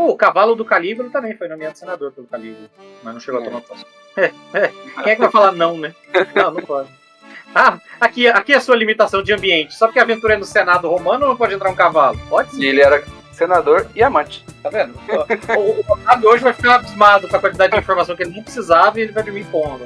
O cavalo do Calígula também foi nomeado senador pelo Calígula, mas não chegou a tomar posse. Quem é que vai falar não, né? Não pode. Aqui é a sua limitação de ambiente. Só porque a aventura é no Senado romano, não pode entrar um cavalo? Pode sim. E ele era senador e amante. Tá vendo? O Ronaldo hoje vai ficar abismado com a quantidade de informação que ele não precisava e ele vai dormir pondo.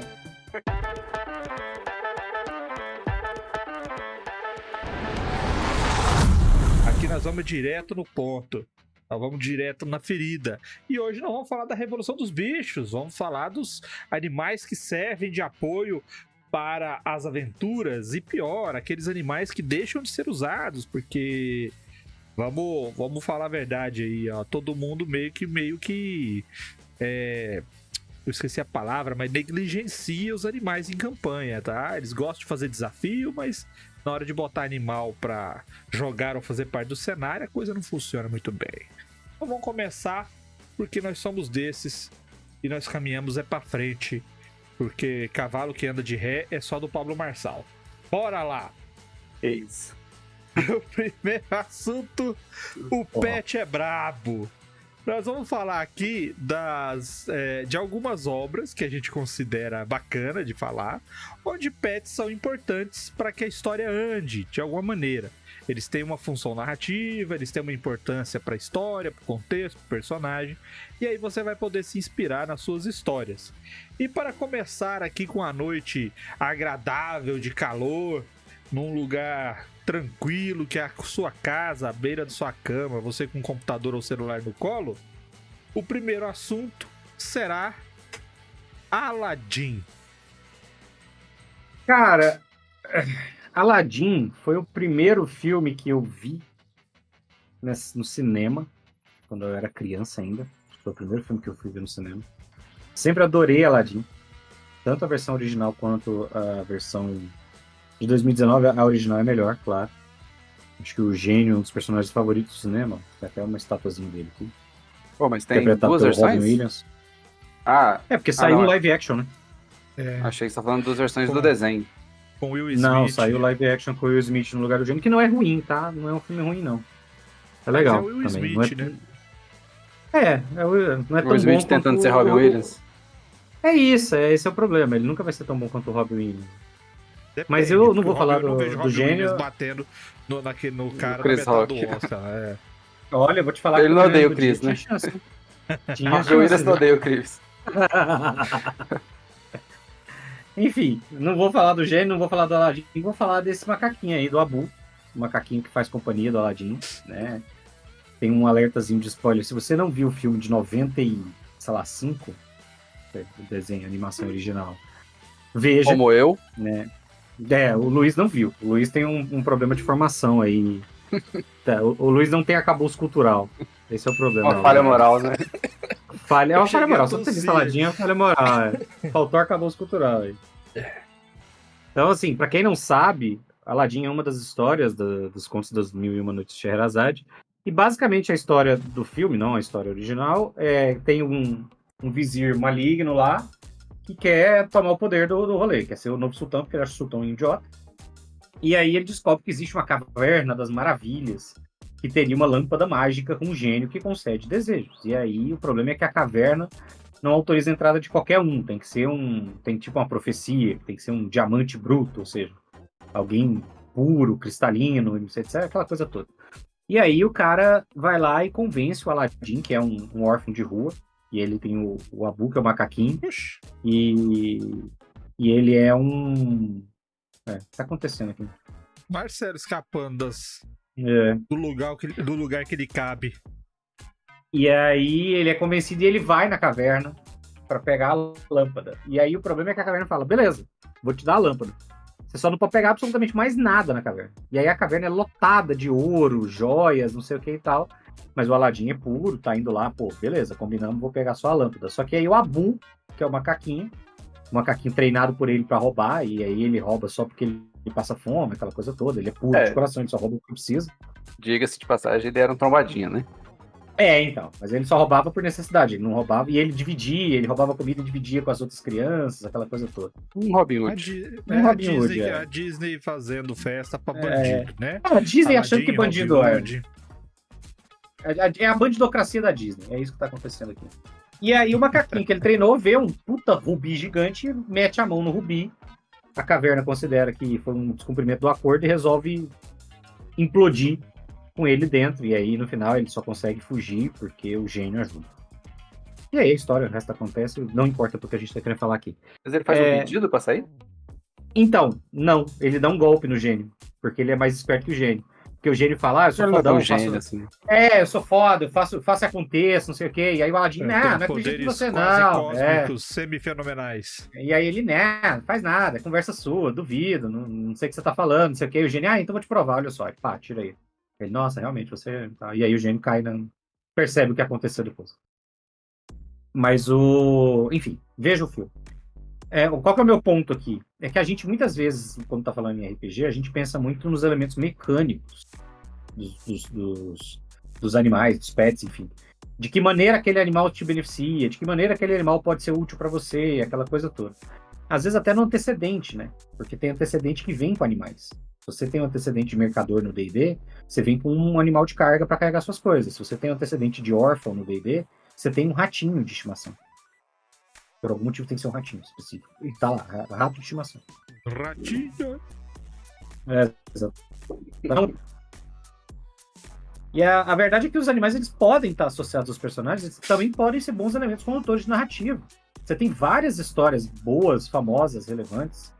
Aqui nós vamos direto no ponto. Nós vamos direto na ferida. E hoje nós vamos falar da Revolução dos Bichos. Vamos falar dos animais que servem de apoio para as aventuras. E pior, aqueles animais que deixam de ser usados. Porque, vamos falar a verdade aí, ó. Todo mundo meio que eu esqueci a palavra, mas negligencia os animais em campanha, tá? Eles gostam de fazer desafio, mas na hora de botar animal pra jogar ou fazer parte do cenário, a coisa não funciona muito bem. Então vamos começar, porque nós somos desses e nós caminhamos pra frente, porque cavalo que anda de ré é só do Pablo Marçal. Bora lá! É isso. O primeiro assunto, o pet é brabo. Nós vamos falar aqui de algumas obras que a gente considera bacana de falar, onde pets são importantes para que a história ande, de alguma maneira. Eles têm uma função narrativa, eles têm uma importância para a história, para o contexto, para o personagem, e aí você vai poder se inspirar nas suas histórias. E para começar aqui com a noite agradável de calor, num lugar tranquilo, que é a sua casa, à beira da sua cama, você com o computador ou celular no colo, o primeiro assunto será Aladdin. Cara, Aladdin foi o primeiro filme que eu vi no cinema, quando eu era criança ainda. Foi o primeiro filme que eu fui ver no cinema. Sempre adorei Aladdin, tanto a versão original quanto a versão de 2019, a original é melhor, claro. Acho que o Gênio é um dos personagens favoritos do cinema. Tem até uma estatuazinha dele aqui. Pô, mas tem duas versões? Robin Williams. Porque saiu live action, né? Achei que você tá falando das versões do desenho. Com Will Smith. Não, saiu live action com o Will Smith no lugar do Gênio, que não é ruim, tá? Não é um filme ruim, não. É legal. Mas é o Will também. Smith, né? Não é tão Will Smith bom tentando quanto ser Robin Williams. É isso, esse é o problema. Ele nunca vai ser tão bom quanto o Robin Williams. Depende, Mas eu não vou falar eu não vejo do Robin Gênio. Williams batendo no cara Chris na metade Rock. do Oscar. Olha, eu vou te falar Ele que não o odeia o Gênio Chris, né? tinha chance. Tinha Robin chance, Williams não né? odeia o Chris. Enfim, não vou falar do Gênio, não vou falar do Aladdin, vou falar desse macaquinho aí, do Abu. O macaquinho que faz companhia do Aladdin, né? Tem um alertazinho de spoiler. Se você não viu o filme de 95, o desenho, a animação original, veja. Como eu. Né? O Luiz não viu. O Luiz tem um problema de formação aí. O Luiz não tem arcabouço cultural. Esse é o problema. Uma falha moral, né? É uma falha moral. Só pra ter instaladinha é uma falha moral. Faltou arcabouço cultural aí. Então, assim, pra quem não sabe, Aladdin é uma das histórias dos contos das Mil e Uma Noites de Scheherazade. E basicamente a história do filme, não a história original, tem um vizir maligno lá que quer tomar o poder do rolê, quer ser o novo sultão, porque ele acha o sultão um idiota. E aí ele descobre que existe uma caverna das maravilhas que teria uma lâmpada mágica com um gênio que concede desejos. E aí o problema é que a caverna não autoriza a entrada de qualquer um, tem tipo uma profecia, tem que ser um diamante bruto, ou seja, alguém puro, cristalino, etc, aquela coisa toda. E aí o cara vai lá e convence o Aladdin, que é um órfão de rua, e ele tem o Abu, que é o macaquinho, e ele é um... O que tá acontecendo aqui? Marcelo escapando do lugar que ele cabe. E aí ele é convencido e ele vai na caverna pra pegar a lâmpada. E aí o problema é que a caverna fala, beleza, vou te dar a lâmpada. Você só não pode pegar absolutamente mais nada na caverna. E aí a caverna é lotada de ouro, joias, não sei o que e tal. Mas o Aladdin é puro, tá indo lá, pô, beleza, combinamos, vou pegar só a lâmpada. Só que aí o Abu, que é o macaquinho treinado por ele pra roubar, e aí ele rouba só porque ele passa fome, aquela coisa toda. Ele é puro de coração, ele só rouba o que precisa. Diga-se de passagem, ele era um trombadinha, né? Então. Mas ele só roubava por necessidade. Ele não roubava e ele dividia. Ele roubava comida e dividia com as outras crianças, aquela coisa toda. Um Robin Hood. A Disney fazendo festa pra bandido, né? A Disney achando que bandido é. É a bandidocracia da Disney. É isso que tá acontecendo aqui. E aí o macaquinho que ele treinou vê um puta rubi gigante, mete a mão no rubi. A caverna considera que foi um descumprimento do acordo e resolve implodir com ele dentro. E aí, no final, ele só consegue fugir porque o gênio ajuda. E aí a história, o resto acontece, não importa porque a gente tá querendo falar aqui. Mas ele faz um pedido pra sair? Então, não, ele dá um golpe no gênio, porque ele é mais esperto que o gênio. Porque o gênio fala, eu sou Ele não é fodão, tão eu faço... gênio, assim. eu sou foda, eu faço aconteça, não sei o quê. E aí o Aladdin, não acredito em poderes você quase não. cósmicos, semifenomenais. E aí ele, não faz nada, é conversa sua, duvido, não sei o que você tá falando, não sei o quê. E o gênio, então vou te provar, olha só. Pá, tira aí. Ele, nossa, realmente, você... Tá. E aí o gênio cai, percebe o que aconteceu depois. Mas enfim, veja o filme. Qual que é o meu ponto aqui? É que a gente, muitas vezes, quando tá falando em RPG, a gente pensa muito nos elementos mecânicos dos animais, dos pets, enfim. De que maneira aquele animal te beneficia, de que maneira aquele animal pode ser útil para você, aquela coisa toda. Às vezes até no antecedente, né? Porque tem antecedente que vem com animais. Se você tem um antecedente de mercador no D&D, você vem com um animal de carga para carregar suas coisas. Se você tem um antecedente de órfão no D&D, você tem um ratinho de estimação. Por algum motivo tem que ser um ratinho específico. E tá lá, rato de estimação. Ratinho. Exato. Então, e a verdade é que os animais eles podem estar associados aos personagens, eles também podem ser bons elementos condutores de narrativa. Você tem várias histórias boas, famosas, relevantes,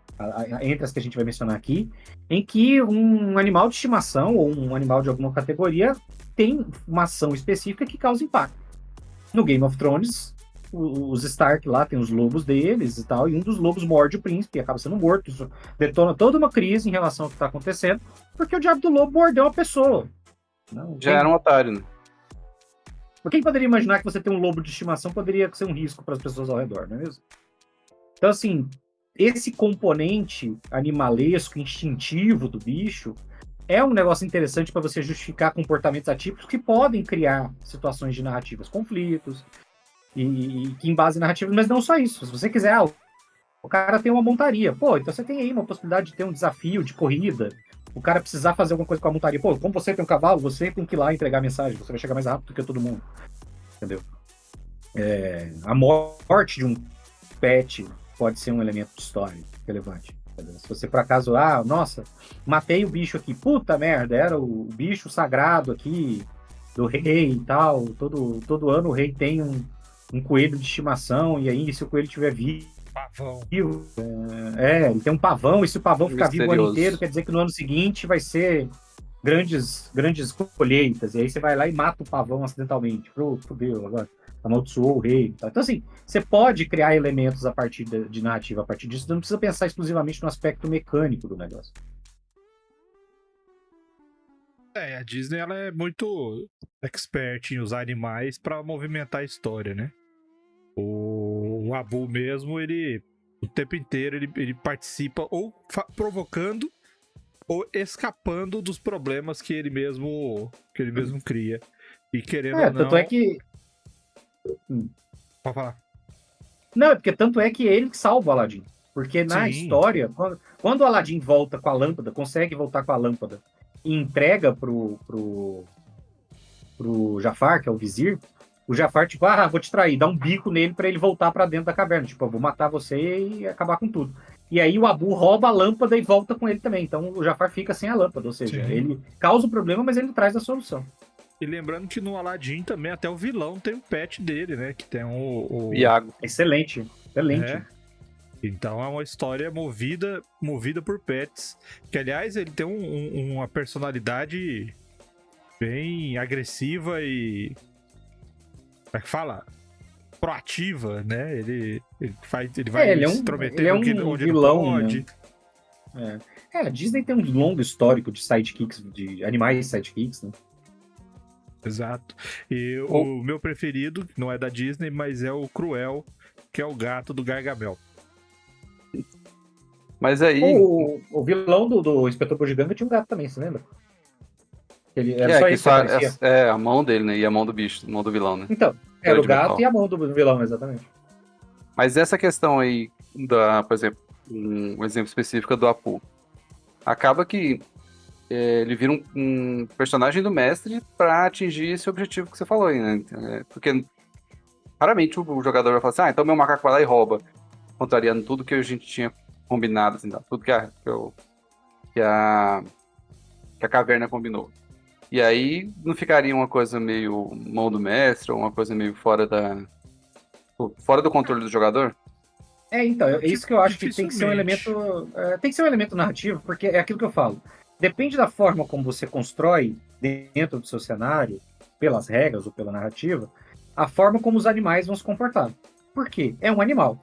entre as que a gente vai mencionar aqui, em que um animal de estimação ou um animal de alguma categoria tem uma ação específica que causa impacto. No Game of Thrones, os Stark lá tem os lobos deles e tal, e um dos lobos morde o príncipe e acaba sendo morto. Isso detona toda uma crise em relação ao que está acontecendo, porque o diabo do lobo mordeu uma pessoa. Já era um otário, né? Quem poderia imaginar que você ter um lobo de estimação poderia ser um risco para as pessoas ao redor, não é mesmo? Então, assim, esse componente animalesco, instintivo do bicho é um negócio interessante para você justificar comportamentos atípicos que podem criar situações de narrativas, conflitos, e que embasem narrativas, mas não só isso. Se você quiser, o cara tem uma montaria. Pô, então você tem aí uma possibilidade de ter um desafio de corrida, o cara precisar fazer alguma coisa com a montaria. Pô, como você tem um cavalo, você tem que ir lá entregar a mensagem, você vai chegar mais rápido do que todo mundo. Entendeu? A morte de um pet pode ser um elemento de história relevante. Entendeu? Se você por acaso, nossa, matei o bicho aqui, puta merda, era o bicho sagrado aqui do rei e tal, todo ano o rei tem um coelho de estimação, e aí se o coelho estiver vivo, Pavão. Ele tem um pavão, e se o pavão ficar vivo o ano inteiro, quer dizer que no ano seguinte vai ser grandes colheitas, e aí você vai lá e mata o pavão acidentalmente. Fudeu, agora amaldiçoou o rei. Tá? Então, assim, você pode criar elementos a partir de narrativa, a partir disso, você não precisa pensar exclusivamente no aspecto mecânico do negócio. A Disney ela é muito expert em usar animais pra movimentar a história, né? O Abu mesmo, ele o tempo inteiro ele participa ou provocando ou escapando dos problemas que ele mesmo cria. E querendo ou não... Tanto é que... Pode falar. Não, porque tanto é que é ele que salva o Aladdin. Porque na história, quando o Aladdin volta com a lâmpada, consegue voltar com a lâmpada e entrega pro Jafar, que é o vizir, o Jafar, tipo, vou te trair, dá um bico nele pra ele voltar pra dentro da caverna. Tipo, eu vou matar você e acabar com tudo. E aí o Abu rouba a lâmpada e volta com ele também. Então o Jafar fica sem a lâmpada, ou seja, ele causa o problema, mas ele traz a solução. E lembrando que no Aladdin também até o vilão tem um pet dele, né? Que tem o Iago. Excelente. Então é uma história movida por pets. Que, aliás, ele tem uma personalidade bem agressiva e... Como é que fala? Proativa, né? Ele vai se intrometer onde vilão, não pode. Né? A Disney tem um longo histórico de sidekicks, de animais sidekicks, né? Exato. E o meu preferido, não é da Disney, mas é o Cruel, que é o gato do Gargamel. Mas aí... O vilão do Inspetor Bugiganga tinha um gato também, você lembra? Ele era só isso que aparecia. A mão dele, né? E a mão do bicho, a mão do vilão, né? Então, era o gato e a mão do vilão, exatamente. Mas essa questão aí, por exemplo, um exemplo específico do Apu. Acaba que ele vira um personagem do mestre pra atingir esse objetivo que você falou aí, né? Porque raramente o jogador vai falar assim, então meu macaco vai lá e rouba, contrariando tudo que a gente tinha combinado, assim, tudo que a caverna combinou. E aí não ficaria uma coisa meio mão do mestre, ou uma coisa meio fora do controle do jogador? Então, é isso que eu acho que tem que ser um elemento. Tem que ser um elemento narrativo, porque é aquilo que eu falo. Depende da forma como você constrói dentro do seu cenário, pelas regras ou pela narrativa, a forma como os animais vão se comportar. Por quê? É um animal.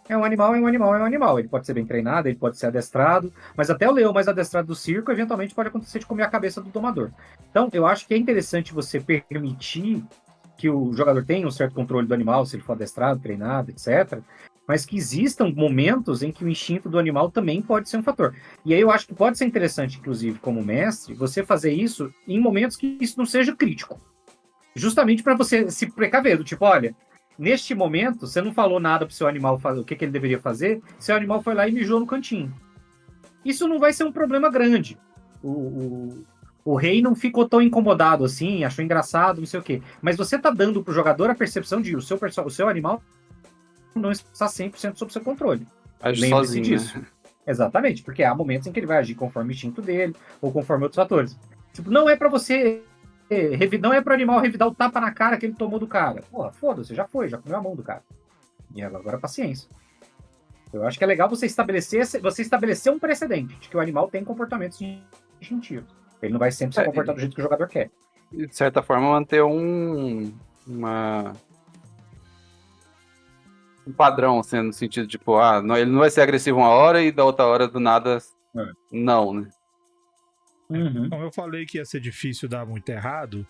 É um animal. Ele pode ser bem treinado, ele pode ser adestrado, mas até o leão mais adestrado do circo, eventualmente pode acontecer de comer a cabeça do domador. Então, eu acho que é interessante você permitir que o jogador tenha um certo controle do animal, se ele for adestrado, treinado, etc., mas que existam momentos em que o instinto do animal também pode ser um fator. E aí eu acho que pode ser interessante, inclusive, como mestre, você fazer isso em momentos que isso não seja crítico. Justamente para você se precaver, do tipo, olha, neste momento, você não falou nada pro seu animal fazer o que ele deveria fazer, seu animal foi lá e mijou no cantinho. Isso não vai ser um problema grande. O rei não ficou tão incomodado assim, achou engraçado, não sei o quê. Mas você tá dando pro jogador a percepção de o seu animal não está 100% sob seu controle. Age sozinho, disso. Né? Exatamente, porque há momentos em que ele vai agir conforme o instinto dele, ou conforme outros fatores. Tipo, não é pra você... Não é pro animal revidar o tapa na cara que ele tomou do cara. Porra, foda-se, já comeu a mão do cara. E agora paciência. Eu acho que é legal você estabelecer um precedente de que o animal tem comportamentos instintivos. Ele não vai sempre se comportar do jeito que o jogador quer. E, de certa forma, manter um padrão, assim, no sentido de, tipo, ele não vai ser agressivo uma hora e da outra hora, do nada, não, né? Uhum. Então, eu falei que ia ser difícil dar muito errado,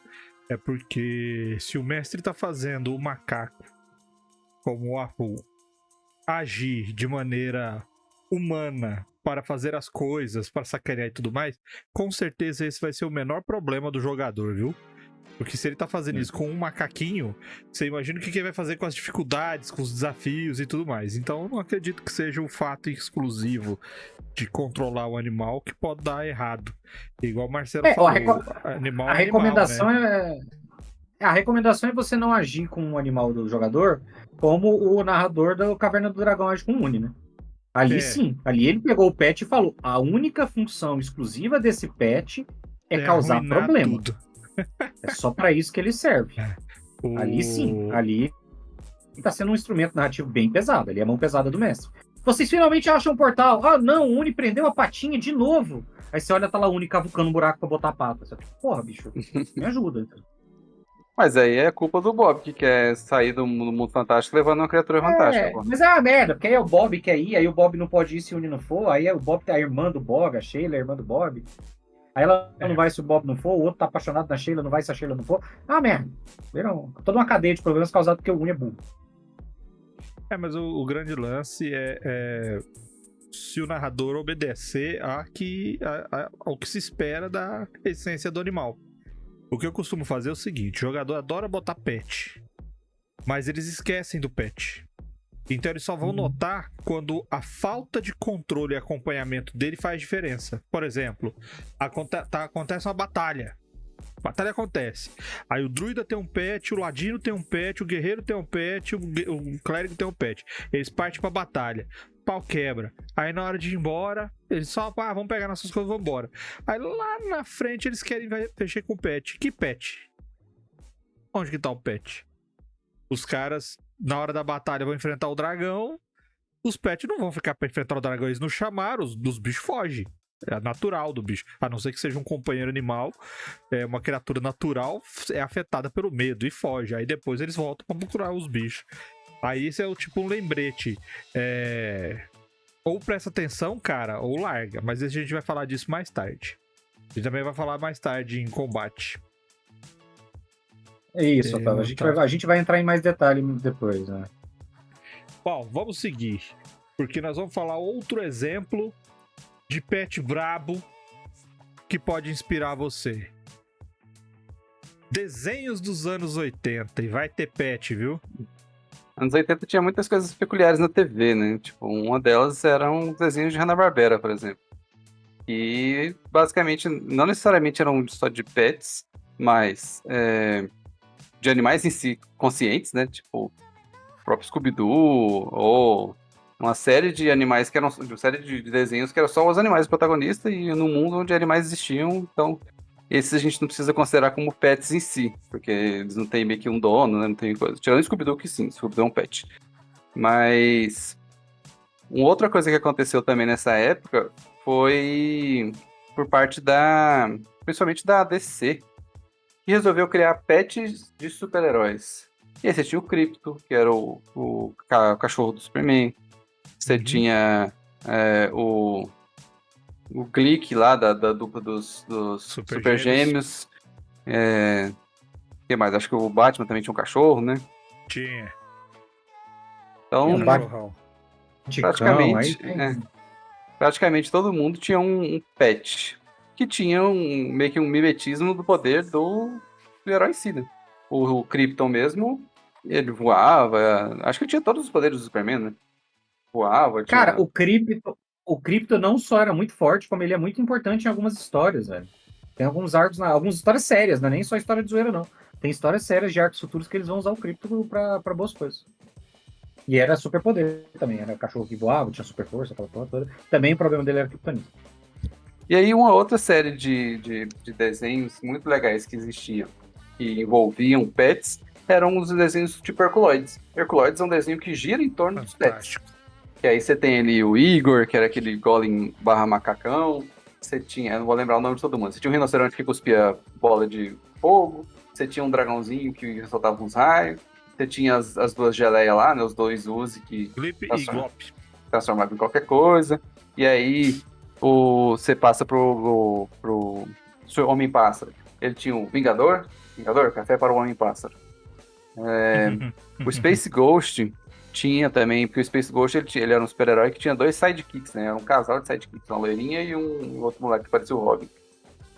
é porque se o mestre tá fazendo o macaco como o Apu agir de maneira humana para fazer as coisas, para sacanear e tudo mais, com certeza esse vai ser o menor problema do jogador, viu? Porque se ele tá fazendo isso com um macaquinho, você imagina o que ele vai fazer com as dificuldades, com os desafios e tudo mais. Então eu não acredito que seja um fato exclusivo de controlar o animal que pode dar errado. Igual o Marcelo falou, a recomendação né? A recomendação é você não agir com o animal do jogador como o narrador da Caverna do Dragão age com o Uni, né? Ali sim, ali ele pegou o pet e falou, a única função exclusiva desse pet é causar problema. Tudo. É só pra isso que ele serve. Ali sim, ali tá sendo um instrumento narrativo bem pesado, ali é a mão pesada do mestre. Vocês finalmente acham um portal. Não, o Uni prendeu a patinha de novo. Aí você olha, tá lá o Uni cavucando um buraco pra botar a pata. Você fica, porra, bicho, me ajuda. Mas aí é culpa do Bob, que quer sair do mundo fantástico levando uma criatura fantástica. Pô. Mas é uma merda, porque aí o Bob quer ir, aí o Bob não pode ir se o Uni não for, aí o Bob tá a irmã do Bob, a Sheila, a irmã do Bob. Aí ela não vai se o Bob não for, o outro tá apaixonado na Sheila, não vai se a Sheila não for. Merda. Viram toda uma cadeia de problemas causados porque o Uni é burro. Mas o grande lance é se o narrador obedecer ao que se espera da essência do animal. O que eu costumo fazer é o seguinte, o jogador adora botar pet, mas eles esquecem do pet. Então eles só vão notar quando a falta de controle e acompanhamento dele faz diferença. Por exemplo, acontece uma batalha. A batalha acontece. Aí o druida tem um pet, o ladino tem um pet, o guerreiro tem um pet, o clérigo tem um pet. Eles partem pra batalha. Pau quebra. Aí na hora de ir embora, eles só, vamos pegar nossas coisas e vamos embora. Aí lá na frente eles querem mexer com o pet. Que pet? Onde que tá o pet? Os caras, na hora da batalha, vão enfrentar o dragão. Os pets não vão ficar pra enfrentar o dragão. Eles não chamaram, os bichos fogem. É natural do bicho. A não ser que seja um companheiro animal, uma criatura natural, é afetada pelo medo e foge. Aí depois eles voltam pra procurar os bichos. Aí isso é tipo um lembrete. Ou presta atenção, cara, ou larga. Mas a gente vai falar disso mais tarde. A gente também vai falar mais tarde em combate. É isso, Otávio. A gente vai entrar em mais detalhe depois, né? Bom, vamos seguir. Porque nós vamos falar outro exemplo de pet brabo que pode inspirar você. Desenhos dos anos 80. E vai ter pet, viu? Anos 80 tinha muitas coisas peculiares na TV, né? Tipo, uma delas eram desenhos de Hanna-Barbera, por exemplo. E basicamente, não necessariamente eram só de pets, mas de animais em si conscientes, né? Tipo, o próprio Scooby-Doo, ou uma série de animais que eram. Uma série de desenhos que eram só os animais protagonistas, e no mundo onde animais existiam, então. Esses a gente não precisa considerar como pets em si, porque eles não têm meio que um dono, né? Não tem coisa. Tirando o Scooby-Doo, que sim, Scooby-Doo é um pet. Mas uma outra coisa que aconteceu também nessa época foi por parte principalmente da DC, que resolveu criar pets de super-heróis. E aí você tinha o Krypto, que era o cachorro do Superman. Você tinha o Glick lá, da dupla dos Super Gêmeos. O que mais? Acho que o Batman também tinha um cachorro, né? Tinha. Então, Tinha um Cachorrão. praticamente, Aí, praticamente todo mundo tinha um pet que tinha meio que um mimetismo do poder do herói em si, né? O Krypton mesmo, ele voava, acho que tinha todos os poderes do Superman, né? Voava, tinha... Cara, o Crypto não só era muito forte, como ele é muito importante em algumas histórias, velho. Tem alguns arcos, algumas histórias sérias, não é nem só história de zoeira, não. Tem histórias sérias de arcos futuros que eles vão usar o Crypto pra boas coisas. E era super poder também, era cachorro que voava, tinha super força, aquela porra toda. Também o problema dele era kryptonita. E aí uma outra série de desenhos muito legais que existiam, que envolviam pets, eram os desenhos tipo Herculoides. Herculoides é um desenho que gira em torno dos pets. Fantástico. Que aí você tem ali o Igor, que era aquele golem barra macacão. Você tinha, eu não vou lembrar o nome de todo mundo. Você tinha um rinoceronte que cuspia bola de fogo. Você tinha um dragãozinho que soltava uns raios. Você tinha as duas geleias lá, né? Os dois Uzi que Glip e Glop. transformavam em qualquer coisa. E aí você passa pro Homem-Pássaro. Ele tinha o Vingador, café para o Homem-Pássaro. O Space Ghost tinha também, porque o Space Ghost ele era um super-herói que tinha dois sidekicks, né? Era um casal de sidekicks, uma loirinha e um outro moleque que parecia o Robin.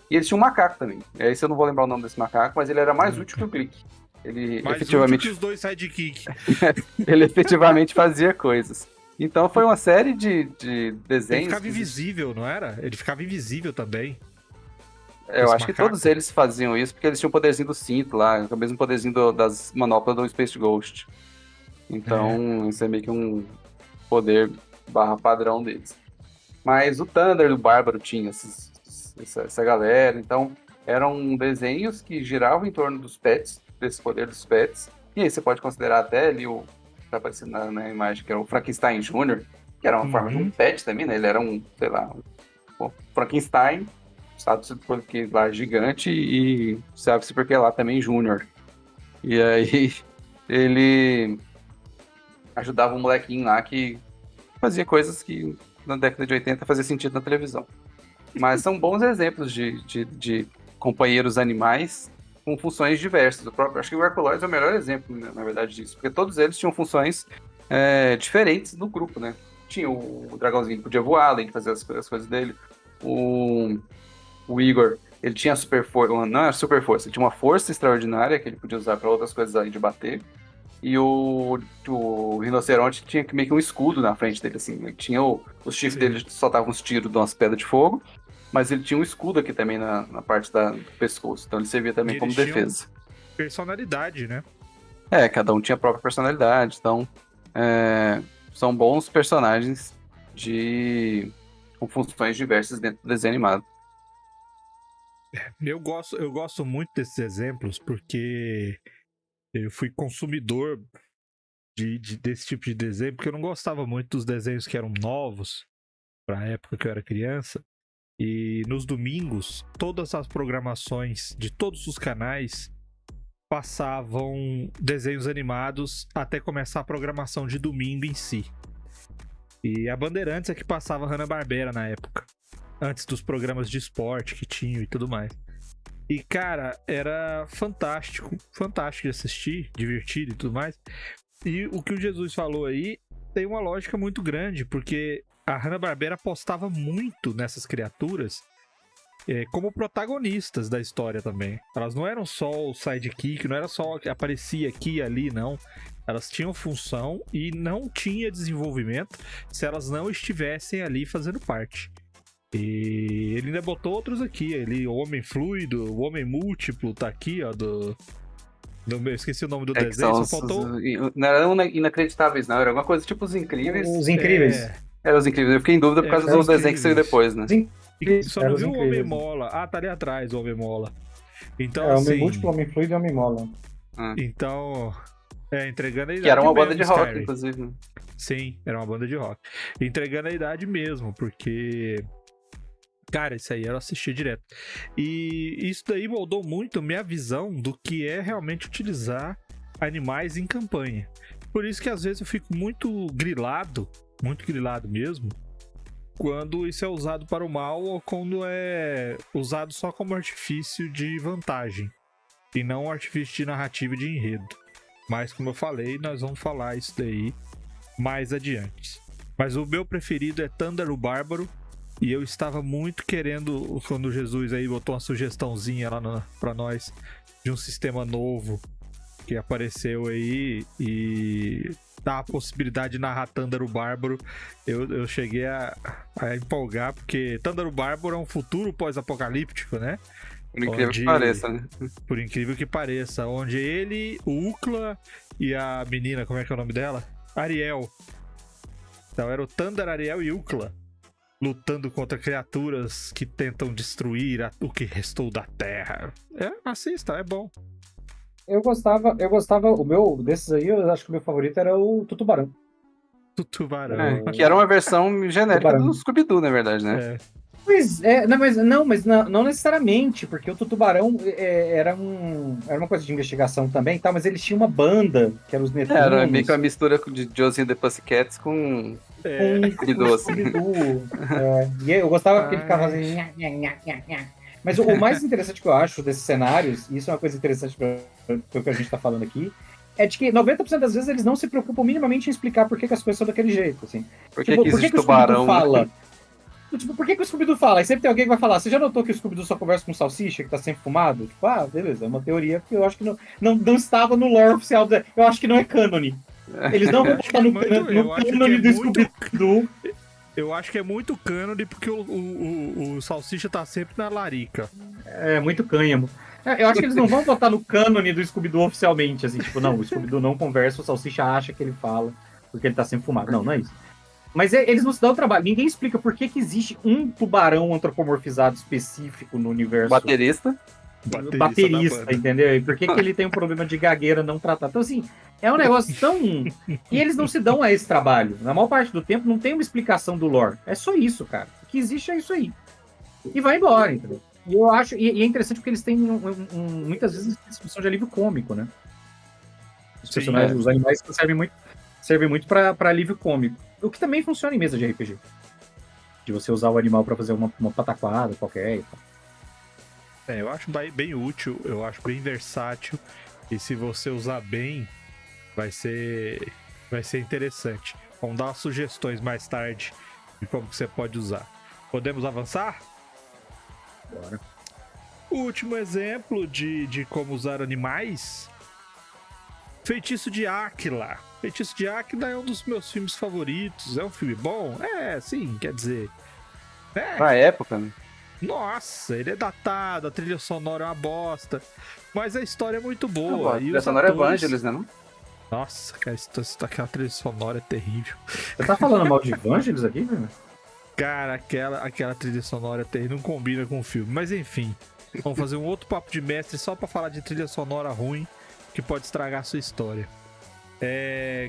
E eles tinham um macaco também. Esse eu não vou lembrar o nome desse macaco, mas ele era mais útil que o Glick. Ele Mais efetivamente, útil que os dois sidekick. ele efetivamente fazia coisas. Então foi uma série de Ele desenhos. ficava invisível, não era? Ele ficava invisível também. Eu esse acho que macaco. todos eles faziam isso porque eles tinham o poderzinho do cinto lá, o mesmo poderzinho das manoplas do Space Ghost. Então, isso é meio que um poder barra padrão deles. Mas o Thunder do Bárbaro tinha essa galera. Então, eram desenhos que giravam em torno dos pets, desse poder dos pets. E aí você pode considerar até ali o que tá aparecendo na imagem, que era o Frankenstein Jr., que era uma forma de um pet também, né? Ele era sei lá, um Frankenstein, sabe-se porque lá gigante e sabe-se porque lá também Júnior. E aí ele ajudava um molequinho lá que fazia coisas que na década de 80 fazia sentido na televisão. Mas são bons exemplos de companheiros animais com funções diversas. Acho que o Herculoides é o melhor exemplo, né, na verdade, disso. Porque todos eles tinham funções diferentes no grupo, né? Tinha o dragãozinho que podia voar, além de fazer as coisas dele. O Igor, ele tinha super força, não era super força, ele tinha uma força extraordinária que ele podia usar para outras coisas além de bater. E o rinoceronte tinha meio que um escudo na frente dele, assim. Ele tinha os chifres dele soltavam uns tiros de umas pedras de fogo, mas ele tinha um escudo aqui também na parte do pescoço. Então ele servia também como defesa. Personalidade, né? Cada um tinha a própria personalidade. Então, são bons personagens com funções diversas dentro do desenho animado. Eu gosto muito desses exemplos porque eu fui consumidor desse tipo de desenho, porque eu não gostava muito dos desenhos que eram novos pra época que eu era criança. E nos domingos, todas as programações de todos os canais passavam desenhos animados até começar a programação de domingo em si. E a Bandeirantes é que passava Hanna-Barbera na época, antes dos programas de esporte que tinham e tudo mais. E, cara, era fantástico de assistir, divertido e tudo mais. E o que o Jesus falou aí tem uma lógica muito grande, porque a Hanna-Barbera apostava muito nessas criaturas como protagonistas da história também. Elas não eram só o sidekick, não era só que aparecia aqui e ali, não. Elas tinham função e não tinha desenvolvimento se elas não estivessem ali fazendo parte. E ele ainda botou outros aqui. O Homem Fluido, o Homem Múltiplo tá aqui, ó. Eu esqueci o nome do Que desenho, são só faltou. não eram inacreditáveis, não. Era alguma coisa tipo Os Incríveis. Os Incríveis. É, Era Os Incríveis. Eu fiquei em dúvida por causa Os dos desenhos que saiu Incríveis. depois, né? e só não Eram os viu o Incríveis. Homem Mola. Ah, tá ali atrás o Homem Mola. Então, É, Homem assim. Múltiplo, Homem Fluido e Homem Mola. Então. Entregando a idade. Que era uma banda mesmo, de rock, Skyrim. inclusive. Né? Sim, era uma banda de rock. Entregando a idade mesmo, porque. Cara, isso aí eu assistia direto. E isso daí moldou muito minha visão do que é realmente utilizar animais em campanha. Por isso que às vezes eu fico muito grilado mesmo, quando isso é usado para o mal ou quando é usado só como artifício de vantagem e não um artifício de narrativa e de enredo. Mas como eu falei, nós vamos falar isso daí mais adiante. Mas o meu preferido é Thunder o Bárbaro. E eu estava muito querendo, quando o Jesus aí botou uma sugestãozinha lá pra nós, de um sistema novo que apareceu aí e dá a possibilidade de narrar Thunder o Bárbaro, eu cheguei a empolgar, porque Thunder o Bárbaro é um futuro pós-apocalíptico, né? Por incrível que pareça, né? Por incrível que pareça, onde ele, o Ucla e a menina, como é que é o nome dela? Ariel. Então era o Thunder, Ariel e Ucla lutando contra criaturas que tentam destruir o que restou da Terra. Assista, é bom. Eu gostava, o meu, desses aí, eu acho que o meu favorito era o Tutubarão. Do tubarão. Que era uma versão genérica Tubarão. do Scooby-Doo, na verdade, né? Mas não necessariamente, porque o Tutubarão era uma coisa de investigação também, tá? Mas eles tinham uma banda, que era os Netunos. Era meio que uma mistura de Josie and the Pussycats com Scooby-Doo, assim. Scooby-Doo. E eu gostava porque ele ficava assim... Nha, nha, nha, nha, nha. Mas o mais interessante que eu acho desses cenários, e isso é uma coisa interessante para o que a gente tá falando aqui, é de que 90% das vezes eles não se preocupam minimamente em explicar por que as coisas são daquele jeito, assim. Por que existe o tubarão? Scooby-Doo fala? Tipo, por que o Scooby-Doo fala? E sempre tem alguém que vai falar, você já notou que o Scooby-Doo só conversa com salsicha, que tá sempre fumado? Tipo, beleza, é uma teoria que eu acho que não estava no lore oficial, eu acho que não é cânone. Eles não vão botar no cânone do Scooby-Doo. Eu acho que é muito cânone porque o salsicha tá sempre na larica. É muito cânhamo. Eu acho que eles não vão botar no cânone do Scooby-Doo oficialmente, assim, tipo, não, o Scooby-Doo não conversa, o salsicha acha que ele fala, porque ele tá sempre fumado. Não é isso. Mas eles não se dão o trabalho. Ninguém explica por que existe um tubarão antropomorfizado específico no universo. Baterista, entendeu? E por que ele tem um problema de gagueira não tratado. Então, assim, é um negócio tão... E eles não se dão a esse trabalho. Na maior parte do tempo, não tem uma explicação do lore. É só isso, cara. O que existe é isso aí. E vai embora, entendeu? E eu acho... E é interessante porque eles têm, muitas vezes, uma discussão de alívio cômico, né? Os personagens, os animais servem muito pra alívio cômico. O que também funciona em mesa de RPG. De você usar o animal pra fazer uma pataquada qualquer e tal. Eu acho bem útil, eu acho bem versátil. E se você usar bem, vai ser interessante. Vamos dar sugestões mais tarde de como que você pode usar. Podemos avançar? Bora. O último exemplo de como usar animais... Feitiço de Áquila. Feitiço de Áquila é um dos meus filmes favoritos. É um filme bom? Sim, quer dizer... na época, né? Nossa, ele é datado, a trilha sonora é uma bosta. Mas a história é muito boa. A trilha sonora é Vangelis, né? Não? Nossa, cara, aquela trilha sonora é terrível. Você tá falando mal de Vangelis aqui, velho? Cara, aquela trilha sonora é terrível, não combina com o filme. Mas enfim, vamos fazer um outro papo de mestre só pra falar de trilha sonora ruim que pode estragar a sua história.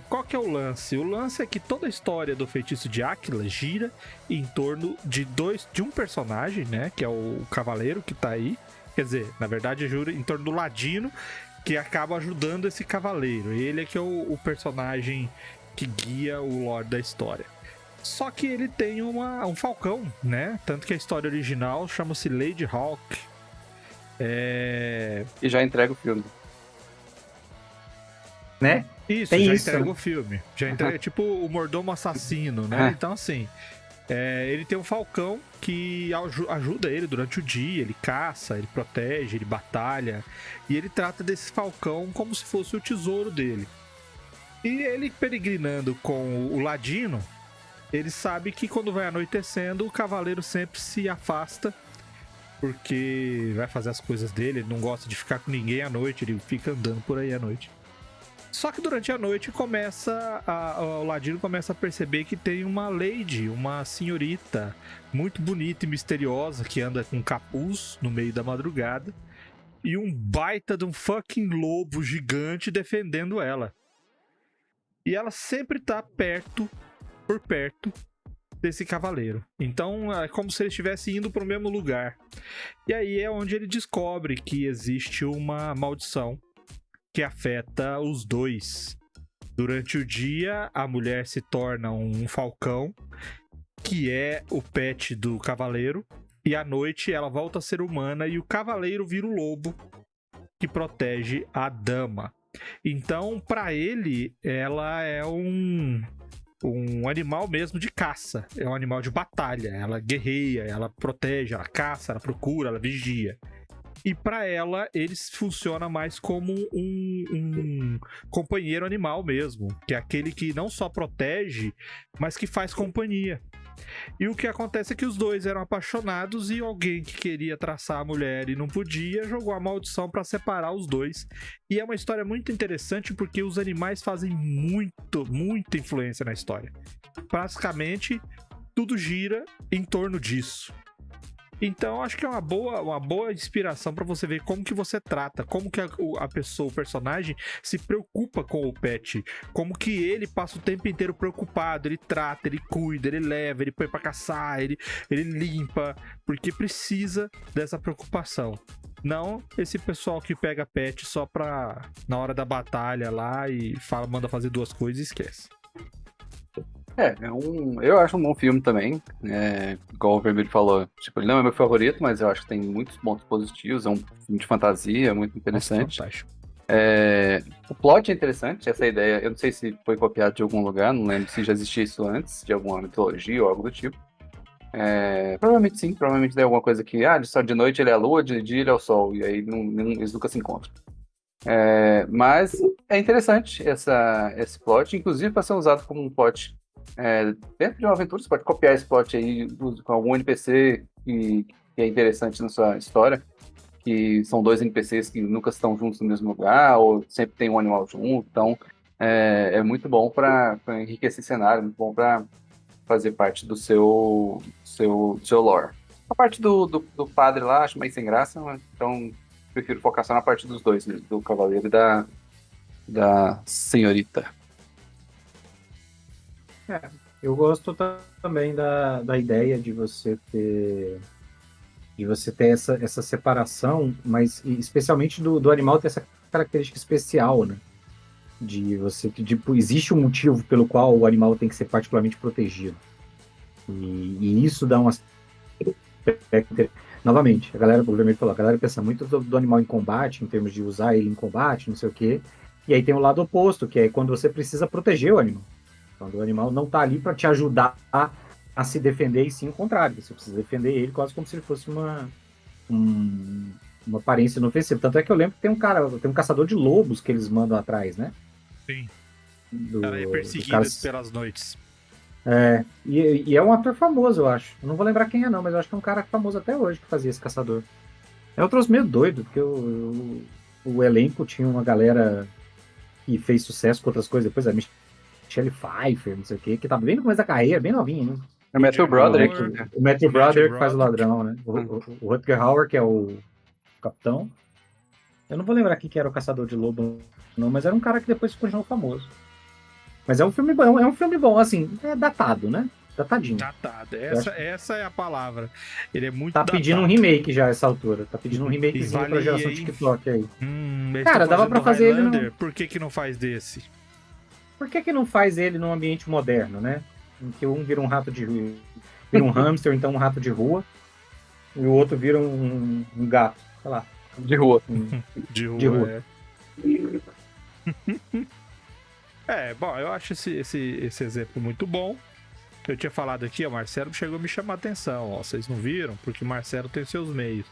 Qual que é o lance? O lance é que toda a história do Feitiço de Áquila gira em torno de um personagem, né? Que é o cavaleiro que tá aí. Quer dizer, na verdade, gira em torno do ladino que acaba ajudando esse cavaleiro. Ele é que é o personagem que guia o lore da história. Só que ele tem um falcão, né? Tanto que a história original chama-se Lady Hawk. E já entrega o filme. Né? Isso, tem já isso, entrega né? o filme. Já entrega, tipo o mordomo assassino, né? Então, assim, ele tem um falcão que ajuda ele durante o dia. Ele caça, ele protege, ele batalha. E ele trata desse falcão como se fosse o tesouro dele. E ele peregrinando com o ladino, ele sabe que quando vai anoitecendo, o cavaleiro sempre se afasta, porque vai fazer as coisas dele, ele não gosta de ficar com ninguém à noite, ele fica andando por aí à noite. Só que durante a noite o Ladino começa a perceber que tem uma lady, uma senhorita muito bonita e misteriosa que anda com capuz no meio da madrugada e um baita de um fucking lobo gigante defendendo ela. E ela sempre tá por perto desse cavaleiro. Então é como se ele estivesse indo pro mesmo lugar. E aí é onde ele descobre que existe uma maldição que afeta os dois. Durante o dia, a mulher se torna um falcão, que é o pet do cavaleiro, e à noite ela volta a ser humana e o cavaleiro vira o lobo que protege a dama. Então, para ele, ela é um animal mesmo de caça, é um animal de batalha, ela guerreia, ela protege, ela caça, ela procura, ela vigia. E para ela, eles funcionam mais como um companheiro animal mesmo, que é aquele que não só protege, mas que faz companhia. E o que acontece é que os dois eram apaixonados e alguém que queria traçar a mulher e não podia, jogou a maldição para separar os dois. E é uma história muito interessante porque os animais fazem muita influência na história. Praticamente tudo gira em torno disso. Então, acho que é uma boa inspiração pra você ver como que você trata, como que a pessoa, o personagem, se preocupa com o pet, como que ele passa o tempo inteiro preocupado, ele trata, ele cuida, ele leva, ele põe pra caçar, ele limpa, porque precisa dessa preocupação. Não esse pessoal que pega pet só pra, na hora da batalha lá, e manda fazer duas coisas e esquece. Eu acho um bom filme também, igual o Vermelho falou, tipo, ele não é meu favorito, mas eu acho que tem muitos pontos positivos, é um filme de fantasia, muito interessante. Fantástico. O plot é interessante, essa ideia, eu não sei se foi copiado de algum lugar, não lembro se já existia isso antes, de alguma mitologia ou algo do tipo. Provavelmente sim, provavelmente tem alguma coisa que, só de noite ele é a lua, de dia ele é o sol, e aí eles nunca se encontram. Mas é interessante esse plot, inclusive para ser usado como um plot dentro de uma aventura. Você pode copiar esse plot aí com algum NPC que é interessante na sua história, que são dois NPCs que nunca estão juntos no mesmo lugar, ou sempre tem um animal junto. Então é muito bom para enriquecer cenário, muito bom para fazer parte do seu lore. A parte do padre lá acho meio sem graça, então prefiro focar só na parte dos dois, né, do cavaleiro e da senhorita. Eu gosto também da ideia de você ter essa separação, mas especialmente do animal ter essa característica especial, né? De você, tipo, existe um motivo pelo qual o animal tem que ser particularmente protegido. E isso dá um aspecto. Novamente, o Vermelho falou, a galera pensa muito do animal em combate, em termos de usar ele em combate, não sei o quê. E aí tem o lado oposto, que é quando você precisa proteger o animal. Quando o animal não está ali para te ajudar a se defender, e sim o contrário. Você precisa defender ele quase como se ele fosse uma aparência inofensiva. Tanto é que eu lembro que tem um caçador de lobos que eles mandam atrás, né? Sim. O cara é perseguido pelas noites. E é um ator famoso, eu acho. Eu não vou lembrar quem é, não, mas eu acho que é um cara famoso até hoje que fazia esse caçador. É um troço meio doido, porque o elenco tinha uma galera que fez sucesso com outras coisas. Depois a Michelle Pfeiffer, não sei o quê, que tava bem no começo da carreira, bem novinha, né? É o Matthew Broderick. O Matthew Broderick que faz o ladrão, né? O Rutger Hauer, que é o capitão. Eu não vou lembrar quem que era o caçador de lobo, não, mas era um cara que depois continuou famoso. Mas é um filme bom, assim, é datado, né? Datadinho. Datado, essa é a palavra. Ele é muito datado. Pedindo um remake já a essa altura. Tá pedindo um remakezinho pra geração TikTok aí. Cara, dava pra fazer ele no... Por que não faz desse? Por que não faz ele num ambiente moderno, né? Em que um vira um rato de rua, vira um hamster, ou então um rato de rua, e o outro vira um gato, sei lá. De rua. De rua. Bom, eu acho esse exemplo muito bom. Eu tinha falado aqui, o Marcelo chegou a me chamar a atenção, vocês não viram? Porque o Marcelo tem seus meios.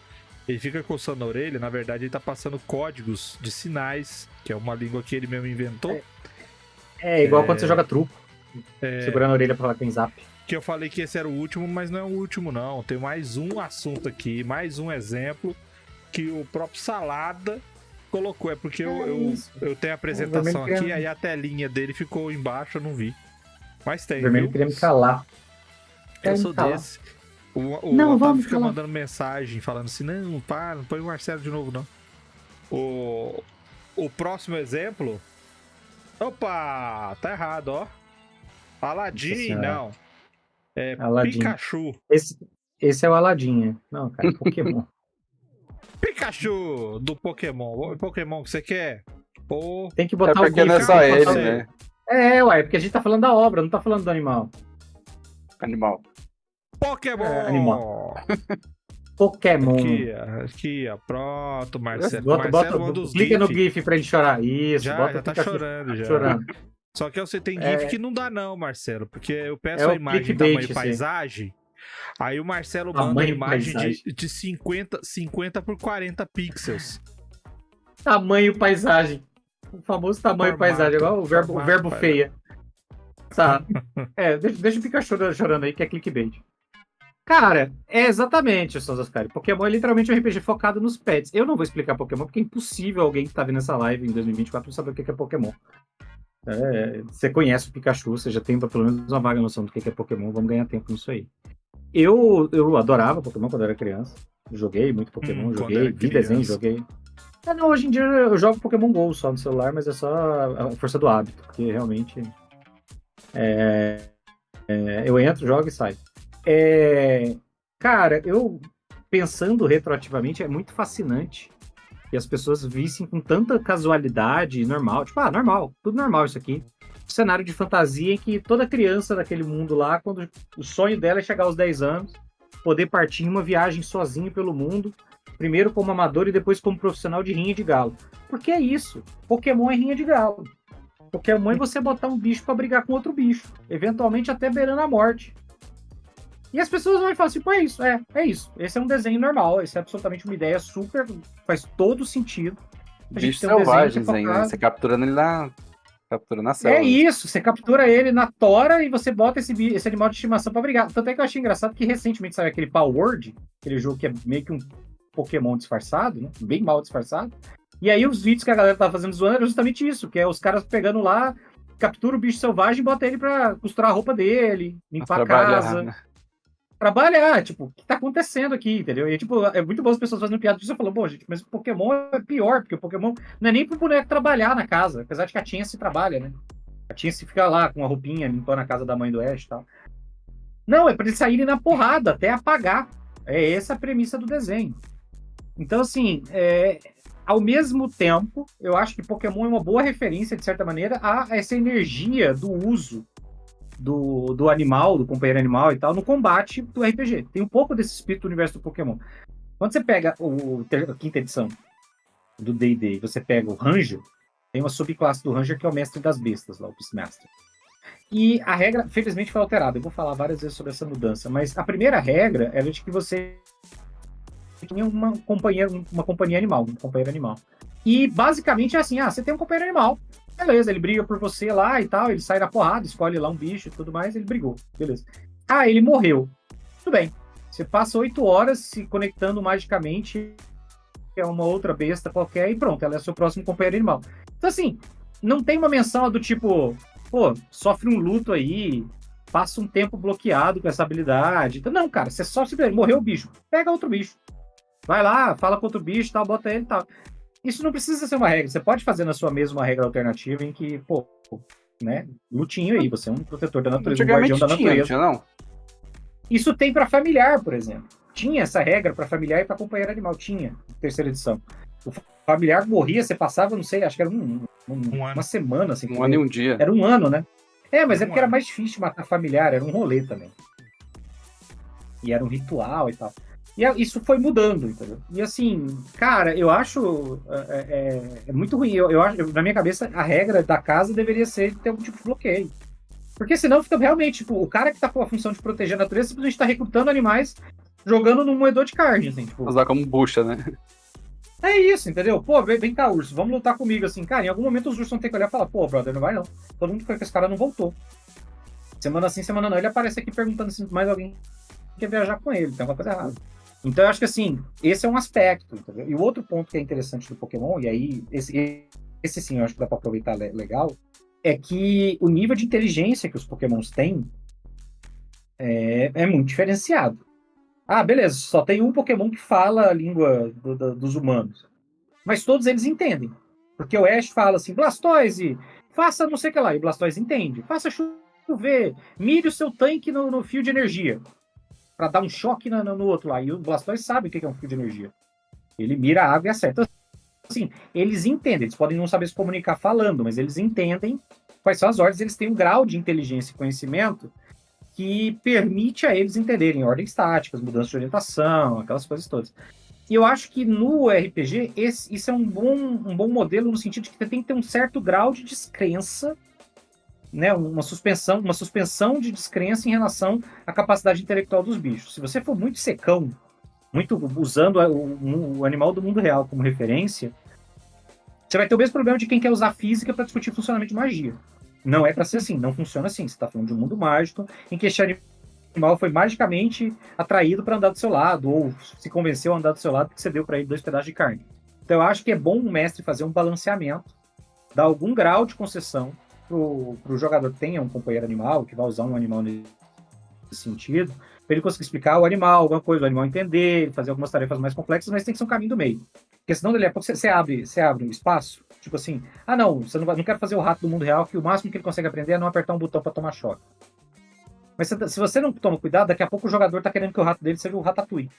Ele fica coçando a orelha, na verdade ele tá passando códigos de sinais, que é uma língua que ele mesmo inventou. Igual quando você joga truco. Segurando a orelha pra falar que tem zap. Que eu falei que esse era o último, mas não é o último, não. Tem mais um assunto aqui, mais um exemplo que o próprio Salada colocou. É porque eu tenho a apresentação aqui, aí a telinha dele ficou embaixo, eu não vi. Mas tem, O vermelho viu? queria me calar. Eu sou desse. O Não, Otávio vamos fica falar. mandando mensagem, falando assim, não põe o Marcelo de novo, não. O próximo exemplo... Opa! Tá errado, ó. Nossa Aladdin, Senhora. não. É Aladdin. Pikachu. Esse é o Aladinha. Não, cara, Pokémon. Pikachu do Pokémon. O Pokémon que você quer? Pô, Tem que É botar o porque GIF não é pra só ele, você. né? Ué, porque a gente tá falando da obra, não tá falando do animal. Animal. Pokémon! animal. Pokémon. Aqui, ó. Pronto, Marcelo. Bota, Marcelo manda os clica no GIF. GIF pra ele chorar. Isso, bota Já o tá Pikachu chorando, já. chorando. Só que você tem GIF que não dá não, Marcelo. Porque eu peço É o a imagem clickbait, tamanho sim. paisagem. Aí o Marcelo manda a Tamanho imagem paisagem. de 50 por 40 pixels. Tamanho paisagem. O famoso tamanho Formato, paisagem, igual o verbo formato, feia. Tá. Deixa o Pikachu chorando aí, que é clickbait. Cara, é exatamente o Sons of Skyrim. Pokémon é literalmente um RPG focado nos pets. Eu não vou explicar Pokémon, porque é impossível alguém que tá vendo essa live em 2024 não saber o que é Pokémon. Você conhece o Pikachu, você já tem pelo menos uma vaga noção do que é Pokémon, vamos ganhar tempo nisso aí. Eu adorava Pokémon quando eu era criança. Joguei muito Pokémon, quando joguei, era vi desenho, criança. joguei. Não, hoje em dia eu jogo Pokémon GO só no celular, mas é só a força do hábito, porque realmente eu entro, jogo e saio. Cara, eu pensando retroativamente, é muito fascinante que as pessoas vissem com tanta casualidade, normal, tipo, normal, tudo normal isso aqui. Um cenário de fantasia em que toda criança daquele mundo lá, quando o sonho dela é chegar aos 10 anos, poder partir em uma viagem sozinho pelo mundo, primeiro como amador e depois como profissional de rinha de galo. Porque é isso, Pokémon é rinha de galo. Pokémon é você botar um bicho pra brigar com outro bicho, eventualmente até beirando a morte. E as pessoas vão falar assim, pô, é isso. Esse é um desenho normal, esse é absolutamente uma ideia super, faz todo sentido. A gente Bichos tem um desenho selvagens que é ainda, focado- né? Você capturando ele capturando na selva. É isso, você captura ele na tora e você bota esse animal de estimação pra brigar. Tanto é que eu achei engraçado que recentemente saiu aquele Power Word, aquele jogo que é meio que um Pokémon disfarçado, né? Bem mal disfarçado. E aí os vídeos que a galera tava fazendo zoando era justamente isso, que é os caras pegando lá, captura o bicho selvagem e bota ele pra costurar a roupa dele, limpar a casa. Né? Trabalhar, tipo, o que tá acontecendo aqui, entendeu? E, tipo, é muito bom as pessoas fazendo piada disso. Eu falo, gente, mas o Pokémon é pior, porque o Pokémon não é nem pro boneco trabalhar na casa, apesar de que a Tia se trabalha, né? A Tia se fica lá com a roupinha, limpando a casa da mãe do Ash e tal. Não, é pra eles saírem na porrada, até apagar. É essa a premissa do desenho. Então, assim, ao mesmo tempo, eu acho que Pokémon é uma boa referência, de certa maneira, a essa energia do uso do animal, do companheiro animal e tal, no combate do RPG. Tem um pouco desse espírito do universo do Pokémon. Quando você pega a quinta edição do D&D e você pega o Ranger, tem uma subclasse do Ranger que é o mestre das bestas, lá, o Beastmaster. E a regra, felizmente, foi alterada. Eu vou falar várias vezes sobre essa mudança, mas a primeira regra era de que você tinha uma companhia animal, um companheiro animal. E basicamente é assim, você tem um companheiro animal, beleza, ele briga por você lá e tal, ele sai na porrada, escolhe lá um bicho e tudo mais, ele brigou, beleza. Ele morreu. Tudo bem. Você passa 8 horas se conectando magicamente a uma outra besta qualquer e pronto, ela é seu próximo companheiro animal. Então assim, não tem uma menção do tipo, sofre um luto aí, passa um tempo bloqueado com essa habilidade. Então, não, cara, você só simplesmente morreu o bicho, pega outro bicho. Vai lá, fala com outro bicho, tal, bota ele e tal. Isso não precisa ser uma regra. Você pode fazer na sua mesma regra alternativa em que, né? Lutinho aí, você é um protetor da natureza, um guardião da natureza. Tinha, não? Isso tem pra familiar, por exemplo. Tinha essa regra pra familiar e pra companheiro animal. Tinha, terceira edição. O familiar morria, você passava, não sei, acho que era uma semana. Assim, Um ano e um dia. Era um ano, né? Mas é porque era ano. mais difícil de matar familiar, era um rolê também. E era um ritual e tal. E isso foi mudando, entendeu? E assim, cara, eu acho muito ruim. Eu acho, na minha cabeça, a regra da casa deveria ser ter algum tipo de bloqueio. Porque senão fica realmente, tipo, o cara que tá com a função de proteger a natureza simplesmente tá recrutando animais, jogando num moedor de carne, assim, tipo. Usar como bucha, né? É isso, entendeu? Vem cá, urso, vamos lutar comigo, assim. Cara, em algum momento os ursos vão ter que olhar e falar, brother, não vai não. Todo mundo foi com esse cara não voltou. semana sim, semana não, ele aparece aqui perguntando se mais alguém quer viajar com ele, tem alguma coisa errada. Então eu acho que assim, esse é um aspecto, entendeu? E o outro ponto que é interessante do Pokémon, e aí esse sim eu acho que dá pra aproveitar legal, é que o nível de inteligência que os Pokémons têm é muito diferenciado. Ah, beleza, só tem um Pokémon que fala a língua dos humanos. Mas todos eles entendem. Porque o Ash fala assim, Blastoise, faça não sei o que lá. E o Blastoise entende. Faça chover, mire o seu tanque no fio de energia. Pra dar um choque no outro lá. E o Blastoise sabe o que é um fio de energia. Ele mira a água e acerta. Então, assim, eles entendem. Eles podem não saber se comunicar falando, mas eles entendem quais são as ordens. Eles têm um grau de inteligência e conhecimento que permite a eles entenderem ordens táticas, mudanças de orientação, aquelas coisas todas. E eu acho que no RPG, isso é um bom modelo no sentido de que tem que ter um certo grau de descrença, né? Uma suspensão de descrença em relação à capacidade intelectual dos bichos. Se você for muito secão, muito usando o animal do mundo real como referência, você vai ter o mesmo problema de quem quer usar física para discutir funcionamento de magia. Não é para ser assim, não funciona assim. Você está falando de um mundo mágico em que esse animal foi magicamente atraído para andar do seu lado, ou se convenceu a andar do seu lado porque você deu para ele 2 pedaços de carne. Então eu acho que é bom o mestre fazer um balanceamento, dar algum grau de concessão para o jogador que tenha um companheiro animal, que vai usar um animal nesse sentido, para ele conseguir explicar o animal, alguma coisa, o animal entender, fazer algumas tarefas mais complexas, mas tem que ser um caminho do meio. Porque senão, dali a pouco, você abre um espaço, tipo assim, não, você não quero fazer o rato do mundo real, que o máximo que ele consegue aprender é não apertar um botão para tomar choque. Mas se você não toma cuidado, daqui a pouco o jogador tá querendo que o rato dele seja o Ratatouille.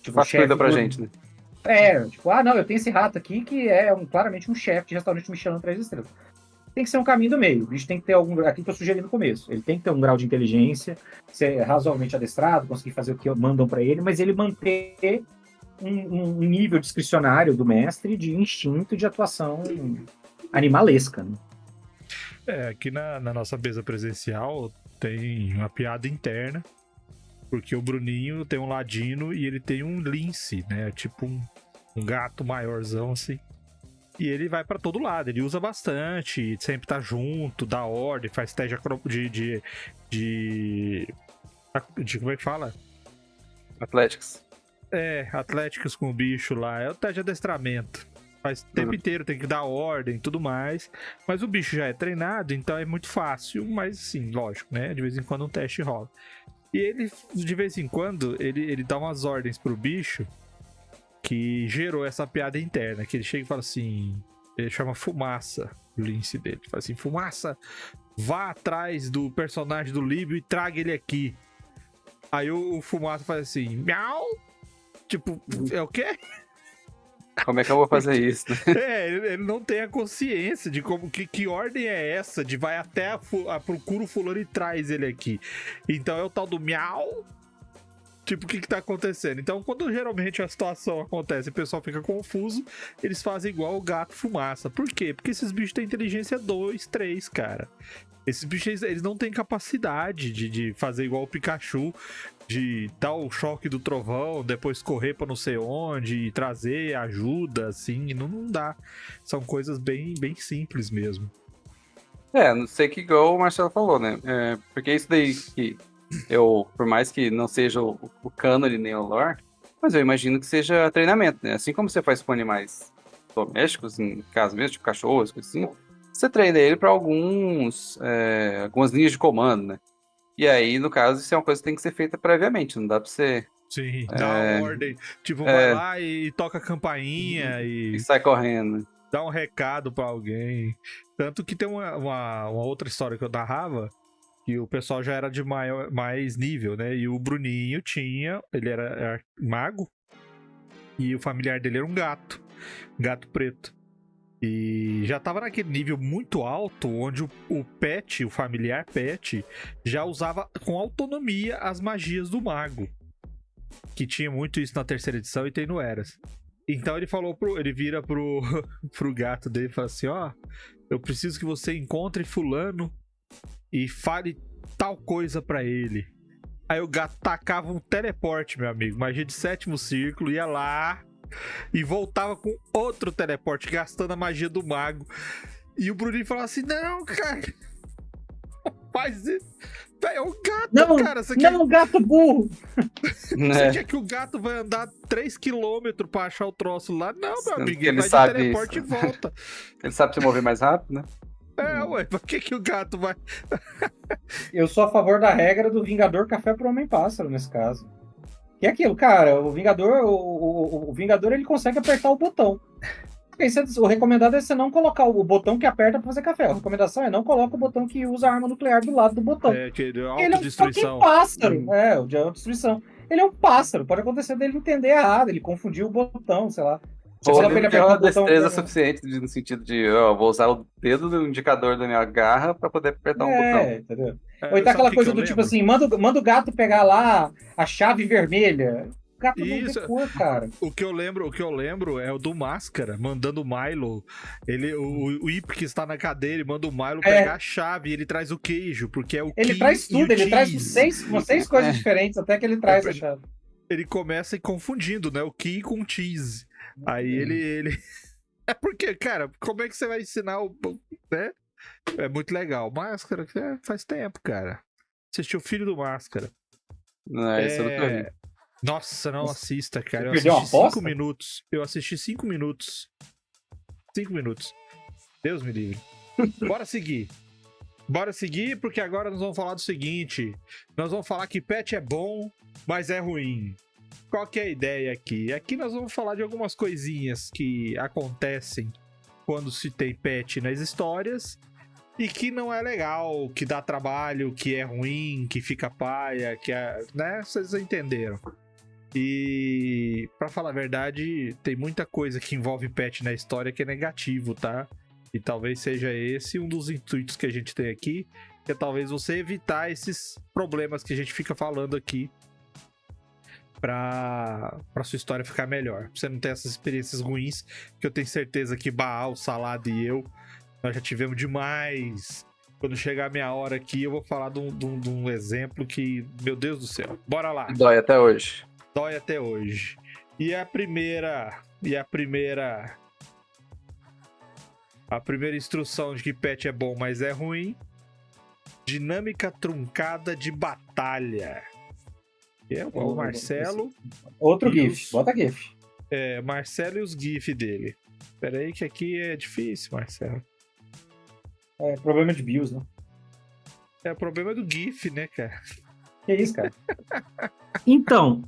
Tipo, faz coisa pra gente, né? Não, eu tenho esse rato aqui que é claramente um chefe de restaurante Michelin 3 estrelas. Tem que ser um caminho do meio. O bicho tem que ter aquilo que eu sugeri no começo. Ele tem que ter um grau de inteligência, ser razoavelmente adestrado, conseguir fazer o que mandam para ele, mas ele manter um nível discricionário do mestre de instinto de atuação animalesca. Né? Aqui na nossa mesa presencial tem uma piada interna, porque o Bruninho tem um ladino e ele tem um lince, né? Tipo um gato maiorzão assim. E ele vai pra todo lado, ele usa bastante, sempre tá junto, dá ordem, faz teste de como é que fala? Atléticos. Atléticos com o bicho lá, é o teste de adestramento. Faz o tempo inteiro, tem que dar ordem e tudo mais. Mas o bicho já é treinado, então é muito fácil, mas sim, lógico, né? De vez em quando um teste rola. E ele, de vez em quando, ele dá umas ordens pro bicho que gerou essa piada interna, que ele chega e fala assim, ele chama Fumaça, o lince dele, fala assim, Fumaça, vá atrás do personagem do Líbio e traga ele aqui. Aí o Fumaça faz assim, miau, tipo, é o quê? Como é que eu vou fazer isso? Ele não tem a consciência de que ordem é essa, de vai até procura o fulano e traz ele aqui. Então é o tal do miau. Tipo, o que tá acontecendo? Então, quando geralmente a situação acontece e o pessoal fica confuso, eles fazem igual o gato Fumaça. Por quê? Porque esses bichos têm inteligência 2, 3, cara. Esses bichos, eles não têm capacidade de fazer igual o Pikachu, de dar o choque do trovão, depois correr pra não sei onde e trazer ajuda, assim, não dá. São coisas bem, bem simples mesmo. Não sei que igual o Marcelo falou, né? Porque isso daí que por mais que não seja o cânone nem o lore, mas eu imagino que seja treinamento, né? Assim como você faz com animais domésticos, em casa mesmo, tipo cachorros, coisa assim, você treina ele para algumas linhas de comando, né? E aí, no caso, isso é uma coisa que tem que ser feita previamente, não dá pra você... Sim, dá uma ordem. Tipo, vai lá e toca a campainha e sai correndo. Dá um recado pra alguém. Tanto que tem uma outra história que eu narrava, que o pessoal já era de mais nível, né? E o Bruninho ele era mago, e o familiar dele era um gato preto. E já tava naquele nível muito alto, onde o familiar pet, já usava com autonomia as magias do mago. Que tinha muito isso na terceira edição e tem no Eras. Então ele vira pro gato dele e fala assim, eu preciso que você encontre fulano e fale tal coisa pra ele. Aí o gato tacava um teleporte, meu amigo, magia de 7º círculo, ia lá e voltava com outro teleporte, gastando a magia do mago. E o Bruninho falava assim, não, cara, faz isso? Véi, é um gato, Não, cara. Você quer, não, gato burro! você Né? quer que o gato vai andar 3 km pra achar o troço lá? Não, meu Sendo amigo, que ele vai de sabe teleporte isso. e volta. Ele sabe se mover mais rápido, né? Ué, por que o gato vai... Eu sou a favor da regra do Vingador Café pro Homem-Pássaro, nesse caso. Que é aquilo, cara, o Vingador, o Vingador, ele consegue apertar o botão. O recomendado é você não colocar o botão que aperta pra fazer café. A recomendação é não coloca o botão que usa a arma nuclear do lado do botão. É, que Ele é um autodestruição. fucking pássaro. É, o de autodestruição. Ele é um pássaro. Pode acontecer dele entender errado, ele confundir o botão, sei lá. Você Ou fala pra ele ele tem apertar uma o botão... destreza suficiente no sentido de, ó, vou usar o dedo do indicador da minha garra pra poder apertar um botão. Entendeu? É, Ou então sabe aquela o que coisa que eu do tipo lembro? assim, manda o gato pegar lá a chave vermelha. O gato não Isso. tem cor, cara. O que eu lembro é o do Máscara, mandando o Milo. O Ip que está na cadeira, manda o Milo pegar a chave e ele traz o queijo, porque é o Ele key traz e o tudo, ele traz cheese. umas seis coisas diferentes, até que ele traz a chave. Ele começa confundindo, né? O key com o cheese. Aí ele. É porque, cara, como é que você vai ensinar o. Né? É muito legal. Máscara, faz tempo, cara. Assisti o Filho do Máscara. Não, isso eu nunca vi. Nossa, não assista, cara. Eu perdeu uma assisti 5 aposta? minutos. Eu assisti 5 minutos. 5 minutos. Deus me livre. Bora seguir. Bora seguir, porque agora nós vamos falar do seguinte. Nós vamos falar que pet é bom, mas é ruim. Qual que é a ideia aqui? Aqui nós vamos falar de algumas coisinhas que acontecem quando se tem pet nas histórias e que não é legal, que dá trabalho, que é ruim, que fica paia, que é, né? Vocês entenderam. E pra falar a verdade, tem muita coisa que envolve pet na história que é negativo, tá? E talvez seja esse um dos intuitos que a gente tem aqui, que é talvez você evitar esses problemas que a gente fica falando aqui pra sua história ficar melhor. Pra você não ter essas experiências ruins, que eu tenho certeza que Baal, Salada e eu, nós já tivemos demais. Quando chegar a minha hora aqui, eu vou falar de um exemplo que, meu Deus do céu. Bora lá. Dói até hoje. Dói até hoje. A primeira instrução de que pet é bom, mas é ruim. Dinâmica truncada de batalha. O Marcelo. Outro E GIF, bota GIF. Marcelo e os GIF dele. Pera aí que aqui é difícil, Marcelo. É problema de BIOS, né? O problema do GIF, né, cara? Que isso, cara? Então,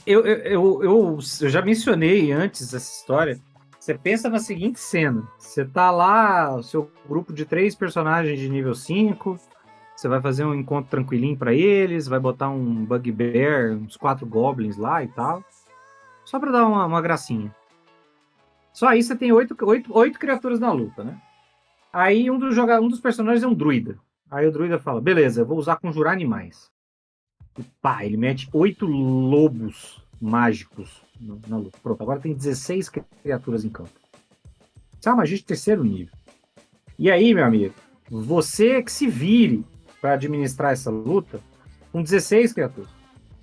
eu já mencionei antes essa história. Você pensa na seguinte cena. Você tá lá, o seu grupo de 3 personagens de nível 5. Você vai fazer um encontro tranquilinho pra eles. Vai botar um Bugbear, uns 4 Goblins lá e tal. Só pra dar uma gracinha. Só aí você tem 8 criaturas na luta, né? Aí um dos personagens é um druida. Aí o druida fala, beleza, eu vou usar conjurar animais. E pá, ele mete 8 lobos mágicos na luta. Pronto, agora tem 16 criaturas em campo. Isso é uma magia de 3º nível. E aí, meu amigo, você que se vire para administrar essa luta com 16 criaturas.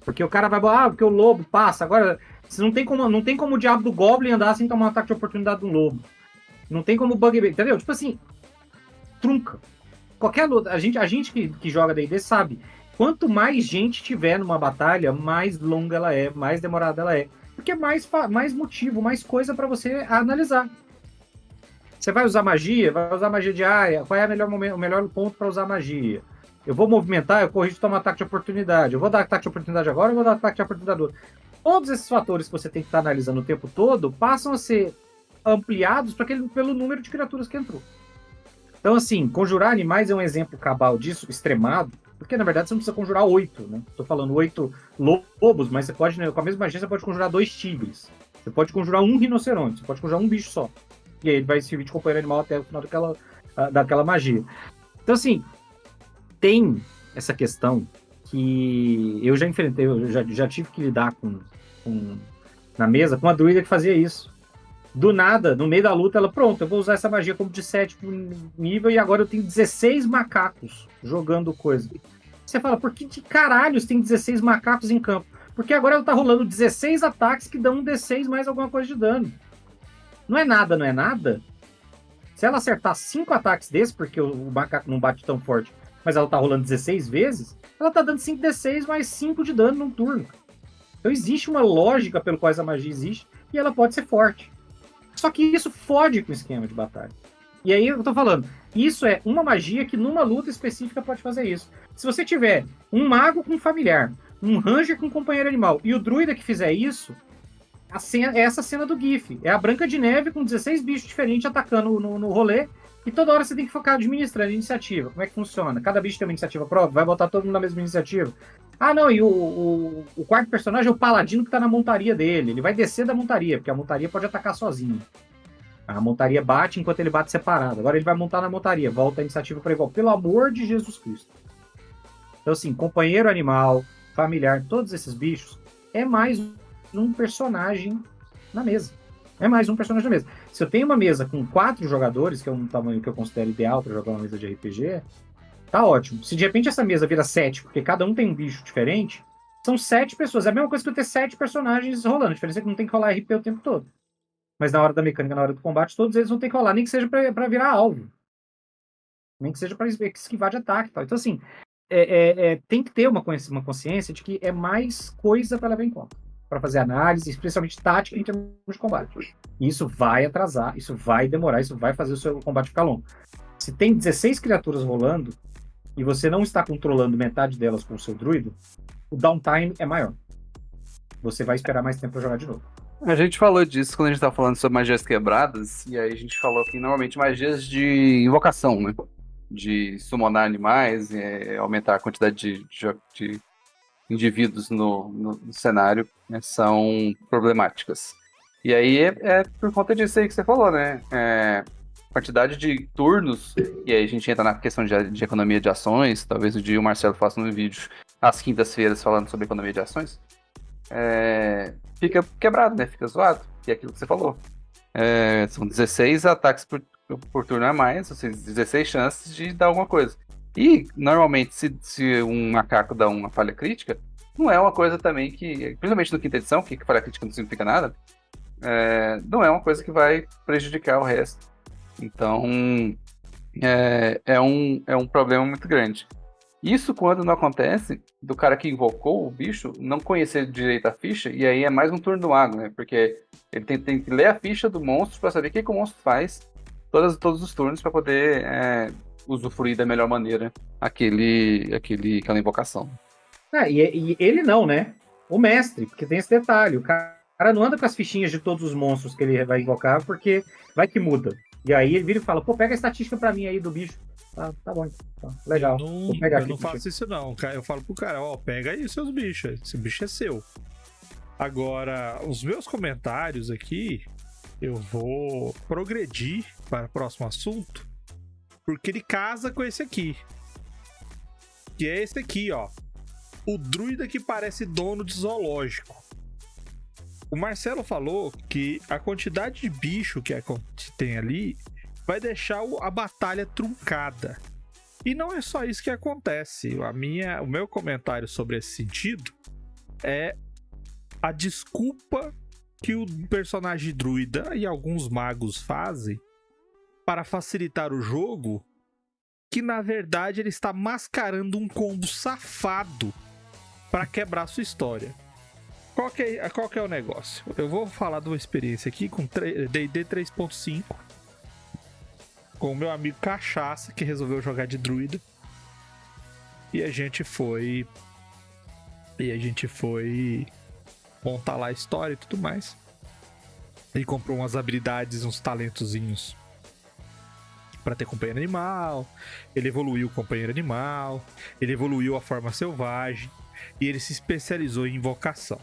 Porque o cara vai, porque o lobo passa. Agora, você não tem como o diabo do Goblin andar sem tomar um ataque de oportunidade do lobo. Não tem como o Bugbear, entendeu? Tipo assim, trunca. Qualquer luta, a gente que joga D&D sabe, quanto mais gente tiver numa batalha, mais longa ela é, mais demorada ela é. Porque é mais motivo, mais coisa para você analisar. Você vai usar magia de área, qual é o melhor ponto para usar magia? Eu vou movimentar, eu corrijo tomar ataque de oportunidade. Eu vou dar ataque de oportunidade agora, eu vou dar ataque de oportunidade agora. Todos esses fatores que você tem que estar analisando o tempo todo passam a ser ampliados pelo número de criaturas que entrou. Então, assim, conjurar animais é um exemplo cabal disso, extremado, porque, na verdade, você não precisa conjurar 8, né? Tô falando 8 lobos, mas você pode, com a mesma magia, você pode conjurar 2 tigres. Você pode conjurar 1 rinoceronte, você pode conjurar 1 bicho só. E aí ele vai servir de companheiro animal até o final daquela magia. Então, assim, tem essa questão que eu já enfrentei, eu já tive que lidar na mesa com uma druida que fazia isso. Do nada, no meio da luta, ela, pronto, eu vou usar essa magia como de 7º nível e agora eu tenho 16 macacos jogando coisa. Você fala, por que de caralhos tem 16 macacos em campo? Porque agora ela tá rolando 16 ataques que dão um D6 mais alguma coisa de dano. Não é nada, não é nada? Se ela acertar 5 ataques desses, porque o macaco não bate tão forte, mas ela tá rolando 16 vezes, ela tá dando 5d6 mais 5 de dano num turno. Então existe uma lógica pelo qual essa magia existe e ela pode ser forte. Só que isso fode com o esquema de batalha. E aí eu tô falando, isso é uma magia que numa luta específica pode fazer isso. Se você tiver um mago com um familiar, um ranger com um companheiro animal e o druida que fizer isso, a cena, é essa cena do GIF. É a Branca de Neve com 16 bichos diferentes atacando no rolê e toda hora você tem que focar administrando a iniciativa. Como é que funciona? Cada bicho tem uma iniciativa própria, vai botar todo mundo na mesma iniciativa. Ah, não, e o quarto personagem é o paladino que tá na montaria dele. Ele vai descer da montaria, porque a montaria pode atacar sozinho. A montaria bate enquanto ele bate separado. Agora ele vai montar na montaria, volta a iniciativa para igual. Pelo amor de Jesus Cristo. Então, assim, companheiro animal, familiar, todos esses bichos, é mais um personagem na mesa. É mais um personagem na mesa. Se eu tenho uma mesa com 4 jogadores, que é um tamanho que eu considero ideal para jogar uma mesa de RPG, tá ótimo. Se de repente essa mesa vira 7, porque cada um tem um bicho diferente, são 7 pessoas. É a mesma coisa que eu ter 7 personagens rolando. A diferença é que não tem que rolar RP o tempo todo. Mas na hora da mecânica, na hora do combate, todos eles vão ter que rolar, nem que seja pra virar alvo. Nem que seja pra esquivar de ataque e tal. Então, assim, tem que ter uma consciência de que é mais coisa pra levar em conta. Pra fazer análise, especialmente tática em termos de combate. E isso vai atrasar, isso vai demorar, isso vai fazer o seu combate ficar longo. Se tem 16 criaturas rolando e você não está controlando metade delas com o seu druido, o downtime é maior. Você vai esperar mais tempo pra jogar de novo. A gente falou disso quando a gente tava falando sobre magias quebradas, e aí a gente falou que normalmente magias de invocação, né? De summonar animais, aumentar a quantidade de indivíduos no cenário, né, são problemáticas. E aí é por conta disso aí que você falou, né? Quantidade de turnos, e aí a gente entra na questão de economia de ações, talvez o dia o Marcelo faça um vídeo às quintas-feiras falando sobre economia de ações. Fica quebrado, né? Fica zoado. E é aquilo que você falou. São 16 ataques por turno a mais, ou seja, 16 chances de dar alguma coisa. E, normalmente, se um macaco dá uma falha crítica, não é uma coisa também que, principalmente no quinta edição, que falha crítica não significa nada, não é uma coisa que vai prejudicar o resto. Então, é um problema muito grande. Isso quando não acontece do cara que invocou o bicho não conhecer direito a ficha, e aí é mais um turno do mago, né? Porque ele tem que ler a ficha do monstro para saber o que o monstro faz todos os turnos para poder usufruir da melhor maneira aquela invocação. E ele não, né? O mestre, porque tem esse detalhe. O cara não anda com as fichinhas de todos os monstros que ele vai invocar, porque vai que muda. E aí ele vira e fala, pô, pega a estatística pra mim aí do bicho. Tá bom, então. Legal. Eu não faço isso não. Eu falo pro cara, pega aí os seus bichos. Esse bicho é seu. Agora, os meus comentários aqui, eu vou progredir para o próximo assunto, porque ele casa com esse aqui. Que é esse aqui, ó. O druida que parece dono de zoológico. O Marcelo falou que a quantidade de bicho que tem ali vai deixar a batalha truncada. E não é só isso que acontece. O meu comentário sobre esse sentido é a desculpa que o personagem druida e alguns magos fazem para facilitar o jogo, que na verdade ele está mascarando um combo safado para quebrar sua história. Qual que é o negócio? Eu vou falar de uma experiência aqui com D&D 3.5 com o meu amigo Cachaça, que resolveu jogar de druida. E a gente foi montar lá a história e tudo mais. Ele comprou umas habilidades, uns talentozinhos para ter companheiro animal. Ele evoluiu o companheiro animal. Ele evoluiu a forma selvagem. E ele se especializou em invocação.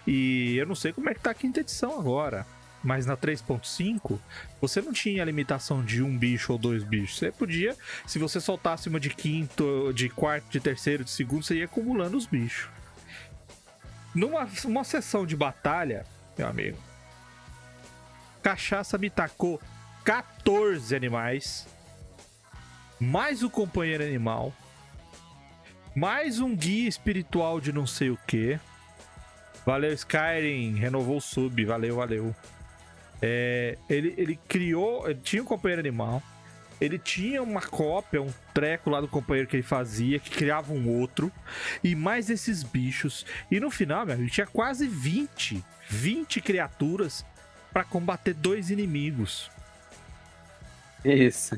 E eu não sei como é que tá a quinta edição agora, mas na 3.5 você não tinha a limitação de um bicho ou 2 bichos. Você podia, se você soltasse uma de quinto, de quarto, de terceiro, de segundo, você ia acumulando os bichos. Numa sessão de batalha, meu amigo, Cachaça me tacou 14 animais, mais o companheiro animal, mais um guia espiritual de não sei o que. Valeu, Skyrim, renovou o sub, valeu. Ele criou, ele tinha um companheiro animal, Ele tinha uma cópia, um treco lá do companheiro que ele fazia, que criava um outro, e mais esses bichos. E no final, meu, ele tinha quase 20 criaturas pra combater 2 inimigos. Isso.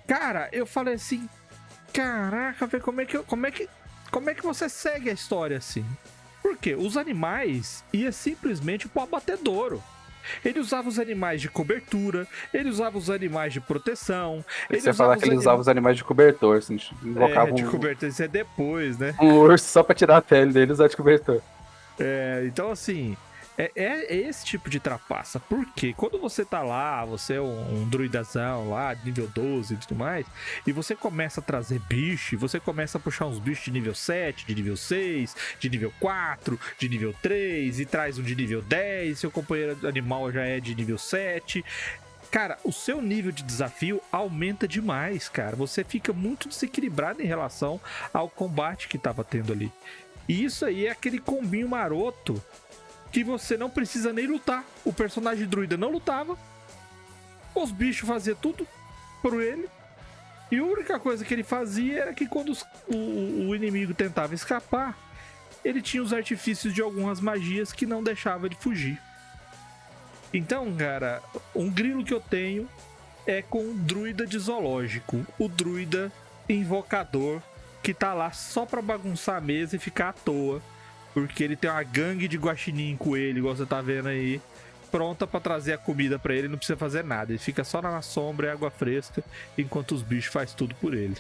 Cara, eu falei assim, caraca, velho, como é que você segue a história assim? Por quê? Os animais ia simplesmente pro abatedouro. Ele usava os animais de cobertura, ele usava os animais de proteção. Você ia falar que ele usava os animais de cobertor, assim, invocava de cobertura, isso é depois, né? um urso só pra tirar a pele dele e usar de cobertor. Então, assim, é esse tipo de trapaça. Porque quando você tá lá, você é um druidazão lá, de nível 12 e tudo mais, e você começa a trazer bicho, e você começa a puxar uns bichos de nível 7, de nível 6, de nível 4, de nível 3, e traz um de nível 10, seu companheiro animal já é de nível 7. Cara, o seu nível de desafio aumenta demais, cara. Você fica muito desequilibrado em relação ao combate que tava tendo ali. E isso aí é aquele combinho maroto que você não precisa nem lutar. O personagem druida não lutava, os bichos faziam tudo por ele, e a única coisa que ele fazia era que quando o inimigo tentava escapar, ele tinha os artifícios de algumas magias que não deixava ele fugir. Então, cara, um grilo que eu tenho é com o druida de zoológico, o druida invocador, que tá lá só pra bagunçar a mesa e ficar à toa, porque ele tem uma gangue de guaxinim com ele, igual você tá vendo aí, pronta pra trazer a comida pra ele, não precisa fazer nada, ele fica só na sombra e água fresca, enquanto os bichos fazem tudo por ele.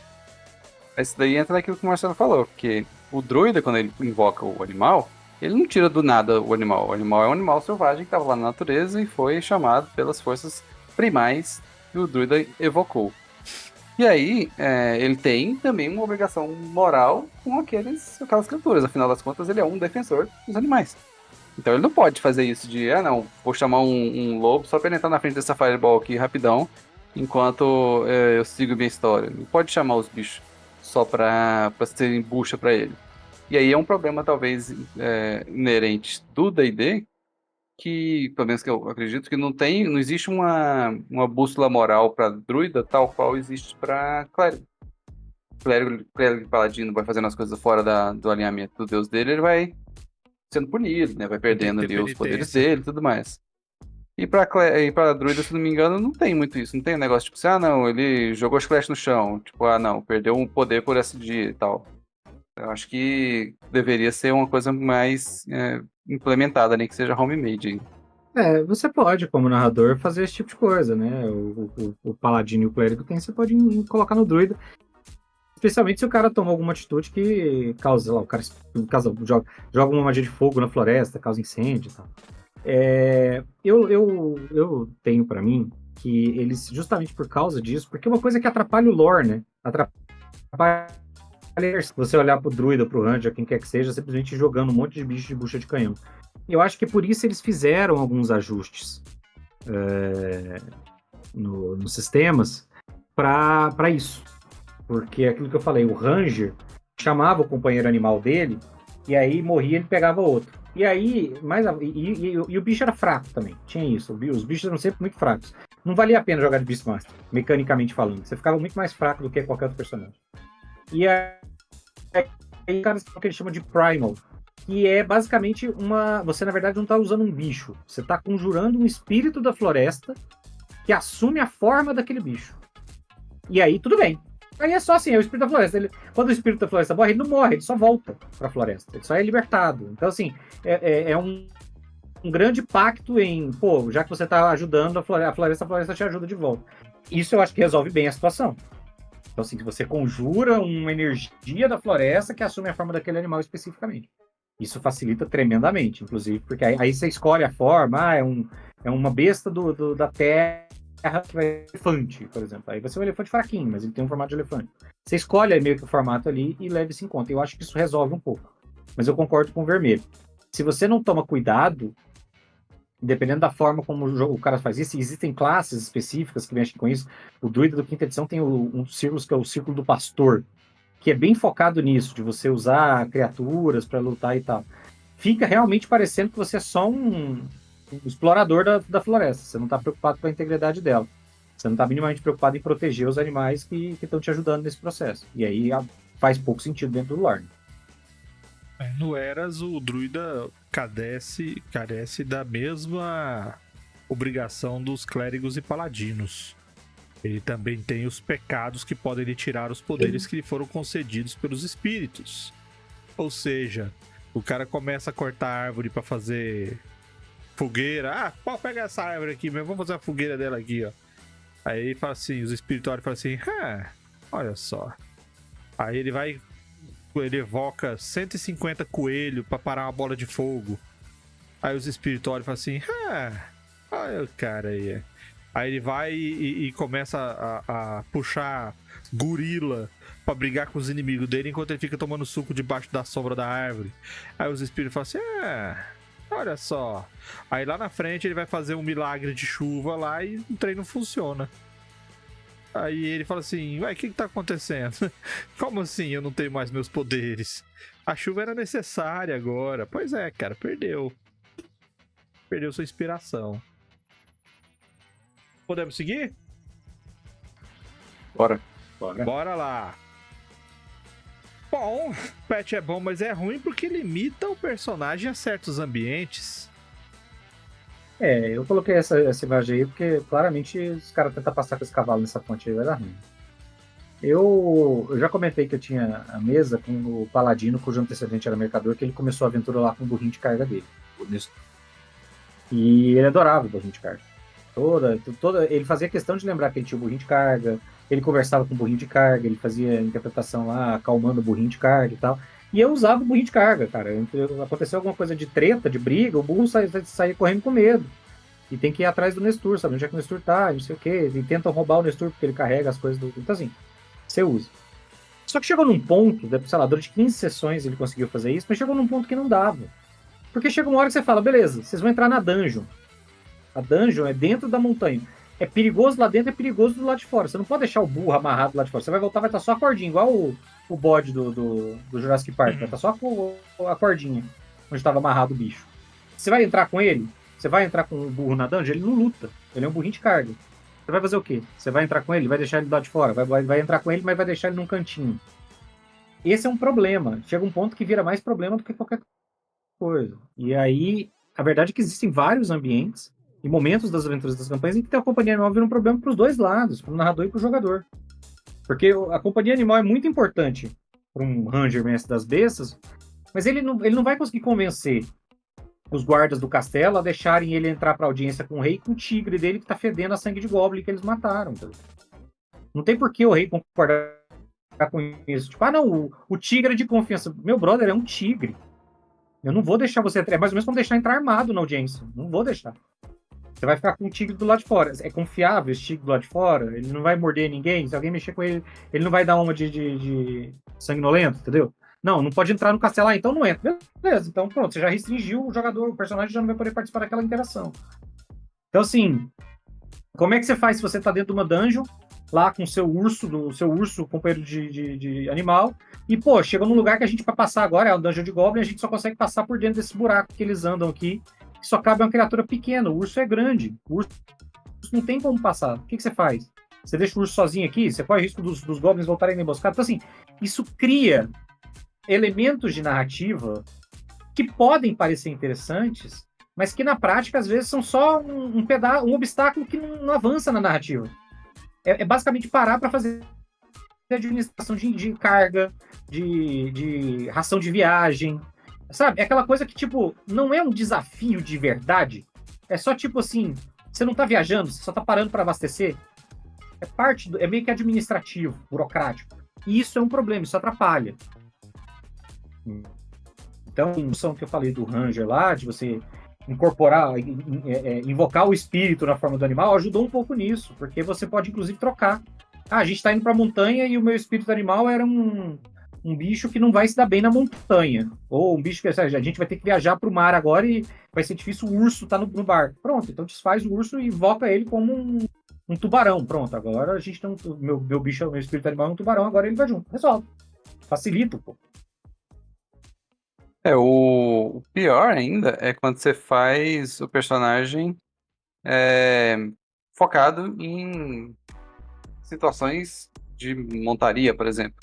Isso daí entra naquilo que o Marcelo falou, porque o druida, quando ele invoca o animal, ele não tira do nada o animal. O animal é um animal selvagem que estava lá na natureza e foi chamado pelas forças primais que o druida evocou. E aí, ele tem também uma obrigação moral com aquelas criaturas. Afinal das contas, ele é um defensor dos animais. Então ele não pode fazer isso de, não, vou chamar um lobo só pra ele entrar na frente dessa fireball aqui rapidão, enquanto eu sigo minha história. Não pode chamar os bichos só pra serem bucha pra ele. E aí é um problema, talvez, inerente do D&D, que, pelo menos que eu acredito, que não existe uma bússola moral para druida tal qual existe para clérigo. Clérigo e paladino vai fazendo as coisas fora do alinhamento do deus dele, ele vai sendo punido, né? Vai perdendo ali os poderes dele e tudo mais. E pra druida, se não me engano, não tem muito isso. Não tem um negócio tipo assim, não, ele jogou chiclete no chão. Tipo, não, perdeu um poder por esse dia e tal. Eu acho que deveria ser uma coisa mais implementada, nem que seja homemade. Você pode, como narrador, fazer esse tipo de coisa, né? O paladino e o clérigo você pode colocar no druida. Especialmente se o cara toma alguma atitude que causa, sei lá, o cara joga uma magia de fogo na floresta, causa incêndio e tal. Eu tenho pra mim que eles, justamente por causa disso, porque é uma coisa que atrapalha o lore, né? Atrapalha você olhar pro druida, pro ranger, quem quer que seja, simplesmente jogando um monte de bicho de bucha de canhão. Eu acho que por isso eles fizeram alguns ajustes nos sistemas para isso. Porque aquilo que eu falei, o ranger chamava o companheiro animal dele, e aí morria, ele pegava outro. E aí, e o bicho era fraco também, tinha isso. Os bichos eram sempre muito fracos. Não valia a pena jogar de Beastmaster, mecanicamente falando. Você ficava muito mais fraco do que qualquer outro personagem. E aí, o cara tem o que ele chama de Primal, que é basicamente você, na verdade, não está usando um bicho. Você está conjurando um espírito da floresta que assume a forma daquele bicho. E aí, tudo bem. Aí é só assim, é o espírito da floresta. Quando o espírito da floresta morre, ele não morre, ele só volta para a floresta. Ele só é libertado. Então, assim, é um grande pacto em, já que você está ajudando a floresta te ajuda de volta. Isso eu acho que resolve bem a situação. Então, assim, você conjura uma energia da floresta que assume a forma daquele animal especificamente. Isso facilita tremendamente, inclusive, porque aí você escolhe a forma, é uma besta da terra que vai ser elefante, por exemplo. Aí vai ser um elefante fraquinho, mas ele tem um formato de elefante. Você escolhe meio que o formato ali e leva isso em conta. Eu acho que isso resolve um pouco. Mas eu concordo com o vermelho. Se você não toma cuidado, dependendo da forma como o cara faz isso, existem classes específicas que mexem com isso. O druida do quinta edição tem um círculo que é o círculo do pastor, que é bem focado nisso, de você usar criaturas para lutar e tal. Fica realmente parecendo que você é só um explorador da floresta. Você não está preocupado com a integridade dela. Você não tá minimamente preocupado em proteger os animais que estão te ajudando nesse processo. E aí faz pouco sentido dentro do lore. No Eras, o druida carece da mesma obrigação dos clérigos e paladinos. Ele também tem os pecados que podem lhe tirar os poderes que lhe foram concedidos pelos espíritos. Ou seja, o cara começa a cortar árvore pra fazer fogueira. Ah, pode pegar essa árvore aqui mesmo, vamos fazer a fogueira dela aqui, ó. Aí ele fala assim, os espirituários falam assim, olha só. Aí ele evoca 150 coelhos pra parar uma bola de fogo. Aí os espirituários falam assim, olha o cara aí. Aí ele vai e começa a puxar gorila pra brigar com os inimigos dele enquanto ele fica tomando suco debaixo da sombra da árvore. Aí os espíritos falam assim, olha só. Aí lá na frente ele vai fazer um milagre de chuva lá e o trem não funciona. Aí ele fala assim, ué, o que tá acontecendo? Como assim eu não tenho mais meus poderes? A chuva era necessária agora. Pois é, cara, perdeu. Perdeu sua inspiração. Podemos seguir? Bora. Bora lá. Bom, patch é bom, mas é ruim porque limita o personagem a certos ambientes. Eu coloquei essa imagem aí porque claramente os caras tentam passar com esse cavalo nessa ponte aí vai dar ruim. Eu já comentei que eu tinha a mesa com o Paladino, cujo antecedente era mercador, que ele começou a aventura lá com o burrinho de carga dele. E ele adorava o burrinho de carga. Ele fazia questão de lembrar que ele tinha o burrinho de carga, ele conversava com o burrinho de carga, ele fazia interpretação lá, acalmando o burrinho de carga e tal. E eu usava o burrinho de carga, cara. Aconteceu alguma coisa de treta, de briga, o burro saía correndo com medo. E tem que ir atrás do Nestor, sabe onde é que o Nestor tá, não sei o quê. E tentam roubar o Nestor porque ele carrega as coisas do. Então, assim, você usa. Só que chegou num ponto, sei lá, durante 15 sessões ele conseguiu fazer isso, mas chegou num ponto que não dava. Porque chega uma hora que você fala, beleza, vocês vão entrar na dungeon. A dungeon é dentro da montanha. É perigoso lá dentro, é perigoso do lado de fora. Você não pode deixar o burro amarrado lá de fora. Você vai voltar, vai estar só a cordinha, igual o bode do Jurassic Park. Vai estar só a cordinha, onde estava amarrado o bicho. Você vai entrar com ele? Você vai entrar com o burro na dungeon? Ele não luta. Ele é um burrinho de carga. Você vai fazer o quê? Você vai entrar com ele? Vai deixar ele do lado de fora? Vai entrar com ele, mas vai deixar ele num cantinho. Esse é um problema. Chega um ponto que vira mais problema do que qualquer coisa. E aí, a verdade é que existem vários ambientes e momentos das aventuras das campanhas em que ter a companhia animal vira um problema para os dois lados, para o narrador e para o jogador. Porque a companhia animal é muito importante para um ranger mestre das bestas, mas ele não vai conseguir convencer os guardas do castelo a deixarem ele entrar para audiência com o rei com o tigre dele que tá fedendo a sangue de goblin que eles mataram. Não tem por que o rei concordar com isso. Tipo, não, o tigre é de confiança. Meu brother é um tigre. Eu não vou deixar você entrar. É mais ou menos como deixar entrar armado na audiência. Não vou deixar. Você vai ficar com o tigre do lado de fora. É confiável esse tigre do lado de fora? Ele não vai morder ninguém? Se alguém mexer com ele, ele não vai dar uma de sanguinolento, entendeu? Não pode entrar no castelo. Então não entra. Beleza, então pronto. Você já restringiu o jogador, o personagem já não vai poder participar daquela interação. Então assim, como é que você faz se você tá dentro de uma dungeon, lá com o seu urso companheiro de animal, e pô, chega num lugar que a gente para passar agora, é o dungeon de goblin, a gente só consegue passar por dentro desse buraco que eles andam aqui, que só cabe uma criatura pequena, o urso é grande, o urso não tem como passar. O que você faz? Você deixa o urso sozinho aqui? Você corre o risco dos goblins voltarem na emboscada? Então assim, isso cria elementos de narrativa que podem parecer interessantes, mas que na prática às vezes são só um obstáculo que não avança na narrativa. É basicamente parar para fazer administração de carga, de ração de viagem, sabe? É aquela coisa que, tipo, não é um desafio de verdade. É só, tipo assim, você não tá viajando, você só tá parando para abastecer. É meio que administrativo, burocrático. E isso é um problema, isso atrapalha. Então, a função que eu falei do Ranger lá, de você incorporar, invocar o espírito na forma do animal, ajudou um pouco nisso, porque você pode, inclusive, trocar. A gente tá indo pra montanha e o meu espírito animal era um bicho que não vai se dar bem na montanha. Ou um bicho que a gente vai ter que viajar pro mar agora e vai ser difícil o urso tá no barco. Pronto, então desfaz o urso e invoca ele como um tubarão. Pronto, agora a gente tem meu bicho, meu espírito animal é um tubarão, agora ele vai junto. Resolve. Facilita, pô. O pior ainda é quando você faz o personagem focado em situações de montaria, por exemplo.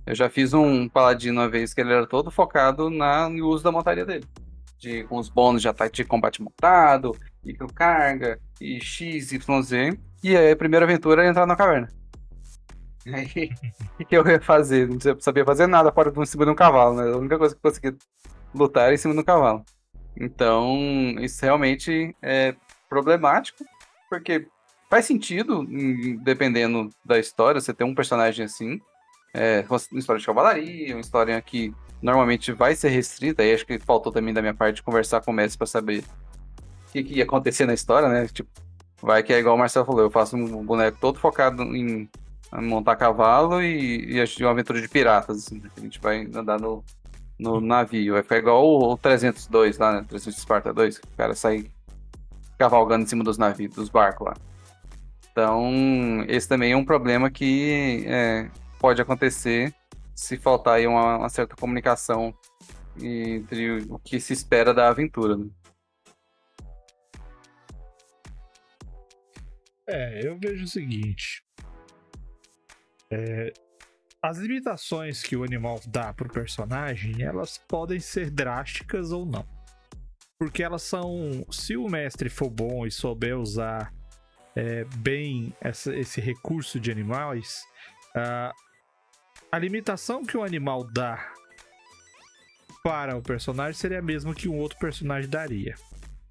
Eu já fiz um paladino uma vez que ele era todo focado no uso da montaria dele. Com os bônus de ataque de combate montado, microcarga, e X, Y, Z. E aí a primeira aventura era entrar na caverna. Aí, o que eu ia fazer? Não sabia fazer nada fora de em cima de um cavalo, né? A única coisa que eu conseguia lutar era em cima de um cavalo. Então, isso realmente é problemático, porque faz sentido, dependendo da história, você ter um personagem assim. Uma história de cavalaria, uma história que normalmente vai ser restrita, e acho que faltou também da minha parte conversar com o mestre pra saber o que ia acontecer na história, né? Tipo, vai que é igual o Marcelo falou, eu faço um boneco todo focado em montar cavalo e uma aventura de piratas, assim, a gente vai andar no navio, vai ficar igual o 302 lá, né? 300 Esparta 2, que o cara sai cavalgando em cima dos navios, dos barcos lá. Então, esse também é um problema que pode acontecer se faltar aí uma certa comunicação entre o que se espera da aventura, né? Eu vejo o seguinte. As limitações que o animal dá pro personagem, elas podem ser drásticas ou não. Porque elas são... Se o mestre for bom e souber usar bem esse recurso de animais, a limitação que o animal dá para o personagem seria a mesma que um outro personagem daria.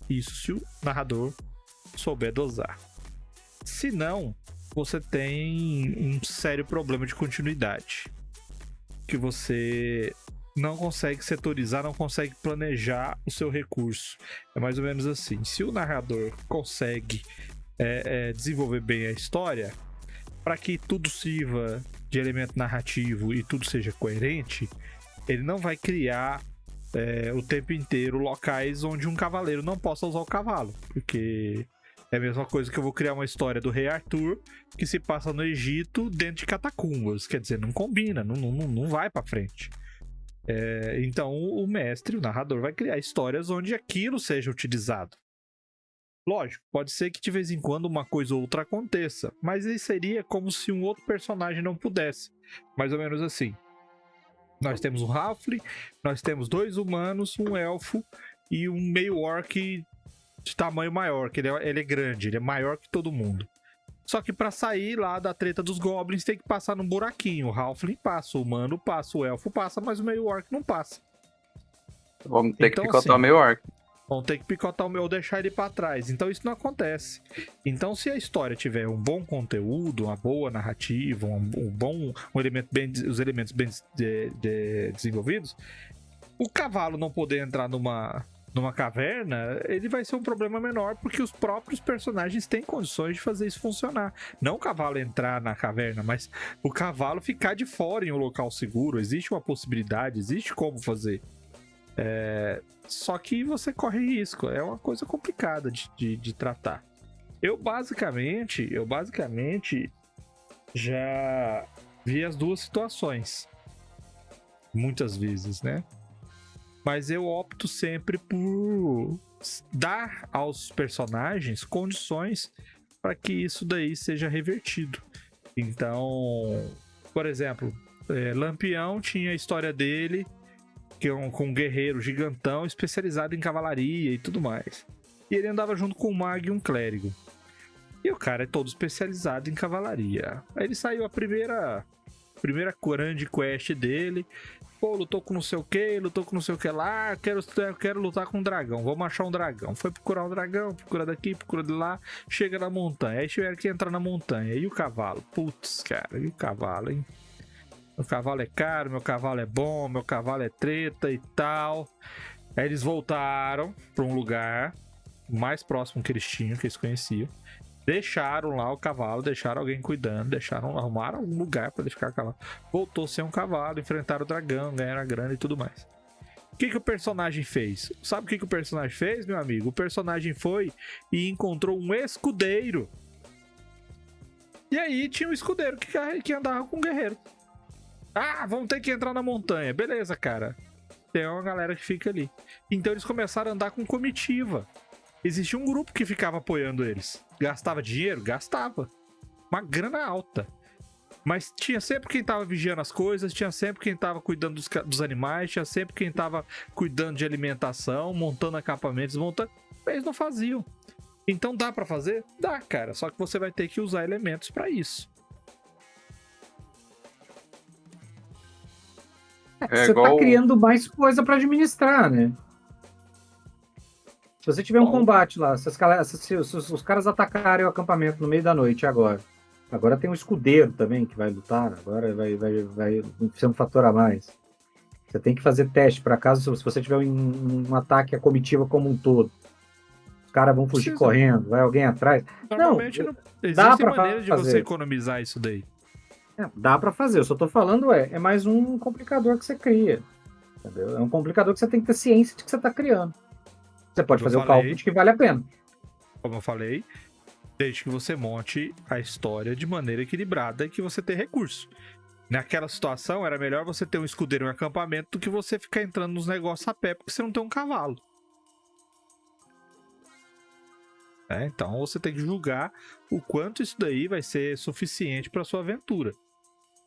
Isso se o narrador souber dosar. Se não, você tem um sério problema de continuidade. Que você não consegue setorizar, não consegue planejar o seu recurso. É mais ou menos assim. Se o narrador consegue desenvolver bem a história, para que tudo sirva de elemento narrativo e tudo seja coerente, ele não vai criar o tempo inteiro locais onde um cavaleiro não possa usar o cavalo, porque é a mesma coisa que eu vou criar uma história do rei Arthur que se passa no Egito dentro de catacumbas, quer dizer, não combina, não vai para frente. Então o mestre, o narrador, vai criar histórias onde aquilo seja utilizado. Lógico, pode ser que de vez em quando uma coisa ou outra aconteça, mas aí seria como se um outro personagem não pudesse. Mais ou menos assim. Nós temos um Halfling, nós temos 2 humanos, um elfo e um meio-orc de tamanho maior, que ele é grande, ele é maior que todo mundo. Só que pra sair lá da treta dos goblins tem que passar num buraquinho. O Halfling passa, o humano passa, o elfo passa, mas o meio-orc não passa. Vamos ter Então, que picotar assim, o meio-orc. Vão ter que picotar o meu ou deixar ele pra trás. Então isso não acontece. Então se a história tiver um bom conteúdo, uma boa narrativa, os elementos bem desenvolvidos, o cavalo não poder entrar numa caverna, ele vai ser um problema menor, porque os próprios personagens têm condições de fazer isso funcionar. Não o cavalo entrar na caverna, mas o cavalo ficar de fora em um local seguro. Existe uma possibilidade, existe como fazer. Só que você corre risco, é uma coisa complicada de tratar. Eu basicamente já vi as duas situações, muitas vezes, né? Mas eu opto sempre por dar aos personagens condições para que isso daí seja revertido. Então, por exemplo, Lampião tinha a história dele, com um guerreiro gigantão especializado em cavalaria e tudo mais. E ele andava junto com um mago e um clérigo. E o cara é todo especializado em cavalaria. Aí ele saiu a primeira grande quest dele. Pô, lutou com não sei o que, lutou com não sei o que lá. Quero lutar com um dragão. Vamos achar um dragão. Foi procurar um dragão, procura daqui, procura de lá. Chega na montanha. Aí tiveram que entrar na montanha. E o cavalo? Putz, cara, e o cavalo, hein? Meu cavalo é caro, meu cavalo é bom, meu cavalo é treta e tal. Aí eles voltaram para um lugar mais próximo que eles tinham, que eles conheciam. Deixaram lá o cavalo, deixaram alguém cuidando, arrumaram algum lugar para ele ficar cavalo. Voltou sem um cavalo, enfrentaram o dragão, ganharam a grana e tudo mais. O que o personagem fez? Sabe o que o personagem fez, meu amigo? O personagem foi e encontrou um escudeiro. E aí tinha um escudeiro que andava com um guerreiro. Ah, vamos ter que entrar na montanha. Beleza, cara. Tem uma galera que fica ali. Então eles começaram a andar com comitiva. existia um grupo que ficava apoiando eles. Gastava dinheiro? Gastava. Uma grana alta. Mas tinha sempre quem tava vigiando as coisas, tinha sempre quem tava cuidando dos animais, tinha sempre quem tava cuidando de alimentação, montando acampamentos, montando... Eles não faziam. Então dá pra fazer? Dá, cara. Só que você vai ter que usar elementos pra isso. Você igual- tá criando mais coisa pra administrar, né? Se você tiver um combate lá, se os caras atacarem o acampamento no meio da noite agora tem um escudeiro também que vai lutar, agora vai ser um fator a mais. Você tem que fazer teste para caso se você tiver um ataque à comitiva como um todo. Os caras vão fugir Precisa. correndo, vai alguém atrás. Normalmente não, dá existe pra maneira de você fazer. economizar isso daí. Dá para fazer, eu só tô falando é mais um complicador que você cria. Entendeu? É um complicador que você tem que ter ciência de que você tá criando. Você pode Como fazer eu o cálculo falei. de que vale a pena. Como eu falei, desde que você monte a história de maneira equilibrada e que você tenha recurso. Naquela situação, era melhor você ter um escudeiro em um acampamento do que você ficar entrando nos negócios a pé porque você não tem um cavalo. Então você tem que julgar o quanto isso daí vai ser suficiente para sua aventura.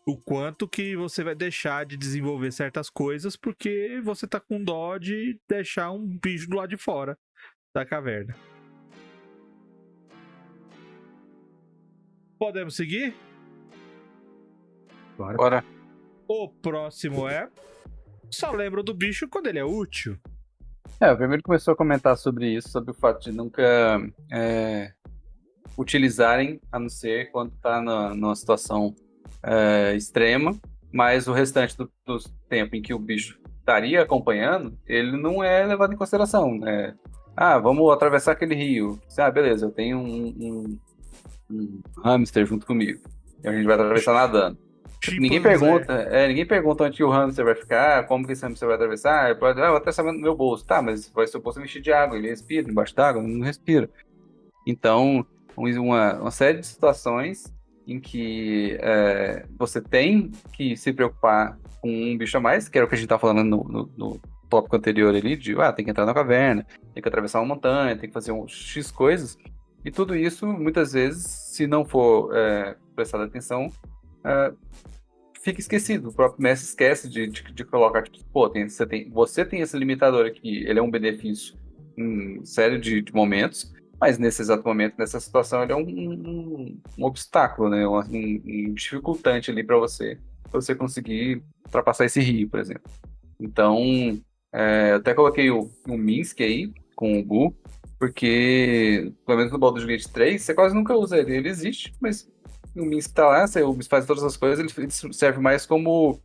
O quanto que você vai deixar de desenvolver certas coisas porque você tá com dó de deixar um bicho do lado de fora da caverna. Podemos seguir? Bora. O próximo é... Só lembro do bicho quando ele é útil. O primeiro começou a comentar sobre isso, sobre o fato de nunca utilizarem, a não ser quando tá numa situação extrema, mas o restante do tempo em que o bicho estaria acompanhando, ele não é levado em consideração. Vamos atravessar aquele rio. Beleza, eu tenho um hamster junto comigo. E a gente vai atravessar nadando. Ninguém pergunta onde que o hamster vai ficar, como que esse hamster vai atravessar. Vou atravessar no meu bolso. Tá, mas vai ser o bolso encher de água, ele respira embaixo d'água? Não respira. Então, uma série de situações em que você tem que se preocupar com um bicho a mais, que era o que a gente estava falando no tópico anterior ali, de tem que entrar na caverna, tem que atravessar uma montanha, tem que fazer X coisas. E tudo isso, muitas vezes, se não for prestado atenção, fica esquecido. O próprio mestre esquece de colocar, tipo, você tem esse limitador aqui, ele é um benefício em série de momentos, mas nesse exato momento, nessa situação, ele é um obstáculo, né? Um dificultante ali para você conseguir ultrapassar esse rio, por exemplo. Então, eu até coloquei o Minsk aí, com o Bu, porque, pelo menos no Baldur's Gate 3, você quase nunca usa ele. Ele existe, mas o Minsk tá lá, você faz todas as coisas, ele serve mais como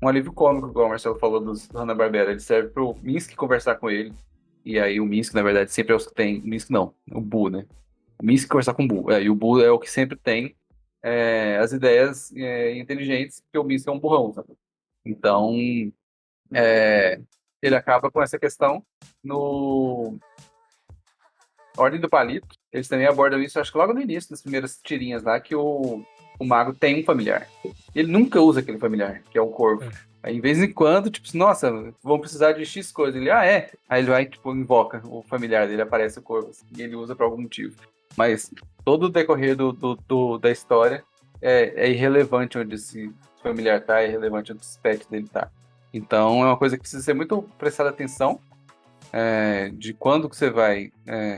um alívio cômico, como o Marcelo falou do Hanna-Barbera. Ele serve pro Minsk conversar com ele. E aí o Minsk, na verdade, sempre é o que tem... O Minsk não, o Bu, né? O Minsk conversar com o Bu. E o Bu é o que sempre tem as ideias inteligentes, porque o Minsk é um burrão, sabe? Então, ele acaba com essa questão no... Ordem do Palito, eles também abordam isso, acho que logo no início, das primeiras tirinhas lá, que o mago tem um familiar. Ele nunca usa aquele familiar, que é o corvo. Aí, em vez em quando, tipo, nossa, vão precisar de X coisa. Ele, Aí ele vai, tipo, invoca o familiar dele, aparece o corvo, assim, e ele usa por algum motivo. Mas todo o decorrer da história é irrelevante onde esse familiar tá, é irrelevante onde esse pet dele tá. Então, é uma coisa que precisa ser muito prestada atenção, de quando que você vai,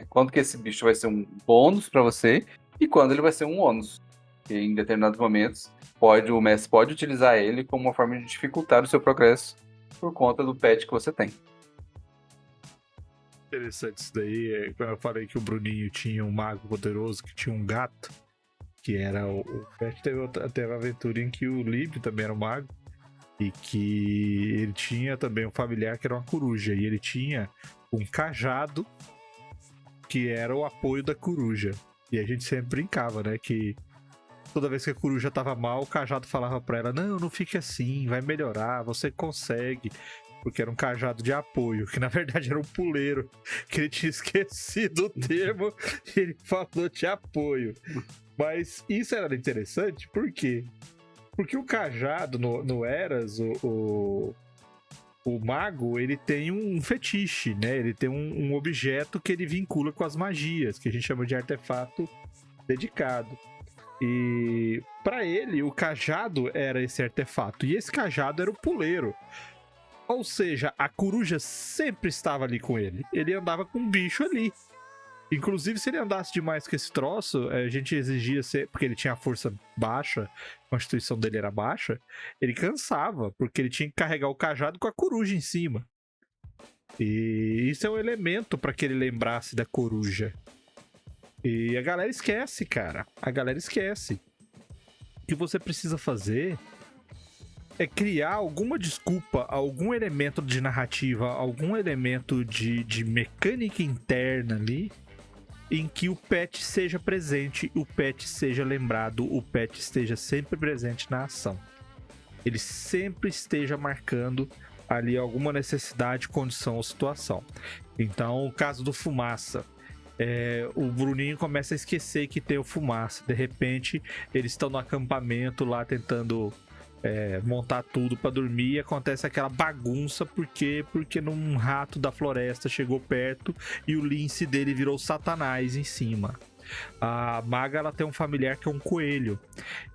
quando que esse bicho vai ser um bônus para você e quando ele vai ser um ônus. E em determinados momentos, o mestre pode utilizar ele como uma forma de dificultar o seu progresso por conta do pet que você tem. Interessante isso daí. Quando eu falei que o Bruninho tinha um mago poderoso que tinha um gato, que era o pet, teve uma aventura em que o Líbio também era um mago. E que ele tinha também um familiar que era uma coruja. E ele tinha um cajado que era o apoio da coruja. E a gente sempre brincava, né? Que toda vez que a coruja tava mal, o cajado falava pra ela: não fique assim, vai melhorar, você consegue. Porque era um cajado de apoio, que na verdade era um puleiro. Que ele tinha esquecido o termo e ele falou de apoio. Mas isso era interessante, por quê? Porque o cajado no Eras, O mago, ele tem um fetiche, né? Ele tem um objeto que ele vincula com as magias, que a gente chama de artefato dedicado. E pra ele, o cajado era esse artefato. E esse cajado era o puleiro. Ou seja, a coruja sempre estava ali com ele. Ele andava com um bicho ali. Inclusive, se ele andasse demais com esse troço, a gente exigia ser, porque ele tinha a força baixa, a constituição dele era baixa, ele cansava, porque ele tinha que carregar o cajado com a coruja em cima. E isso é um elemento para que ele lembrasse da coruja. E a galera esquece, cara. A galera esquece. O que você precisa fazer é criar alguma desculpa, algum elemento de narrativa, algum elemento de mecânica interna ali, em que o pet seja presente, o pet seja lembrado, o pet esteja sempre presente na ação. Ele sempre esteja marcando ali alguma necessidade, condição ou situação. Então, o caso do Fumaça. O Bruninho começa a esquecer que tem o Fumaça. De repente, eles estão no acampamento lá tentando montar tudo pra dormir e acontece aquela bagunça porque num rato da floresta chegou perto e o lince dele virou Satanás em cima. A maga, ela tem um familiar que é um coelho.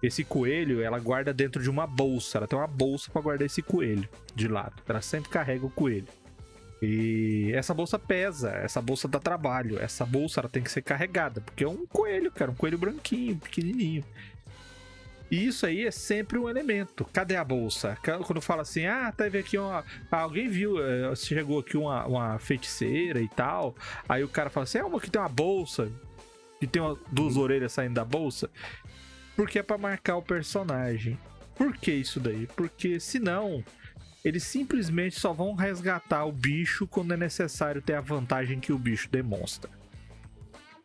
Esse coelho, ela guarda dentro de uma bolsa. Ela tem uma bolsa pra guardar esse coelho de lado. Ela sempre carrega o coelho. E essa bolsa pesa, essa bolsa dá trabalho. Essa bolsa, ela tem que ser carregada, porque é um coelho, cara, um coelho branquinho, pequenininho. E isso aí é sempre um elemento. Cadê a bolsa? Quando fala assim, teve aqui alguém viu, chegou aqui uma feiticeira e tal. Aí o cara fala assim, uma que tem uma bolsa, que tem duas orelhas saindo da bolsa. Porque é pra marcar o personagem. Por que isso daí? Porque senão, eles simplesmente só vão resgatar o bicho quando é necessário ter a vantagem que o bicho demonstra.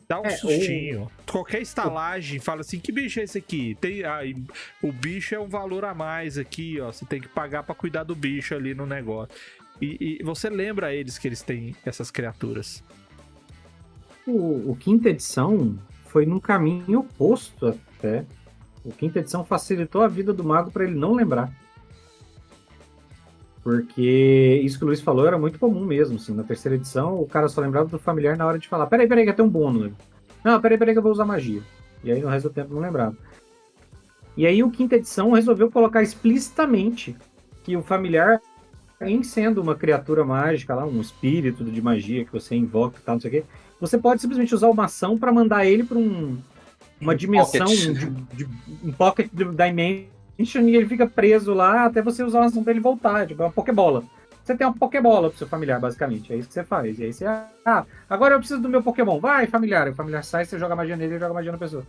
Dá um sustinho. Qualquer estalagem fala assim, que bicho é esse aqui? O bicho é um valor a mais aqui, ó. Você tem que pagar pra cuidar do bicho ali no negócio. E você lembra eles que eles têm essas criaturas. O quinta edição foi num caminho oposto até. O quinta edição facilitou a vida do mago pra ele não lembrar. Porque isso que o Luiz falou era muito comum mesmo, assim. Na terceira edição, o cara só lembrava do familiar na hora de falar, peraí, que tem um bônus. Não, peraí que eu vou usar magia. E aí no resto do tempo não lembrava. E aí o quinta edição resolveu colocar explicitamente que o familiar, em sendo uma criatura mágica lá, um espírito de magia que você invoca e tal, não sei o quê, você pode simplesmente usar uma ação para mandar ele para uma dimensão, um pocket dimension, e ele fica preso lá até você usar uma ação pra ele voltar, tipo, é uma Pokébola. Você tem uma Pokébola pro seu familiar, basicamente. É isso que você faz. E aí você, agora eu preciso do meu Pokémon. Vai, familiar. O familiar sai, você joga magia nele e joga magia na pessoa.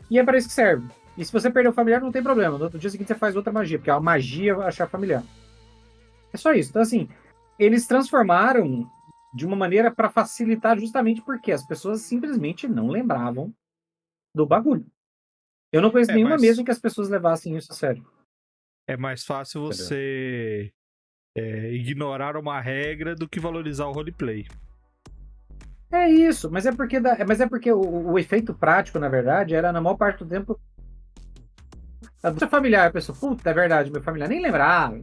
E é para isso que serve. E se você perder o familiar, não tem problema. No outro dia seguinte você faz outra magia, porque a magia vai achar familiar. É só isso. Então, assim, eles transformaram de uma maneira para facilitar justamente porque as pessoas simplesmente não lembravam do bagulho. Eu não conheço nenhuma mesa em que as pessoas levassem isso a sério. É mais fácil você ignorar uma regra do que valorizar o roleplay. É isso, mas é porque o efeito prático, na verdade, era na maior parte do tempo. Você familiar, a pessoa, puta, é verdade, meu familiar nem lembrava.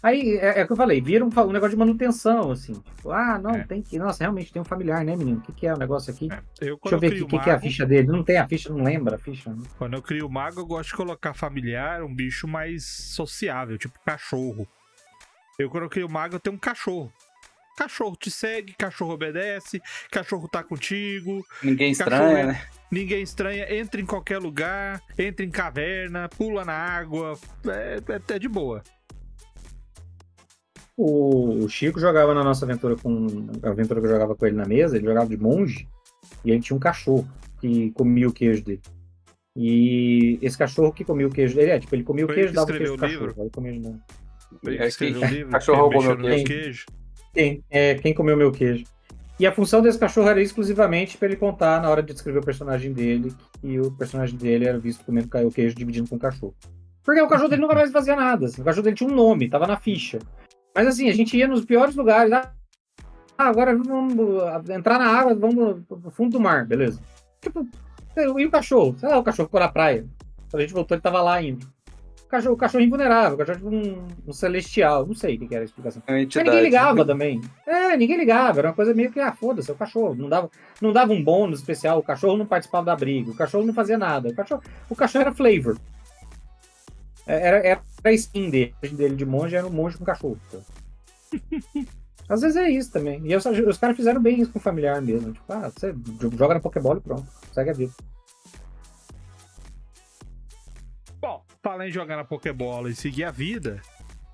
Aí é o que eu falei, vira um negócio de manutenção, assim. Tipo, não, tem que. Nossa, realmente tem um familiar, né, menino? O que é o negócio aqui? Deixa eu ver aqui o que é a ficha dele. Não tem a ficha, não lembra a ficha. Né? Quando eu crio o mago, eu gosto de colocar familiar, um bicho mais sociável, tipo cachorro. Quando eu crio o mago, eu tenho um cachorro. Cachorro te segue, cachorro obedece, cachorro tá contigo. Ninguém estranha, né? Ninguém estranha, entra em qualquer lugar, entra em caverna, pula na água, é de boa. O Chico jogava na nossa aventura a aventura que eu jogava com ele na mesa, ele jogava de monge, e ele tinha um cachorro que comia o queijo dele. E esse cachorro que comia o queijo dele, ele comia o queijo, dava o queijo pro cachorro. Aí comia de novo. Escreveu o livro, cachorro roubou meu queijo. Quem comeu meu queijo. E a função desse cachorro era exclusivamente pra ele contar, na hora de descrever o personagem dele, que o personagem dele era visto comendo o queijo dividindo com o cachorro. Porque o cachorro dele nunca mais fazia nada. Assim. O cachorro dele tinha um nome, tava na ficha. Mas assim, a gente ia nos piores lugares. Agora vamos entrar na água, vamos pro fundo do mar, beleza. Tipo, e o cachorro? Sei lá, o cachorro ficou na praia. Quando a gente voltou, ele tava lá ainda. o cachorro invulnerável, o cachorro tipo um celestial, não sei o que era a explicação. É uma Mas entidade. ninguém ligava também. Ninguém ligava, era uma coisa meio que, foda-se, é o cachorro. Não dava um bônus especial, o cachorro não participava da briga, o cachorro não fazia nada. O cachorro era flavor. Era a skin dele de monge, era um monge com cachorro. Então. Às vezes é isso também. E os caras fizeram bem isso com o familiar mesmo. Tipo, você joga na Pokébola e pronto, segue a vida. Bom, falar em jogar na Pokébola e seguir a vida,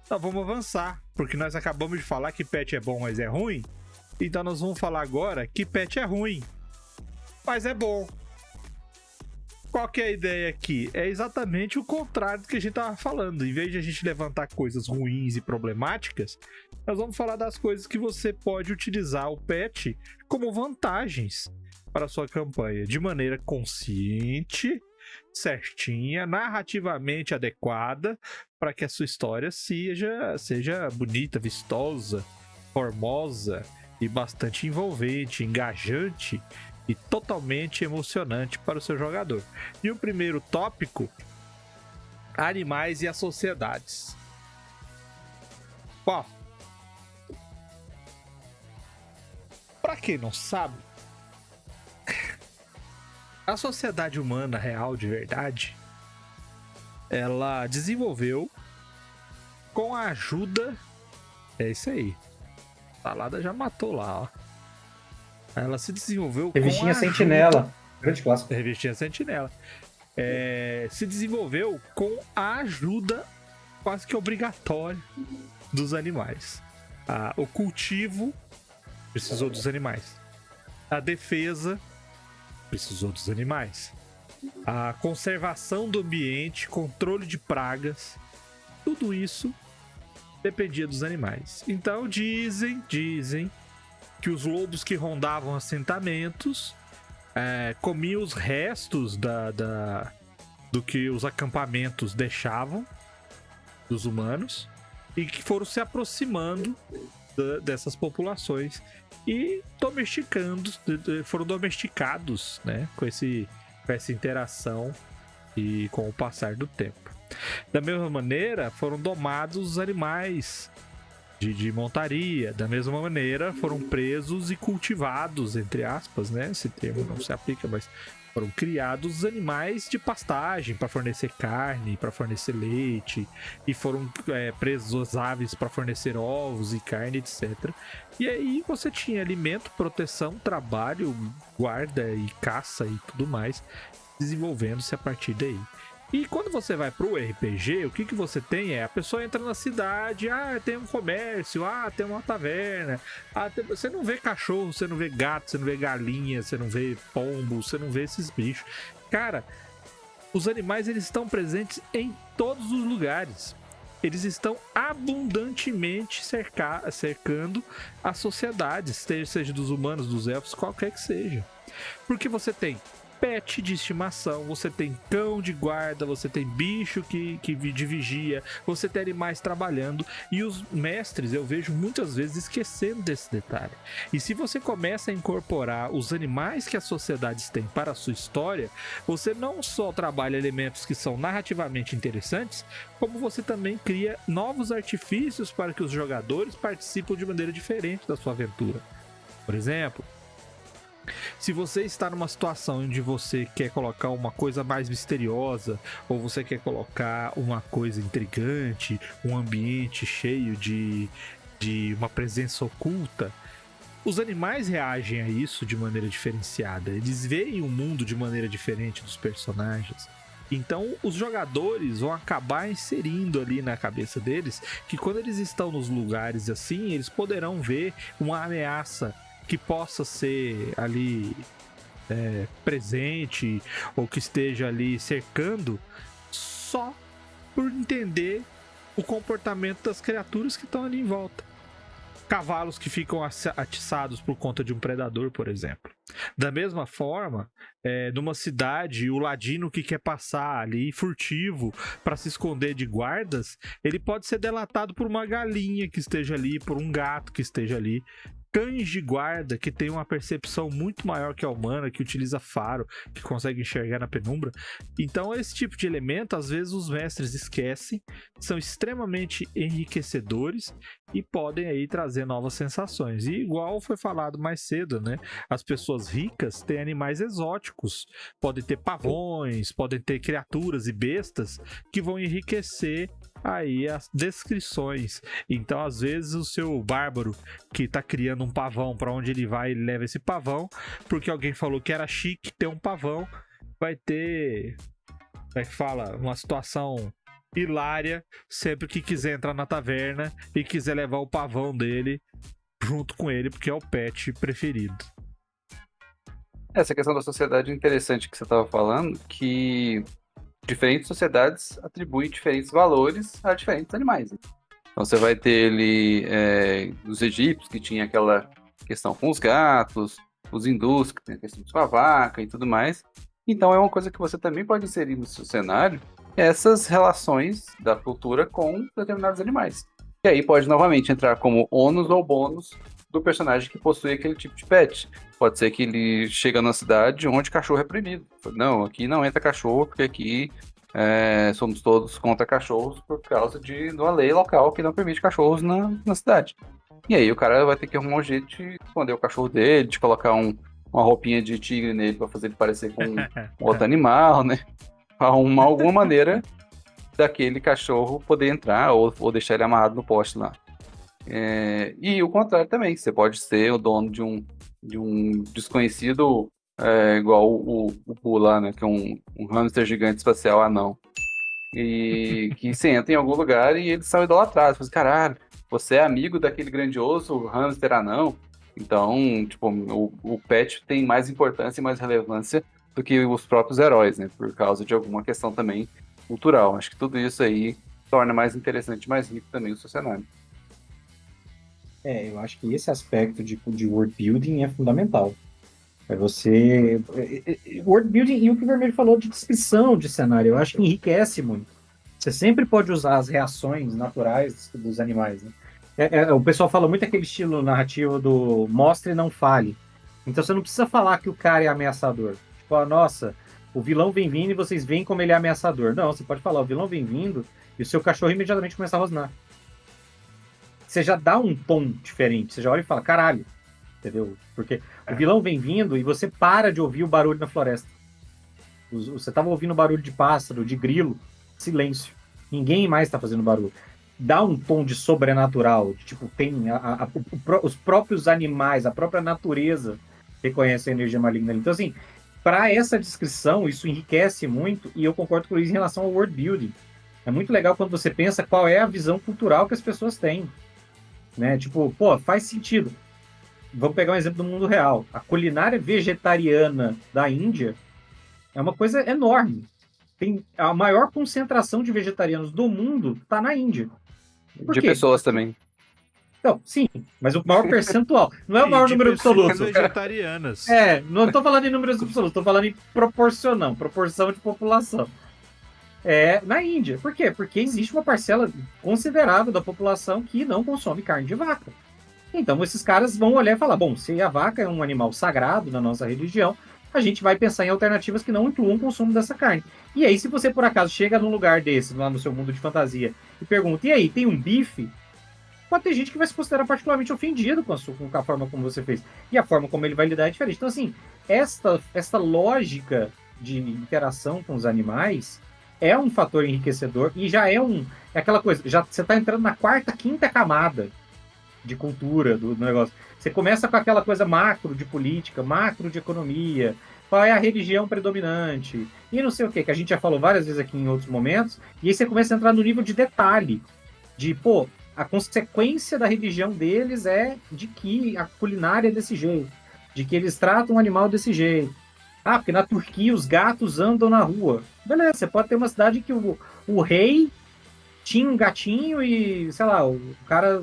então vamos avançar. Porque nós acabamos de falar que pet é bom, mas é ruim. Então nós vamos falar agora que pet é ruim, mas é bom. Qual que é a ideia aqui? É exatamente o contrário do que a gente tava falando. Em vez de a gente levantar coisas ruins e problemáticas, nós vamos falar das coisas que você pode utilizar o pet como vantagens para a sua campanha, de maneira consciente, certinha, narrativamente adequada, para que a sua história seja bonita, vistosa, formosa e bastante envolvente, engajante e totalmente emocionante para o seu jogador. E o primeiro tópico: animais e as sociedades. Bom, para quem não sabe, a sociedade humana real de verdade, ela desenvolveu com a ajuda... É isso aí. A salada já matou lá, ó. Ela se desenvolveu Revistinha com a Sentinela. Grande clássico. Revistinha Sentinela. Se desenvolveu com a ajuda quase que obrigatória dos animais. O cultivo precisou dos animais. A defesa precisou dos animais. A conservação do ambiente, controle de pragas, tudo isso dependia dos animais. Então dizem que os lobos que rondavam assentamentos comiam os restos do que os acampamentos deixavam dos humanos e que foram se aproximando dessas populações e foram domesticados, né, com essa interação e com o passar do tempo. Da mesma maneira, foram domados os animais de montaria. Da mesma maneira, foram presos e cultivados, entre aspas, né? Esse termo não se aplica, mas foram criados animais de pastagem para fornecer carne, para fornecer leite, e foram presos as aves para fornecer ovos e carne, etc. E aí você tinha alimento, proteção, trabalho, guarda e caça e tudo mais, desenvolvendo-se a partir daí. E quando você vai pro RPG, o que você tem a pessoa entra na cidade, tem um comércio, tem uma taverna, você não vê cachorro, você não vê gato, você não vê galinha, você não vê pombo, você não vê esses bichos. Cara, os animais, eles estão presentes em todos os lugares. Eles estão abundantemente cercando as sociedades, seja dos humanos, dos elfos, qualquer que seja. Porque você tem pet de estimação, você tem cão de guarda, você tem bicho de vigia, você tem animais trabalhando, e os mestres, eu vejo muitas vezes esquecendo desse detalhe. E se você começa a incorporar os animais que as sociedades têm para a sua história, você não só trabalha elementos que são narrativamente interessantes, como você também cria novos artifícios para que os jogadores participem de maneira diferente da sua aventura. Por exemplo, se você está numa situação onde você quer colocar uma coisa mais misteriosa, ou você quer colocar uma coisa intrigante, um ambiente cheio de uma presença oculta, os animais reagem a isso de maneira diferenciada. Eles veem o mundo de maneira diferente dos personagens. Então os jogadores vão acabar inserindo ali na cabeça deles que quando eles estão nos lugares assim, eles poderão ver uma ameaça que possa ser ali presente ou que esteja ali cercando, só por entender o comportamento das criaturas que estão ali em volta. Cavalos que ficam atiçados por conta de um predador, por exemplo. Da mesma forma, numa cidade, o ladino que quer passar ali furtivo para se esconder de guardas, ele pode ser delatado por uma galinha que esteja ali, por um gato que esteja ali. cães de guarda que tem uma percepção muito maior que a humana, que utiliza faro, que consegue enxergar na penumbra. Então, esse tipo de elemento, às vezes os mestres esquecem, são extremamente enriquecedores e podem aí trazer novas sensações. E igual foi falado mais cedo, né? As pessoas ricas têm animais exóticos, podem ter pavões, podem ter criaturas e bestas que vão enriquecer aí as descrições. Então, às vezes, o seu bárbaro que tá criando um pavão, para onde ele vai, ele leva esse pavão, porque alguém falou que era chique ter um pavão, vai ter, como é que fala, uma situação hilária sempre que quiser entrar na taverna e quiser levar o pavão dele junto com ele, porque é o pet preferido. Essa questão da sociedade é interessante que você estava falando, que diferentes sociedades atribuem diferentes valores a diferentes animais. Então você vai ter ele, os egípcios, que tinha aquela questão com os gatos, os hindus, que tem a questão com a vaca e tudo mais. Então é uma coisa que você também pode inserir no seu cenário, essas relações da cultura com determinados animais. E aí pode novamente entrar como ônus ou bônus do personagem que possui aquele tipo de pet. Pode ser que ele chega numa cidade onde cachorro é proibido. Não, aqui não entra cachorro, porque aqui somos todos contra cachorros por causa de uma lei local que não permite cachorros na cidade. E aí o cara vai ter que arrumar um jeito de esconder o cachorro dele, de colocar uma roupinha de tigre nele para fazer ele parecer com um outro animal, né? Arrumar alguma maneira daquele cachorro poder entrar ou deixar ele amarrado no poste lá. E o contrário também, você pode ser o dono de um desconhecido, igual o Poo lá, né, que é um hamster gigante espacial anão, e que você entra em algum lugar e eles são idolatrados. Você fala, caralho, você é amigo daquele grandioso hamster anão? Então, tipo, o pet tem mais importância e mais relevância do que os próprios heróis, né, por causa de alguma questão também cultural. Acho que tudo isso aí torna mais interessante, mais rico também o seu cenário. Eu acho que esse aspecto de world building é fundamental. Você. World building e o que o Vermelho falou de descrição de cenário, eu acho que enriquece muito. Você sempre pode usar as reações naturais dos animais, né? O pessoal fala muito aquele estilo narrativo do mostre e não fale. Então você não precisa falar que o cara é ameaçador. Tipo, nossa, o vilão vem vindo e vocês veem como ele é ameaçador. Não, você pode falar, o vilão vem vindo e o seu cachorro imediatamente começa a rosnar. Você já dá um tom diferente. Você já olha e fala, caralho. Entendeu? Porque o vilão vem vindo e você para de ouvir o barulho na floresta. Você estava ouvindo barulho de pássaro, de grilo. Silêncio. Ninguém mais está fazendo barulho. Dá um tom de sobrenatural. De, tipo, tem os próprios animais, a própria natureza reconhece a energia maligna ali. Então, assim, para essa descrição, isso enriquece muito. E eu concordo com o Luiz em relação ao world building. É muito legal quando você pensa qual é a visão cultural que as pessoas têm. Né? Tipo, pô, faz sentido. Vamos pegar um exemplo do mundo real. A culinária vegetariana da Índia é uma coisa enorme. Tem a maior concentração de vegetarianos do mundo está na Índia. Por De quê? pessoas também. Não, sim, mas o maior percentual. Não é o maior número absoluto. Vegetarianas. Não estou falando em números absolutos, estou falando em proporção de população. Na Índia. Por quê? Porque existe uma parcela considerável da população que não consome carne de vaca. Então, esses caras vão olhar e falar, bom, se a vaca é um animal sagrado na nossa religião, a gente vai pensar em alternativas que não incluam o consumo dessa carne. E aí, se você, por acaso, chega num lugar desse, lá no seu mundo de fantasia, e pergunta, e aí, tem um bife? Pode ter gente que vai se considerar particularmente ofendido com a forma como você fez. E a forma como ele vai lidar é diferente. Então, assim, esta lógica de interação com os animais é um fator enriquecedor e já é aquela coisa, já você está entrando na quarta, quinta camada de cultura do negócio. Você começa com aquela coisa macro de política, macro de economia, qual é a religião predominante, e não sei o que a gente já falou várias vezes aqui em outros momentos, e aí você começa a entrar no nível de detalhe, de, pô, a consequência da religião deles é de que a culinária é desse jeito, de que eles tratam o animal desse jeito. Ah, porque na Turquia os gatos andam na rua. Beleza, você pode ter uma cidade que o rei tinha um gatinho e, sei lá, o cara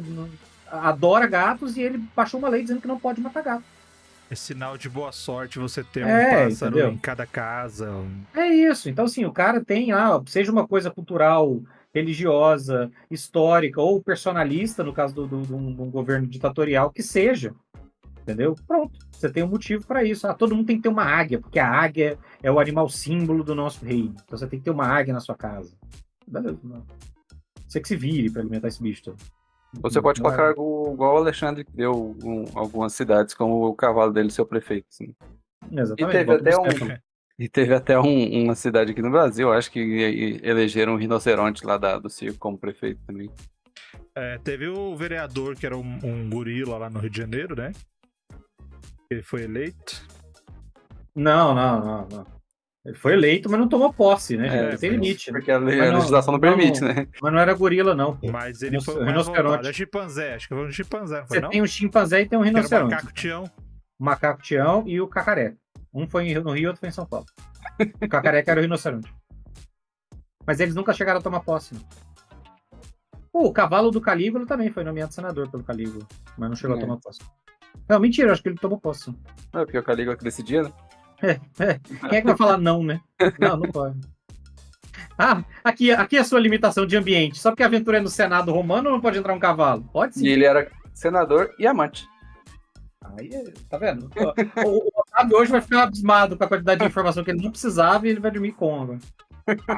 adora gatos e ele baixou uma lei dizendo que não pode matar gato. É sinal de boa sorte você ter um É, pássaro entendeu? em cada casa. É isso. Então, assim, o cara tem lá, seja uma coisa cultural, religiosa, histórica ou personalista, no caso de um governo ditatorial, que seja. Entendeu? Pronto. Você tem um motivo para isso. Ah, todo mundo tem que ter uma águia, porque a águia é o animal símbolo do nosso reino. Então você tem que ter uma águia na sua casa. Beleza. Não. Você que se vire para alimentar esse bicho todo. Você pode Não é- colocar igual o Alexandre que deu algumas cidades, como o cavalo dele ser o prefeito. Assim. Exatamente. teve volta até pro um- Stefano. E teve até uma cidade aqui no Brasil, acho que elegeram um rinoceronte lá do circo como prefeito também. Teve o vereador que era um gorila lá no Rio de Janeiro, né? Ele foi eleito. Não. Ele foi eleito, mas não tomou posse, né, gente? Tem mas- limite, né? Porque a Mas não- legislação não permite, né? Mas não era gorila, não. Pô. Mas ele foi o mais Rinoceronte. votado. É chimpanzé, acho que foi um chimpanzé, não foi Você não? tem um chimpanzé e tem um Que era o rinoceronte. macaco Tião. O macaco Tião e o cacaré. Um foi no Rio, outro foi em São Paulo. O cacareca era o rinoceronte. Mas eles nunca chegaram a tomar posse. Né? Pô, o cavalo do Calígula também foi nomeado senador pelo Calígula, mas não chegou a tomar posse. Não, mentira, eu acho que ele tomou posse. É porque o Calígula decidia, né? Quem é que vai falar não, né? Não pode. Ah, aqui é a sua limitação de ambiente. Só porque a aventura é no Senado romano não pode entrar um cavalo? Pode sim. E ele era senador e amante. Aí, tá vendo? O Otávio hoje vai ficar abismado com a quantidade de informação que ele não precisava e ele vai dormir com agora.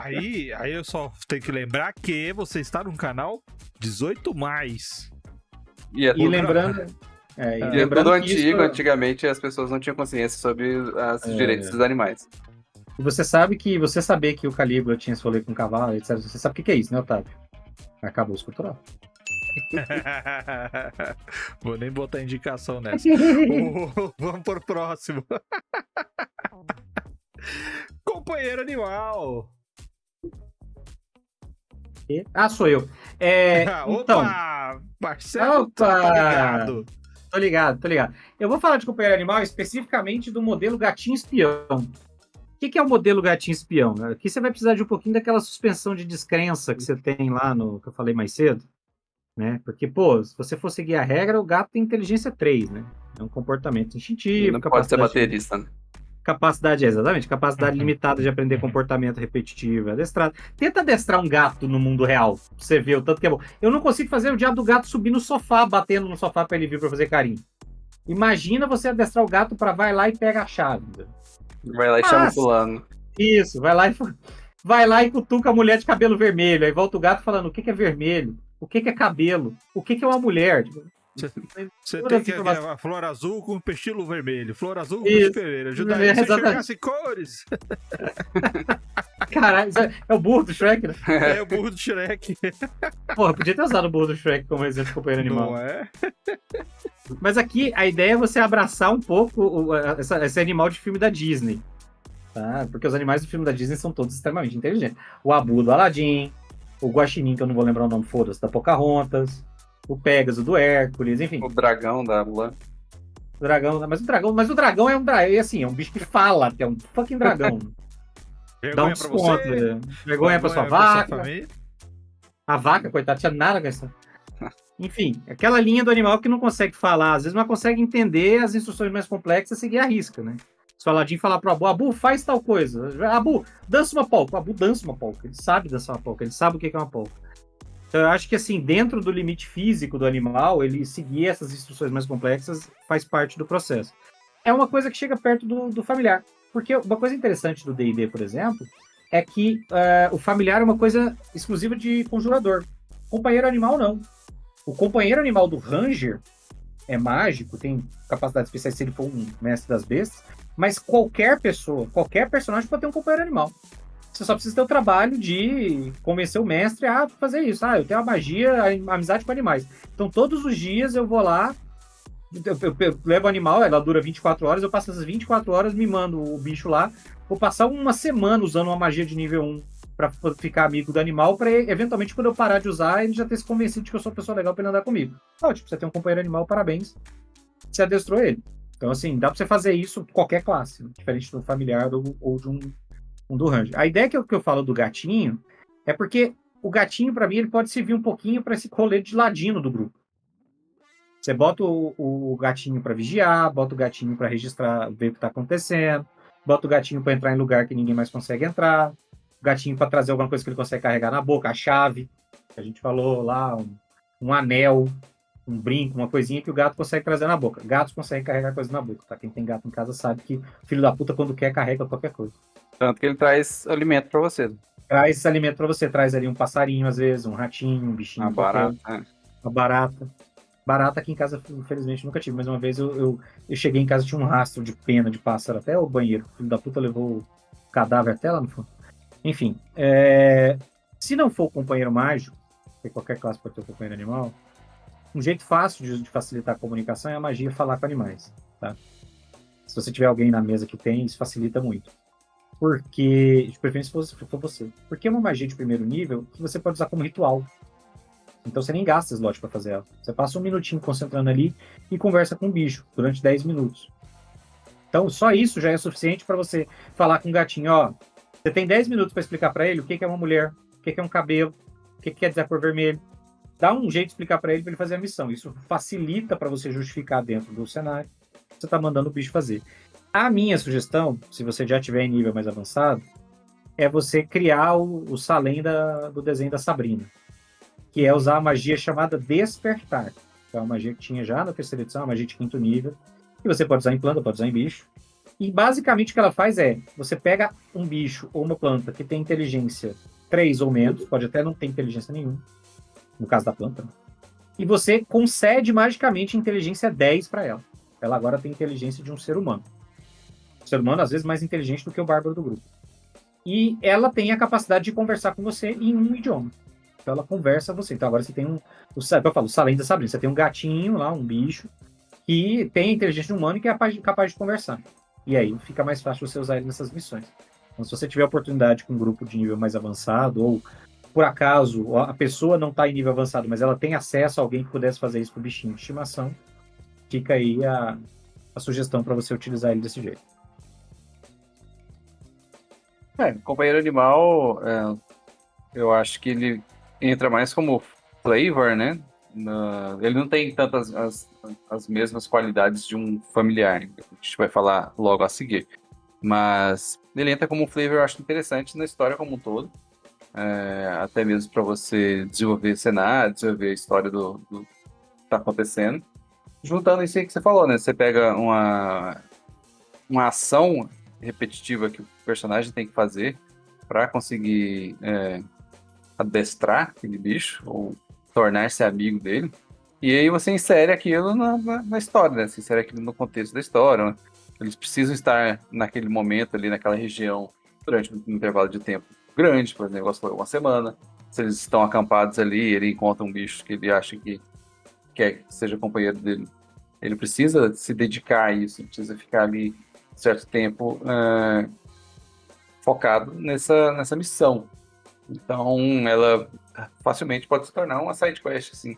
Aí eu só tenho que lembrar que você está num canal 18+. E é E tudo, lembrando. e é tudo lembrando que antigo, isso- antigamente as pessoas não tinham consciência sobre os direitos dos animais. E você sabe que você saber que o Calígula tinha esse rolê com cavalo, etc. Você sabe o que é isso, né, Otávio? Acabou os cultural. Vou nem botar indicação nessa. Vamos pro próximo. Companheiro animal. Ah, sou eu. Então, Opa! Marcelo, Opa! tá ligado? tô ligado. Eu vou falar de companheiro animal especificamente do modelo gatinho espião. O que é o modelo gatinho espião? Aqui você vai precisar de um pouquinho daquela suspensão de descrença que você tem lá no que eu falei mais cedo, né? Porque, pô, se você for seguir a regra, o gato tem inteligência 3, né? É um comportamento instintivo, Não pode ser capacidade baterista, né? capacidade limitada de aprender comportamento repetitivo, adestrado. Tenta adestrar um gato no mundo real, pra você ver o tanto que é bom. Eu não consigo fazer o diabo do gato subir no sofá, batendo no sofá pra ele vir pra fazer carinho. Imagina você adestrar o gato pra vai lá e pega a chave. Vai lá e chama o fulano. Isso, vai lá e cutuca a mulher de cabelo vermelho. Aí volta o gato falando o que é vermelho, o que é cabelo, o que é uma mulher. Tipo, Você todas tem as que informações. gravar flor azul com pestilo vermelho. Flor azul com Isso. pestilo vermelho. Ajuda aí. Se Exatamente. enxergasse cores. Caralho, isso é o burro do Shrek, né? É o burro do Shrek. Porra, podia ter usado o burro do Shrek como exemplo de companheiro animal. Não é? Mas aqui a ideia é você abraçar um pouco esse animal de filme da Disney. Tá? Porque os animais do filme da Disney são todos extremamente inteligentes. O Abu do Aladdin, o Guaxinim, que eu não vou lembrar o nome, foda-se, da Pocahontas, o Pégaso do Hércules, enfim. O dragão da Mulan. O dragão, mas o dragão é um dragão, assim, é um bicho que fala, que é um fucking dragão. Dá um Vergonha pra desconto, você. né? Vergonha pra sua pra vaca. família. A vaca, coitada, tinha nada com isso. Enfim, aquela linha do animal que não consegue falar, às vezes, mas consegue entender as instruções mais complexas e seguir a risca, né? Se o Aladdin falar pro Abu, faz tal coisa. Abu, dança uma polca. O Abu dança uma polca. Ele sabe dançar uma polca, ele sabe o que é uma polca. Então eu acho que, assim, dentro do limite físico do animal, ele seguir essas instruções mais complexas faz parte do processo. É uma coisa que chega perto do familiar. Porque uma coisa interessante do D&D, por exemplo, é que o familiar é uma coisa exclusiva de conjurador. Companheiro animal, não. O companheiro animal do Ranger é mágico, tem capacidades especiais se ele for um mestre das bestas, mas qualquer pessoa, qualquer personagem pode ter um companheiro animal. Você só precisa ter o trabalho de convencer o mestre a fazer isso. Eu tenho a magia, a amizade com animais. Então todos os dias eu vou lá, eu levo o animal, ela dura 24 horas, eu passo essas 24 horas mimando o bicho lá, vou passar uma semana usando uma magia de nível 1 pra ficar amigo do animal, pra eventualmente quando eu parar de usar, ele já ter se convencido de que eu sou uma pessoa legal pra ele andar comigo. Tipo, você tem um companheiro animal, parabéns, você adestrou ele. Então, assim, dá pra você fazer isso em qualquer classe, diferente do familiar ou de um do Ranger. A ideia que eu falo do gatinho é porque o gatinho, pra mim, ele pode servir um pouquinho pra esse rolê de ladino do grupo. Você bota o gatinho para vigiar, bota o gatinho para registrar, ver o que está acontecendo, bota o gatinho para entrar em lugar que ninguém mais consegue entrar, o gatinho para trazer alguma coisa que ele consegue carregar na boca, a chave, que a gente falou lá, um anel, um brinco, uma coisinha que o gato consegue trazer na boca. Gatos conseguem carregar coisa na boca, tá? Quem tem gato em casa sabe que filho da puta, quando quer, carrega qualquer coisa. Tanto que ele traz alimento pra você. Traz esse alimento para você, traz ali um passarinho, às vezes, um ratinho, um bichinho. A barata. Uma barata. Barata aqui em casa, infelizmente, nunca tive. Mas uma vez eu cheguei em casa e tinha um rastro de pena de pássaro até o banheiro. O filho da puta levou o cadáver até lá no fundo. Enfim, se não for o companheiro mágico, porque qualquer classe pode ter um companheiro animal, um jeito fácil de facilitar a comunicação é a magia falar com animais. Tá? Se você tiver alguém na mesa que tem, isso facilita muito. Porque, de preferência, se for você. Porque é uma magia de primeiro nível que você pode usar como ritual. Então você nem gasta slot para fazer ela. Você passa um minutinho concentrando ali e conversa com o bicho durante 10 minutos. Então só isso já é suficiente para você falar com o gatinho, ó. Você tem 10 minutos para explicar para ele o que é uma mulher, o que é um cabelo, o que quer dizer a cor vermelho. Dá um jeito de explicar para ele fazer a missão. Isso facilita para você justificar dentro do cenário que você está mandando o bicho fazer. A minha sugestão, se você já tiver em nível mais avançado, é você criar o Salem do desenho da Sabrina, que é usar a magia chamada Despertar, que é uma magia que tinha já na terceira edição, uma magia de 5º nível, e você pode usar em planta, pode usar em bicho. E basicamente o que ela faz é, você pega um bicho ou uma planta que tem inteligência 3 ou menos, pode até não ter inteligência nenhuma, no caso da planta, né? E você concede magicamente inteligência 10 para ela. Ela agora tem inteligência de um ser humano. Um ser humano, às vezes, mais inteligente do que o bárbaro do grupo. E ela tem a capacidade de conversar com você em um idioma. Então ela conversa com você. Então agora você tem eu falo, o Salem da Sabrina. Você tem um gatinho lá, um bicho, que tem a inteligência humana e que é capaz de conversar. E aí fica mais fácil você usar ele nessas missões. Então se você tiver oportunidade com um grupo de nível mais avançado, ou por acaso a pessoa não está em nível avançado, mas ela tem acesso a alguém que pudesse fazer isso com o bichinho de estimação, fica aí a sugestão para você utilizar ele desse jeito. Companheiro animal, eu acho que ele entra mais como flavor, né? Ele não tem tantas as mesmas qualidades de um familiar. A gente vai falar logo a seguir. Mas ele entra como flavor, eu acho interessante na história como um todo. Até mesmo para você desenvolver cenário, desenvolver a história do que está acontecendo. Juntando isso aí que você falou, né? Você pega uma ação repetitiva que o personagem tem que fazer para conseguir adestrar aquele bicho ou tornar-se amigo dele. E aí você insere aquilo na história, né? Você insere aquilo no contexto da história. Né? Eles precisam estar naquele momento ali, naquela região, durante um intervalo de tempo grande, por exemplo, foi uma semana. Se eles estão acampados ali, ele encontra um bicho que ele acha que quer que seja companheiro dele. Ele precisa se dedicar a isso, precisa ficar ali certo tempo focado nessa missão. Então, ela facilmente pode se tornar uma side quest, assim,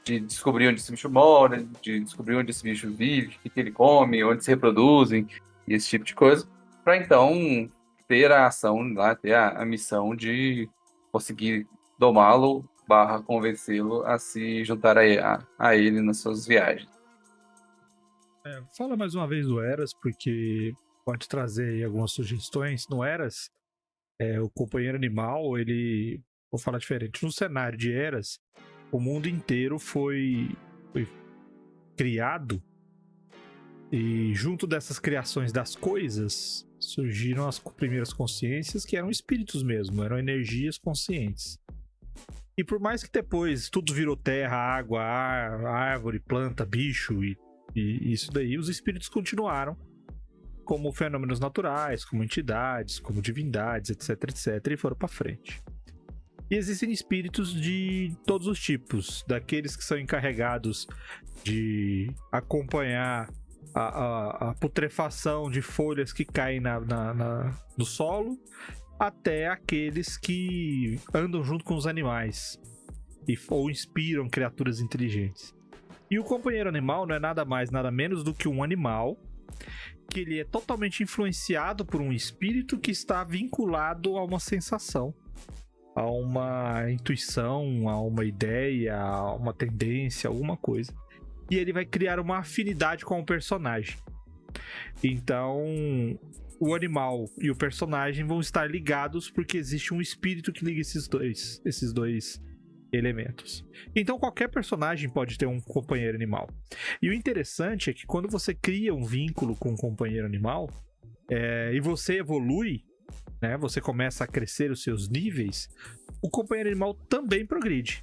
de descobrir onde esse bicho mora, de descobrir onde esse bicho vive, o que ele come, onde se reproduzem, e esse tipo de coisa, para então ter a ação lá, ter a missão de conseguir domá-lo / convencê-lo a se juntar a ele nas suas viagens. Fala mais uma vez do Eras, porque pode trazer aí algumas sugestões. No Eras, o companheiro animal, ele... Vou falar diferente. No cenário de Eras, o mundo inteiro foi criado e junto dessas criações das coisas, surgiram as primeiras consciências que eram espíritos mesmo, eram energias conscientes. E por mais que depois tudo virou terra, água, ar, árvore, planta, bicho e isso daí, os espíritos continuaram como fenômenos naturais, como entidades, como divindades, etc, etc, e foram para frente. E existem espíritos de todos os tipos, daqueles que são encarregados de acompanhar a putrefação de folhas que caem no solo, até aqueles que andam junto com os animais ou inspiram criaturas inteligentes. E o companheiro animal não é nada mais, nada menos do que um animal que ele é totalmente influenciado por um espírito que está vinculado a uma sensação, a uma intuição, a uma ideia, a uma tendência, alguma coisa. e ele vai criar uma afinidade com o personagem. Então, o animal e o personagem vão estar ligados porque existe um espírito que liga esses dois elementos. Então, qualquer personagem pode ter um companheiro animal. E o interessante é que quando você cria um vínculo com um companheiro animal, e você evolui, né, você começa a crescer os seus níveis, o companheiro animal também progride.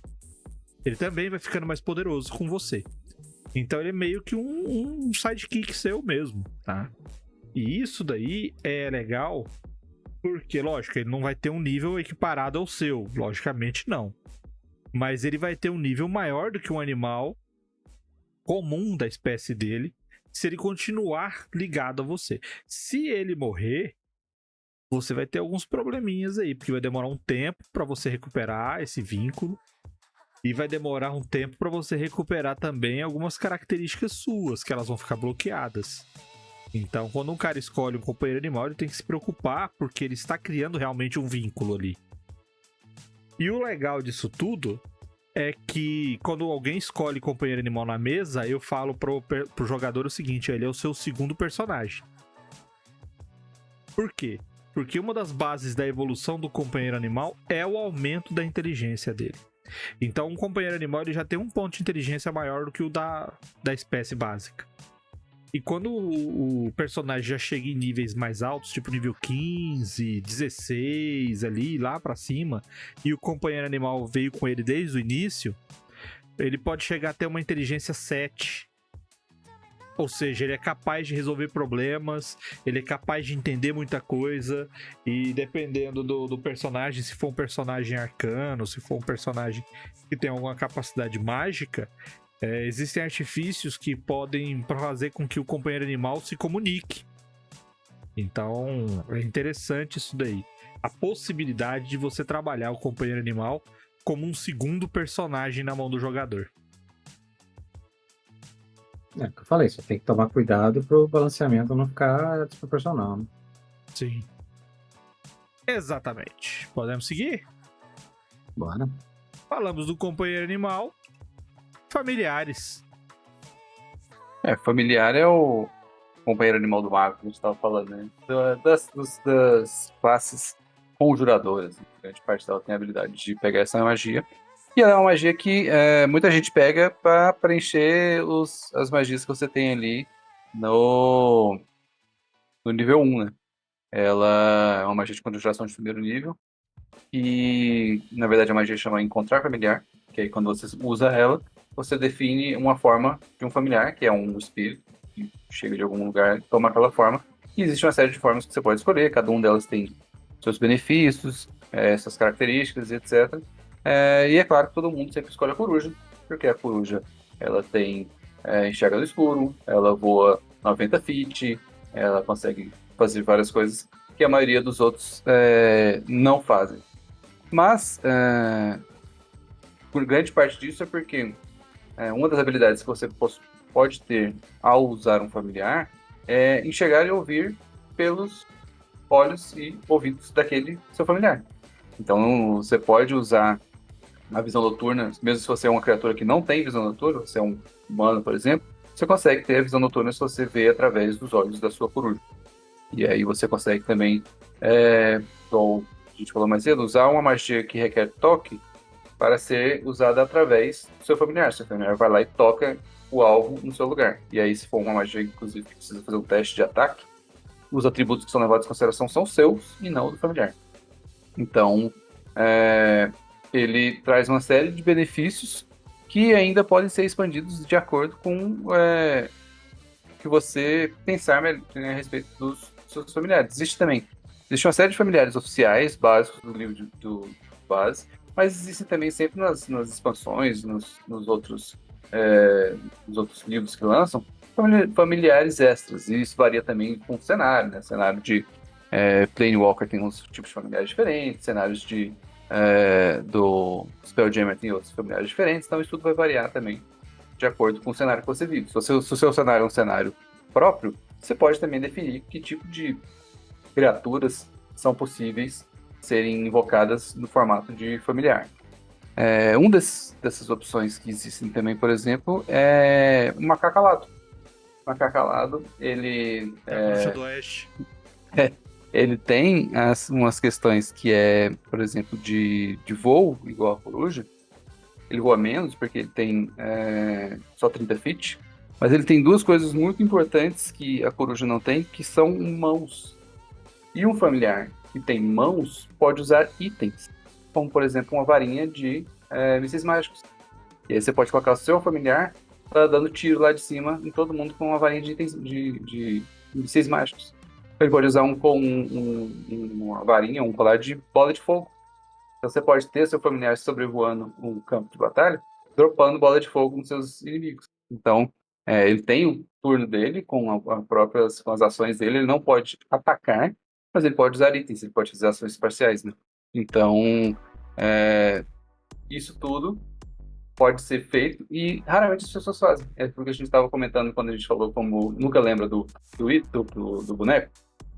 Ele também vai ficando mais poderoso com você. Então ele é meio que um sidekick seu mesmo, tá? E isso daí é legal porque, lógico, ele não vai ter um nível equiparado ao seu. Logicamente não. Mas ele vai ter um nível maior do que um animal comum da espécie dele se ele continuar ligado a você. Se ele morrer, você vai ter alguns probleminhas aí, porque vai demorar um tempo para você recuperar esse vínculo e vai demorar um tempo para você recuperar também algumas características suas, que elas vão ficar bloqueadas. Então, quando um cara escolhe um companheiro animal, ele tem que se preocupar porque ele está criando realmente um vínculo ali. E o legal disso tudo é que quando alguém escolhe companheiro animal na mesa, eu falo pro jogador o seguinte: ele é o seu segundo personagem. Por quê? Porque uma das bases da evolução do companheiro animal é o aumento da inteligência dele. Então, um companheiro animal ele já tem um ponto de inteligência maior do que o da espécie básica. E quando o personagem já chega em níveis mais altos, tipo nível 15, 16, ali, lá pra cima, e o companheiro animal veio com ele desde o início, ele pode chegar até uma inteligência 7. Ou seja, ele é capaz de resolver problemas, ele é capaz de entender muita coisa, e dependendo do personagem, se for um personagem arcano, se for um personagem que tem alguma capacidade mágica, existem artifícios que podem fazer com que o companheiro animal se comunique. Então, é interessante isso daí. A possibilidade de você trabalhar o companheiro animal como um segundo personagem na mão do jogador. É o que eu falei, só tem que tomar cuidado pro balanceamento não ficar desproporcional, né? Sim. Exatamente. Podemos seguir? Bora. Falamos do companheiro animal. Familiares. Familiar é o companheiro animal do mago que a gente estava falando, né? Das classes conjuradoras. Grande parte dela tem a habilidade de pegar essa magia. E ela é uma magia que muita gente pega para preencher as magias que você tem ali no nível 1, né? Ela é uma magia de conjuração de primeiro nível. E, na verdade, a magia chama Encontrar Familiar. Que aí, quando você usa ela, você define uma forma de um familiar, que é um espírito que chega de algum lugar e toma aquela forma. E existe uma série de formas que você pode escolher, cada um delas tem seus benefícios, suas características, etc. E é claro que todo mundo sempre escolhe a coruja, porque a coruja ela tem enxerga no escuro, ela voa 90 feet, ela consegue fazer várias coisas que a maioria dos outros não fazem. Mas, por grande parte disso é porque uma das habilidades que você pode ter ao usar um familiar é enxergar e ouvir pelos olhos e ouvidos daquele seu familiar. Então você pode usar a visão noturna, mesmo se você é uma criatura que não tem visão noturna, você é um humano, por exemplo, você consegue ter a visão noturna se você vê através dos olhos da sua coruja. E aí você consegue também, como a gente falou mais cedo, usar uma magia que requer toque para ser usada através do seu familiar. Seu familiar vai lá e toca o alvo no seu lugar. E aí, se for uma magia, inclusive, que precisa fazer um teste de ataque, os atributos que são levados em consideração são seus e não do familiar. Então, ele traz uma série de benefícios que ainda podem ser expandidos de acordo com o que você pensar a respeito dos seus familiares. Existe uma série de familiares oficiais, básicos do livro do base, mas existem também sempre nas expansões, nos outros livros que lançam, familiares extras. E isso varia também com o cenário, né? Cenário de Planewalker tem uns tipos de familiares diferentes, cenários do Spelljammer tem outros familiares diferentes, então isso tudo vai variar também de acordo com o cenário que você vive. Se o seu cenário é um cenário próprio, você pode também definir que tipo de criaturas são possíveis serem invocadas no formato de familiar. Dessas opções que existem também, por exemplo, é o macaco alado. O macaco alado, ele, É a bruxa do oeste. ele tem umas questões que é, por exemplo, de voo, igual a coruja. Ele voa menos, porque ele tem só 30 feet. Mas ele tem duas coisas muito importantes que a coruja não tem, que são mãos. E um familiar que tem mãos pode usar itens, como, por exemplo, uma varinha de mísseis mágicos. E aí você pode colocar o seu familiar pra dando tiro lá de cima em todo mundo com uma varinha de itens de mísseis mágicos. Ele pode usar uma varinha, um colar de bola de fogo. Então você pode ter seu familiar sobrevoando um campo de batalha, dropando bola de fogo nos seus inimigos. Então, ele tem o turno dele com com as ações dele, ele não pode atacar, mas ele pode usar itens, ele pode fazer ações parciais, né? Então, isso tudo pode ser feito e raramente as pessoas fazem. É porque a gente estava comentando quando a gente falou como nunca lembra do boneco,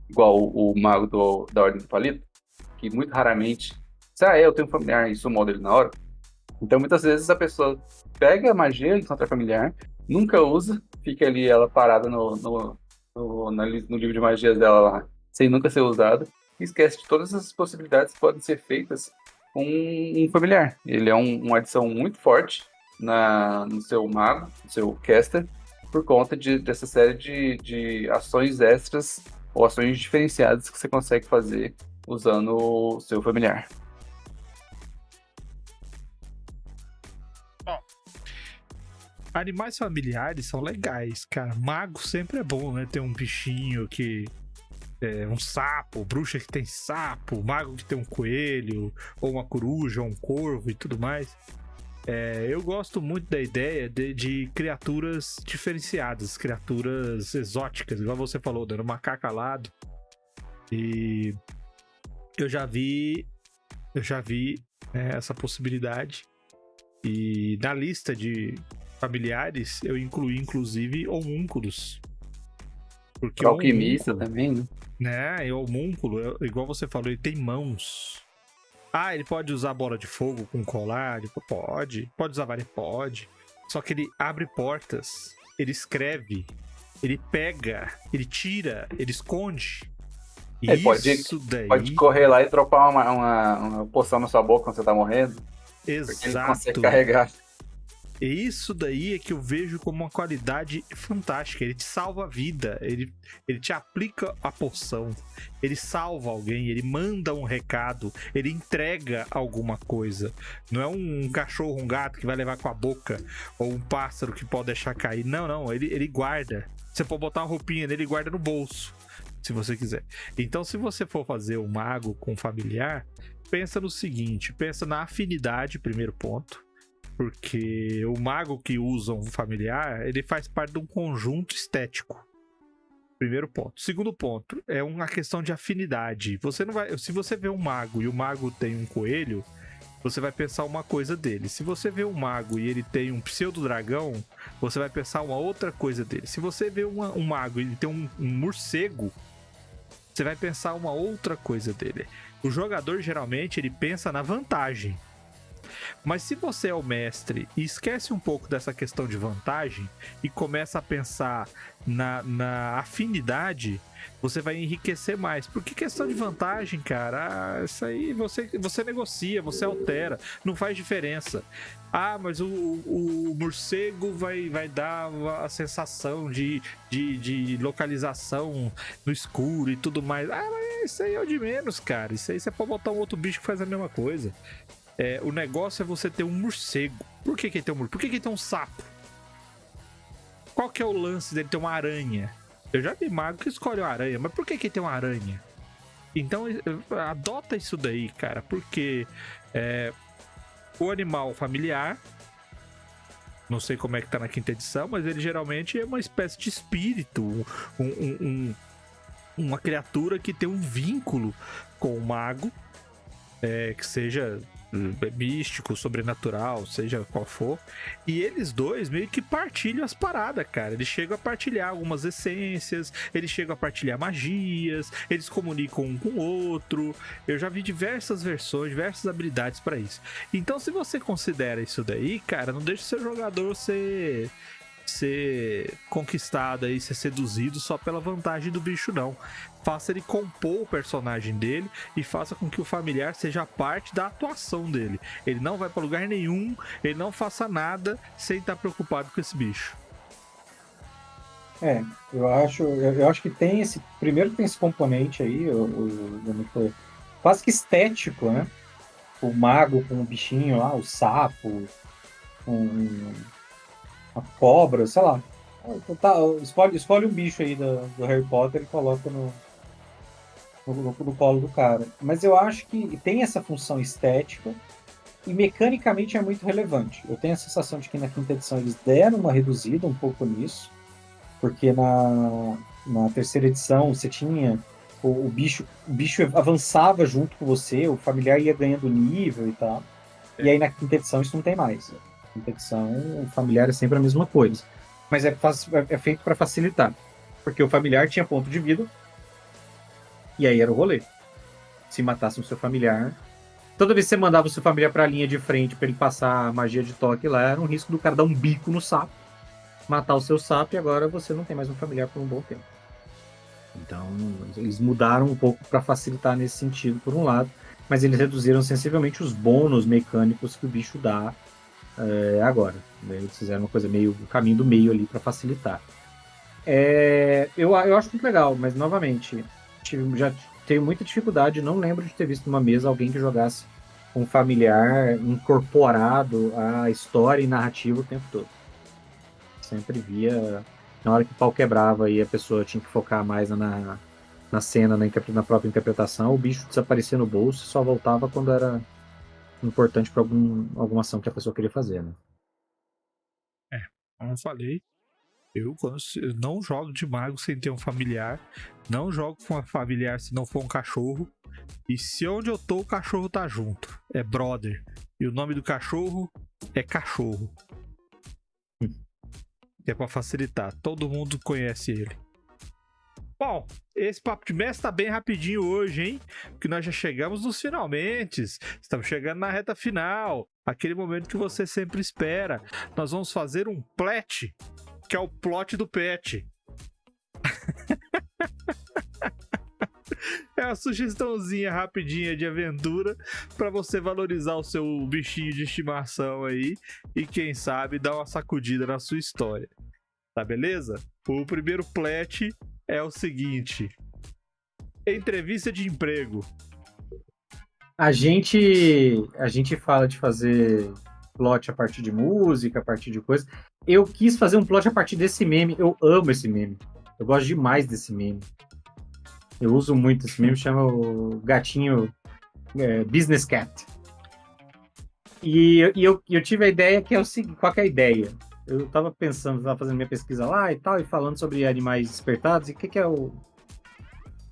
igual o mago da Ordem do Palito, que muito raramente eu tenho um familiar e sou dele na hora. Então muitas vezes a pessoa pega a magia de encontrar familiar, nunca usa, fica ali ela parada no livro de magias dela lá, sem nunca ser usada, e esquece de todas as possibilidades que podem ser feitas com um familiar. Ele é uma adição muito forte no seu mago, no seu caster, por conta dessa série de ações extras ou ações diferenciadas que você consegue fazer usando o seu familiar. Animais familiares são legais, cara. Mago sempre é bom, né? Ter um bichinho que um sapo, bruxa que tem sapo, mago que tem um coelho, ou uma coruja, ou um corvo e tudo mais. Eu gosto muito da ideia de criaturas diferenciadas, criaturas exóticas, igual você falou, dando macaco alado. E eu já vi essa possibilidade. E na lista de familiares eu incluí inclusive homúnculos. Porque alquimista também, né? O homúnculo, igual você falou, ele tem mãos. Ele pode usar bola de fogo com colar? Pode. Pode usar varinha? Pode. Só que ele abre portas, ele escreve, ele pega, ele tira, ele esconde. Pode correr lá e dropar uma poção na sua boca quando você tá morrendo. Exato. Porque ele consegue carregar. Isso daí é que eu vejo como uma qualidade fantástica. Ele te salva a vida, ele te aplica a poção, ele salva alguém, ele manda um recado, ele entrega alguma coisa. Não é um cachorro, um gato que vai levar com a boca, ou um pássaro que pode deixar cair. Não, ele guarda. Você pode botar uma roupinha nele e guarda no bolso, se você quiser. Então, se você for fazer um mago com familiar, pensa no seguinte, pensa na afinidade, primeiro ponto. Porque o mago que usa um familiar, ele faz parte de um conjunto estético. Primeiro ponto. Segundo ponto, é uma questão de afinidade. Você não vai, se você vê um mago e o mago tem um coelho, você vai pensar uma coisa dele. Se você vê um mago e ele tem um pseudo-dragão, você vai pensar uma outra coisa dele. Se você vê um mago e ele tem um morcego, você vai pensar uma outra coisa dele. O jogador, geralmente, ele pensa na vantagem. Mas se você é o mestre e esquece um pouco dessa questão de vantagem e começa a pensar na afinidade, você vai enriquecer mais. Porque questão de vantagem, cara, isso aí você negocia, você altera, não faz diferença. Mas o morcego vai dar a sensação de localização no escuro e tudo mais. Mas isso aí é o de menos, cara. Isso aí você pode botar um outro bicho que faz a mesma coisa. O negócio é você ter um morcego. Por que ele tem um morcego? Por que ele tem um sapo? Qual que é o lance dele ter uma aranha? Eu já vi mago que escolhe uma aranha, mas por que ele tem uma aranha? Então, adota isso daí, cara, porque o animal familiar, não sei como é que tá na quinta edição, mas ele geralmente é uma espécie de espírito, uma criatura que tem um vínculo com o mago, que seja místico, sobrenatural, seja qual for. E eles dois meio que partilham as paradas, cara. Eles chegam a partilhar algumas essências, eles chegam a partilhar magias, eles comunicam um com o outro. Eu já vi diversas versões, diversas habilidades pra isso. Então, se você considera isso daí, cara, não deixe o seu jogador ser conquistado aí, ser seduzido só pela vantagem do bicho, não. Faça ele compor o personagem dele e faça com que o familiar seja parte da atuação dele. Ele não vai pra lugar nenhum, ele não faça nada sem estar preocupado com esse bicho. Eu acho que tem esse. Primeiro tem esse componente aí, quase que estético, né? O mago com o bichinho lá, o sapo, com a cobra, sei lá. Escolhe um bicho aí do Harry Potter e coloca no colo do cara. Mas eu acho que tem essa função estética e mecanicamente é muito relevante. Eu tenho a sensação de que na quinta edição eles deram uma reduzida um pouco nisso, porque na terceira edição você tinha o bicho avançava junto com você, o familiar ia ganhando nível e tal. E aí na quinta edição isso não tem mais. Na quinta edição o familiar é sempre a mesma coisa. Mas é feito para facilitar. Porque o familiar tinha ponto de vida. E aí era o rolê. Se matasse o seu familiar. Toda vez que você mandava o seu familiar pra linha de frente pra ele passar a magia de toque lá, era um risco do cara dar um bico no sapo, matar o seu sapo, e agora você não tem mais um familiar por um bom tempo. Então, eles mudaram um pouco para facilitar nesse sentido, por um lado, mas eles reduziram sensivelmente os bônus mecânicos que o bicho dá agora. Eles fizeram uma coisa meio, um caminho do meio ali para facilitar. Eu acho muito legal, mas novamente, já tenho muita dificuldade, não lembro de ter visto numa mesa alguém que jogasse um familiar incorporado à história e narrativa o tempo todo. Sempre via, na hora que o pau quebrava e a pessoa tinha que focar mais na cena, na própria interpretação, o bicho desaparecia no bolso e só voltava quando era importante para alguma ação que a pessoa queria fazer, né? Como eu falei, eu não jogo de mago sem ter um familiar, não jogo com um familiar se não for um cachorro, e se onde eu tô o cachorro tá junto, é brother, e o nome do cachorro é cachorro. Que é pra facilitar, todo mundo conhece ele. Bom, esse papo de mestre tá bem rapidinho hoje, hein? Porque nós já chegamos nos finalmente. Estamos chegando na reta final. Aquele momento que você sempre espera. Nós vamos fazer um plet, que é o plot do pet. É uma sugestãozinha rapidinha de aventura para você valorizar o seu bichinho de estimação aí e quem sabe dar uma sacudida na sua história. Tá beleza? O primeiro plet é o seguinte: entrevista de emprego. A gente fala de fazer plot a partir de música, a partir de coisa. Eu quis fazer um plot a partir desse meme. Eu amo esse meme. Eu gosto demais desse meme. Eu uso muito esse meme, chama o gatinho Business Cat. E eu tive a ideia que é o seguinte, qual que é a ideia? Eu tava pensando, tava fazendo minha pesquisa lá e tal, e falando sobre animais despertados, e o que é o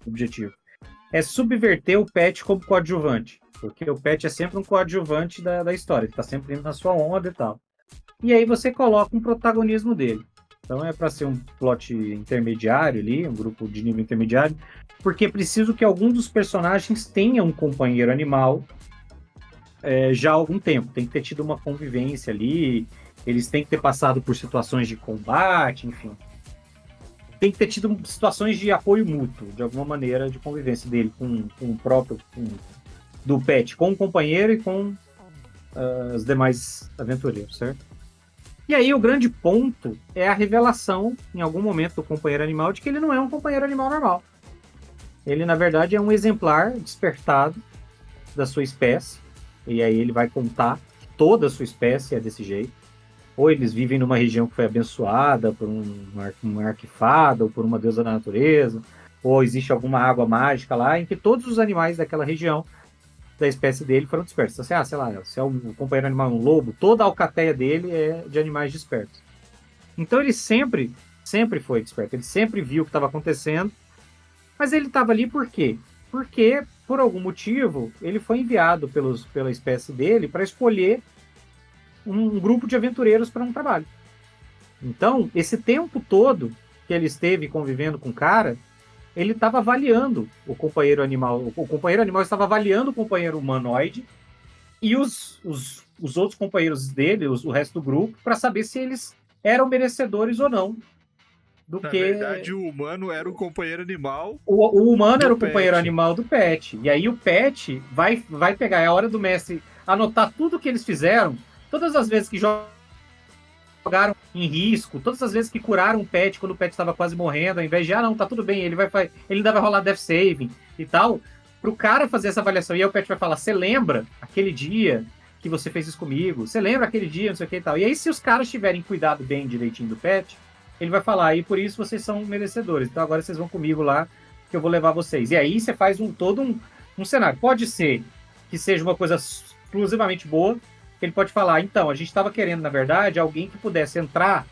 objetivo? É subverter o pet como coadjuvante, porque o pet é sempre um coadjuvante da história, ele tá sempre indo na sua onda e tal. E aí você coloca um protagonismo dele. Então é para ser um plot intermediário ali, um grupo de nível intermediário, porque é preciso que algum dos personagens tenha um companheiro animal já há algum tempo. Tem que ter tido uma convivência ali, eles têm que ter passado por situações de combate, enfim. Tem que ter tido situações de apoio mútuo, de alguma maneira, de convivência dele com o próprio... do pet, com o companheiro e com os demais aventureiros, certo? E aí o grande ponto é a revelação, em algum momento, do companheiro animal, de que ele não é um companheiro animal normal. Ele, na verdade, é um exemplar despertado da sua espécie. E aí ele vai contar que toda a sua espécie é desse jeito. Ou eles vivem numa região que foi abençoada por uma arquifada, ou por uma deusa da natureza, ou existe alguma água mágica lá, em que todos os animais daquela região, da espécie dele, foram despertos. Então, sei lá, se é um companheiro animal, um lobo, toda a alcateia dele é de animais despertos. Então ele sempre foi desperto. Ele sempre viu o que estava acontecendo, mas ele estava ali por quê? Porque, por algum motivo, ele foi enviado pela espécie dele para escolher um grupo de aventureiros para um trabalho. Então, esse tempo todo que ele esteve convivendo com o cara, ele estava avaliando o companheiro animal. O companheiro animal estava avaliando o companheiro humanoide e os outros companheiros dele, o resto do grupo, para saber se eles eram merecedores ou não. Na verdade, o humano era o companheiro animal. O humano era o pet. companheiro animal do pet. E aí o pet vai pegar, é a hora do mestre anotar tudo que eles fizeram, todas as vezes que jogaram em risco, todas as vezes que curaram o pet quando o pet estava quase morrendo, ao invés de, não, tá tudo bem, ele ainda vai rolar death saving e tal, pro cara fazer essa avaliação. E aí o pet vai falar, você lembra aquele dia que você fez isso comigo? Você lembra aquele dia, não sei o que e tal. E aí se os caras tiverem cuidado bem direitinho do pet, ele vai falar, e por isso vocês são merecedores. Então agora vocês vão comigo lá, que eu vou levar vocês. E aí você faz todo um cenário. Pode ser que seja uma coisa exclusivamente boa, que ele pode falar, então, a gente estava querendo, na verdade, alguém que pudesse entrar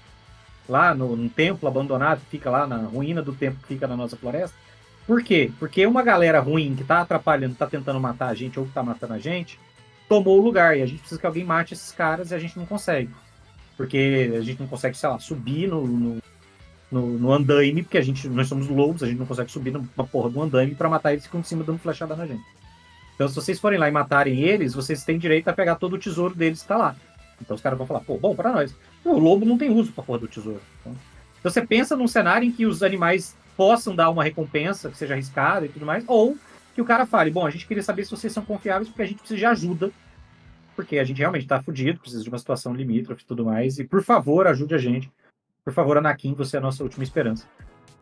lá num templo abandonado, que fica lá na ruína do templo que fica na nossa floresta. Por quê? Porque uma galera ruim que tá atrapalhando, tá tentando matar a gente, ou que tá matando a gente, tomou o lugar. E a gente precisa que alguém mate esses caras e a gente não consegue. Porque a gente não consegue, sei lá, subir no andaime, porque nós somos lobos, a gente não consegue subir numa porra do andaime pra matar eles que ficam em cima dando flechada na gente. Então, se vocês forem lá e matarem eles, vocês têm direito a pegar todo o tesouro deles que tá lá. Então os caras vão falar, bom pra nós. O lobo não tem uso pra porra do tesouro. Então você pensa num cenário em que os animais possam dar uma recompensa, que seja arriscada e tudo mais, ou que o cara fale, bom, a gente queria saber se vocês são confiáveis porque a gente precisa de ajuda. Porque a gente realmente tá fudido, precisa de uma situação limítrofe e tudo mais. E, por favor, ajude a gente. Por favor, Anakin, você é a nossa última esperança.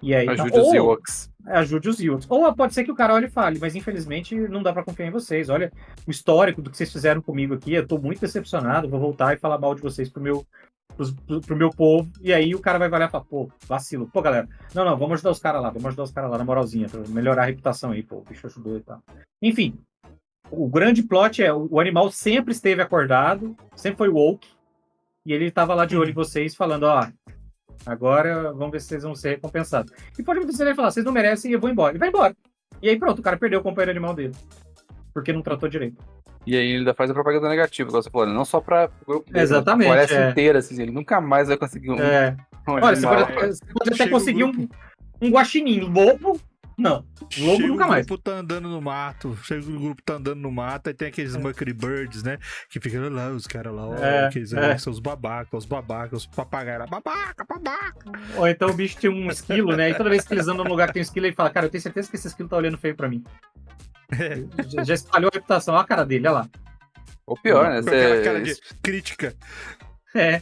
E aí, Ajude os Ewoks. Ajude os Ewoks. Ou pode ser que o cara olhe e fale, mas infelizmente não dá pra confiar em vocês. Olha o histórico do que vocês fizeram comigo aqui. Eu tô muito decepcionado. Vou voltar e falar mal de vocês pro meu povo. E aí o cara vai olhar e falar, pô, vacilo. Pô, galera, não, vamos ajudar os caras lá, na moralzinha, pra melhorar a reputação aí, pô, o bicho ajudou e tal. Enfim. O grande plot é, o animal sempre esteve acordado, sempre foi woke, e ele estava lá de olho em vocês, falando, agora vamos ver se vocês vão ser recompensados. E pode acontecer ele falar, vocês não merecem e eu vou embora. E vai embora. E aí pronto, o cara perdeu o companheiro animal dele. Porque não tratou direito. E aí ele ainda faz a propaganda negativa, igual você falou, não só pra grupo dele, exatamente, mas pra floresta inteira, assim, ele nunca mais vai conseguir um Olha, você pode até conseguir um guaxinim lobo. Não, lobo nunca mais. O grupo tá andando no mato, aí tem aqueles Mercury Birds, né? Que ficam lá, os caras lá, que são os babacas, os papagaios lá, babaca. Ou então o bicho tem um esquilo, né? E toda vez que eles andam num lugar que tem um esquilo, ele fala, cara, eu tenho certeza que esse esquilo tá olhando feio pra mim. Já espalhou a reputação, olha a cara dele, olha lá. Ou pior, né? Com aquela cara de crítica.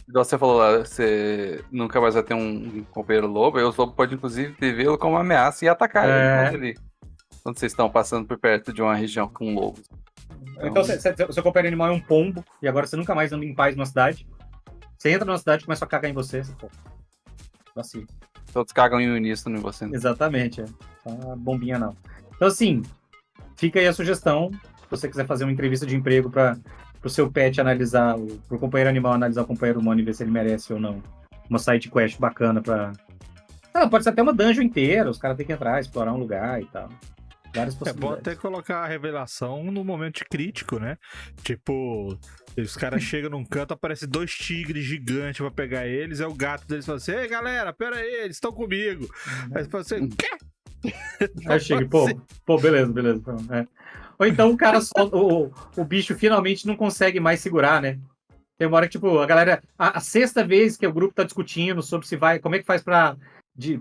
Igual você falou lá, você nunca mais vai ter um companheiro lobo, aí os lobos podem inclusive vê-lo como uma ameaça e atacar ele quando vocês estão passando por perto de uma região com lobos. Então seu companheiro animal é um pombo, e agora você nunca mais anda em paz numa cidade. Você entra numa cidade e começa a cagar em você, pô. Vacilo. Todos cagam em uníssono em você. Né? Exatamente, Só bombinha não. Então assim, fica aí a sugestão, se você quiser fazer uma entrevista de emprego para pro seu pet analisar, pro companheiro animal analisar o companheiro humano e ver se ele merece ou não. Uma side quest bacana pra... pode ser até uma dungeon inteira, os caras têm que entrar, explorar um lugar e tal. Várias possibilidades. É bom até colocar a revelação no momento crítico, né? Tipo, os caras chegam num canto, aparece 2 tigres gigantes pra pegar eles, é o gato deles fala assim, ei galera, pera aí, eles estão comigo. Aí você fala assim, quê? Aí chega, pô, beleza. Ou então o cara solta, o bicho finalmente não consegue mais segurar, né? Tem uma hora que, tipo, a galera... A 6ª vez que o grupo tá discutindo sobre se vai... Como é que faz pra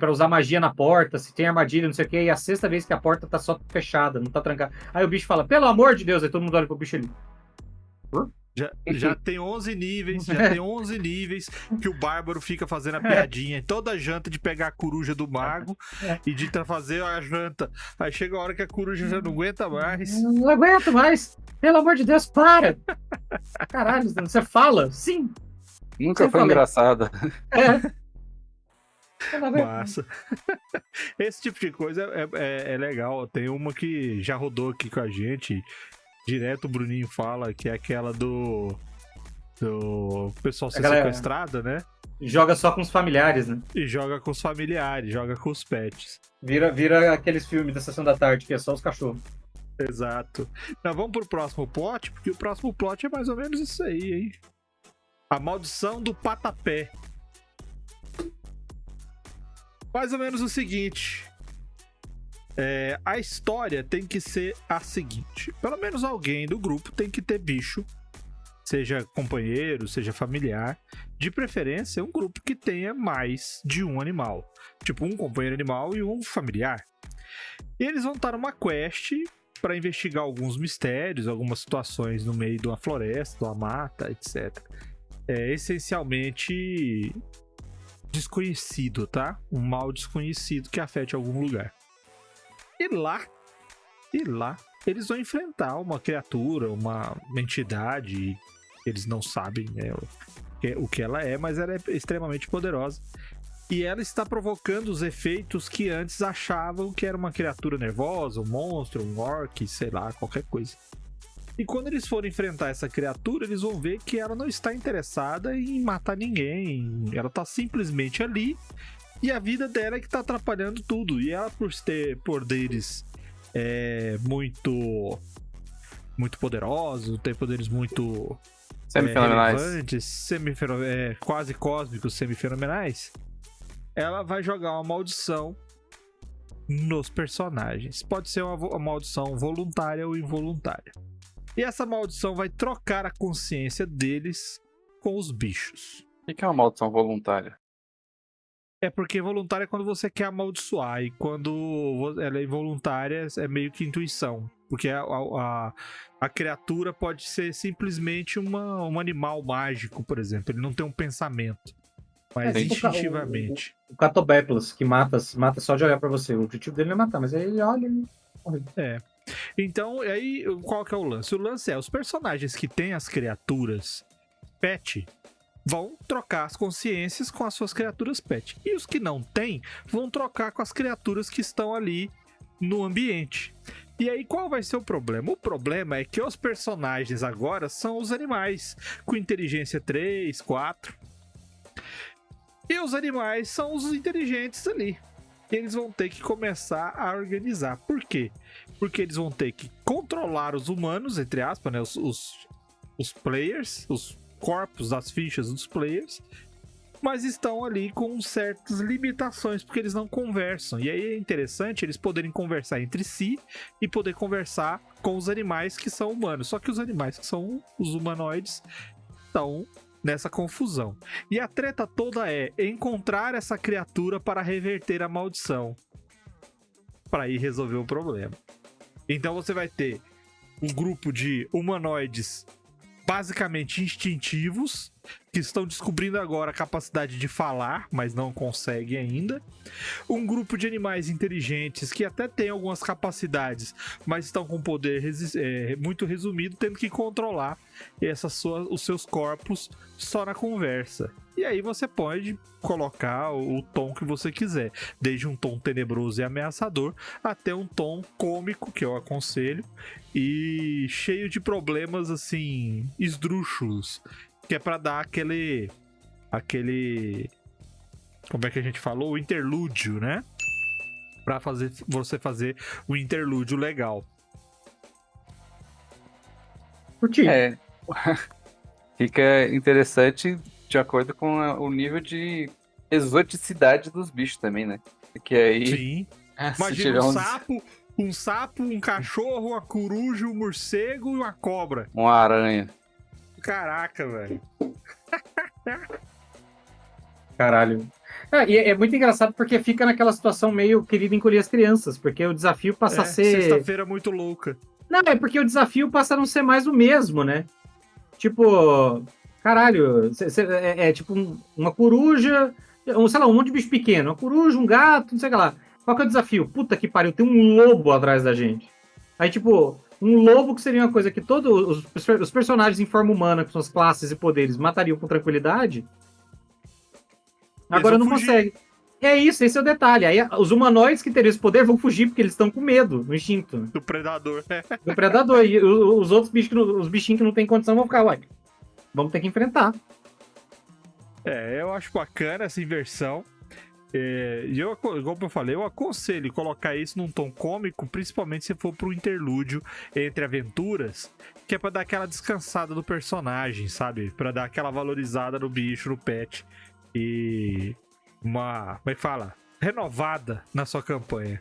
usar magia na porta, se tem armadilha, não sei o quê, e a 6ª vez que a porta tá só fechada, não tá trancada. Aí o bicho fala, pelo amor de Deus, aí todo mundo olha pro bicho ali. Já tem 11 níveis que o Bárbaro fica fazendo a piadinha. Toda janta de pegar a coruja do mago e de fazer a janta. Aí chega a hora que a coruja já não aguenta mais. Não aguento mais. Pelo amor de Deus, para. Caralho, você fala? Sim. Nunca foi engraçada. Massa. Esse tipo de coisa é legal. Tem uma que já rodou aqui com a gente. Direto o Bruninho fala, que é aquela do pessoal ser sequestrado, né? Joga só com os familiares, né? E joga com os familiares, joga com os pets. Vira aqueles filmes da Sessão da Tarde, que é só os cachorros. Exato. Então vamos pro próximo plot, porque o próximo plot é mais ou menos isso aí, hein? A maldição do patapé. Mais ou menos o seguinte. A história tem que ser a seguinte. Pelo menos alguém do grupo tem que ter bicho. Seja companheiro, seja familiar. De preferência, um grupo que tenha mais de um animal. Tipo, um companheiro animal e um familiar. E eles vão estar numa quest para investigar alguns mistérios, algumas situações no meio de uma floresta, de uma mata, etc. É essencialmente desconhecido, tá? Um mal desconhecido que afete algum lugar. E lá, eles vão enfrentar uma criatura, uma entidade que eles não sabem, né, o que ela é, mas ela é extremamente poderosa. E ela está provocando os efeitos que antes achavam que era uma criatura nervosa, um monstro, um orc, sei lá, qualquer coisa. E quando eles forem enfrentar essa criatura, eles vão ver que ela não está interessada em matar ninguém. Ela está simplesmente ali e a vida dela é que está atrapalhando tudo. E ela, por ter poderes muito poderosos, tem poderes muito Semifenomenais. relevantes, quase cósmicos, semifenomenais, ela vai jogar uma maldição nos personagens. Pode ser uma maldição voluntária ou involuntária. E essa maldição vai trocar a consciência deles com os bichos. O que é uma maldição voluntária? É porque voluntária é quando você quer amaldiçoar, e quando ela é involuntária é meio que intuição. Porque a criatura pode ser simplesmente um animal mágico, por exemplo. Ele não tem um pensamento, mas tipo instintivamente. O Catobeplas, que mata só de olhar pra você. O objetivo dele não é matar, mas aí ele olha e morre. Então, aí, qual que é o lance? O lance é, os personagens que têm as criaturas pet vão trocar as consciências com as suas criaturas pet. E os que não têm, vão trocar com as criaturas que estão ali no ambiente. E aí, qual vai ser o problema? O problema é que os personagens agora são os animais, com inteligência 3, 4. E os animais são os inteligentes ali. Eles vão ter que começar a organizar. Por quê? Porque eles vão ter que controlar os humanos, entre aspas, né? Os players, os corpos das fichas dos players, mas estão ali com certas limitações, porque eles não conversam. E aí é interessante eles poderem conversar entre si e poder conversar com os animais que são humanos. Só que os animais que são os humanoides estão nessa confusão. E a treta toda é encontrar essa criatura para reverter a maldição, para ir resolver o problema. Então você vai ter um grupo de humanoides basicamente instintivos, que estão descobrindo agora a capacidade de falar, mas não conseguem ainda. Um grupo de animais inteligentes que até tem algumas capacidades, mas estão com poder muito resumido, tendo que controlar os seus corpos só na conversa. E aí você pode colocar o tom que você quiser, desde um tom tenebroso e ameaçador até um tom cômico, que eu aconselho, e cheio de problemas assim esdrúxulos, que é pra dar aquele como é que a gente falou? O interlúdio, né? Pra você fazer o interlúdio legal. Curti. Fica interessante de acordo com o nível de exoticidade dos bichos também, né? Porque aí... Sim. Imagina um sapo, um cachorro, uma coruja, um morcego e uma cobra. Uma aranha. Caraca, velho. Caralho. E é muito engraçado porque fica naquela situação meio querido encolher as crianças, porque o desafio passa a ser... Sexta-feira muito louca. Não, é porque o desafio passa a não ser mais o mesmo, né? Tipo, caralho, é tipo uma coruja, sei lá, um monte de bicho pequeno, uma coruja, um gato, não sei o que lá. Qual que é o desafio? Puta que pariu, tem um lobo atrás da gente. Aí, tipo, um lobo que seria uma coisa que todos os personagens em forma humana, com suas classes e poderes, matariam com tranquilidade. Agora não consegue. É isso, esse é o detalhe. Aí os humanoides que teriam esse poder vão fugir porque eles estão com medo, no instinto. Do predador. Do predador. E os outros bichos, os bichinhos que não tem condição vão ficar, ué, vamos ter que enfrentar. Eu acho bacana essa inversão. E eu, como eu falei, eu aconselho colocar isso num tom cômico, principalmente se for pro interlúdio entre aventuras, que é pra dar aquela descansada do personagem, sabe? Pra dar aquela valorizada no bicho, no pet. E uma, como é que fala? Renovada na sua campanha.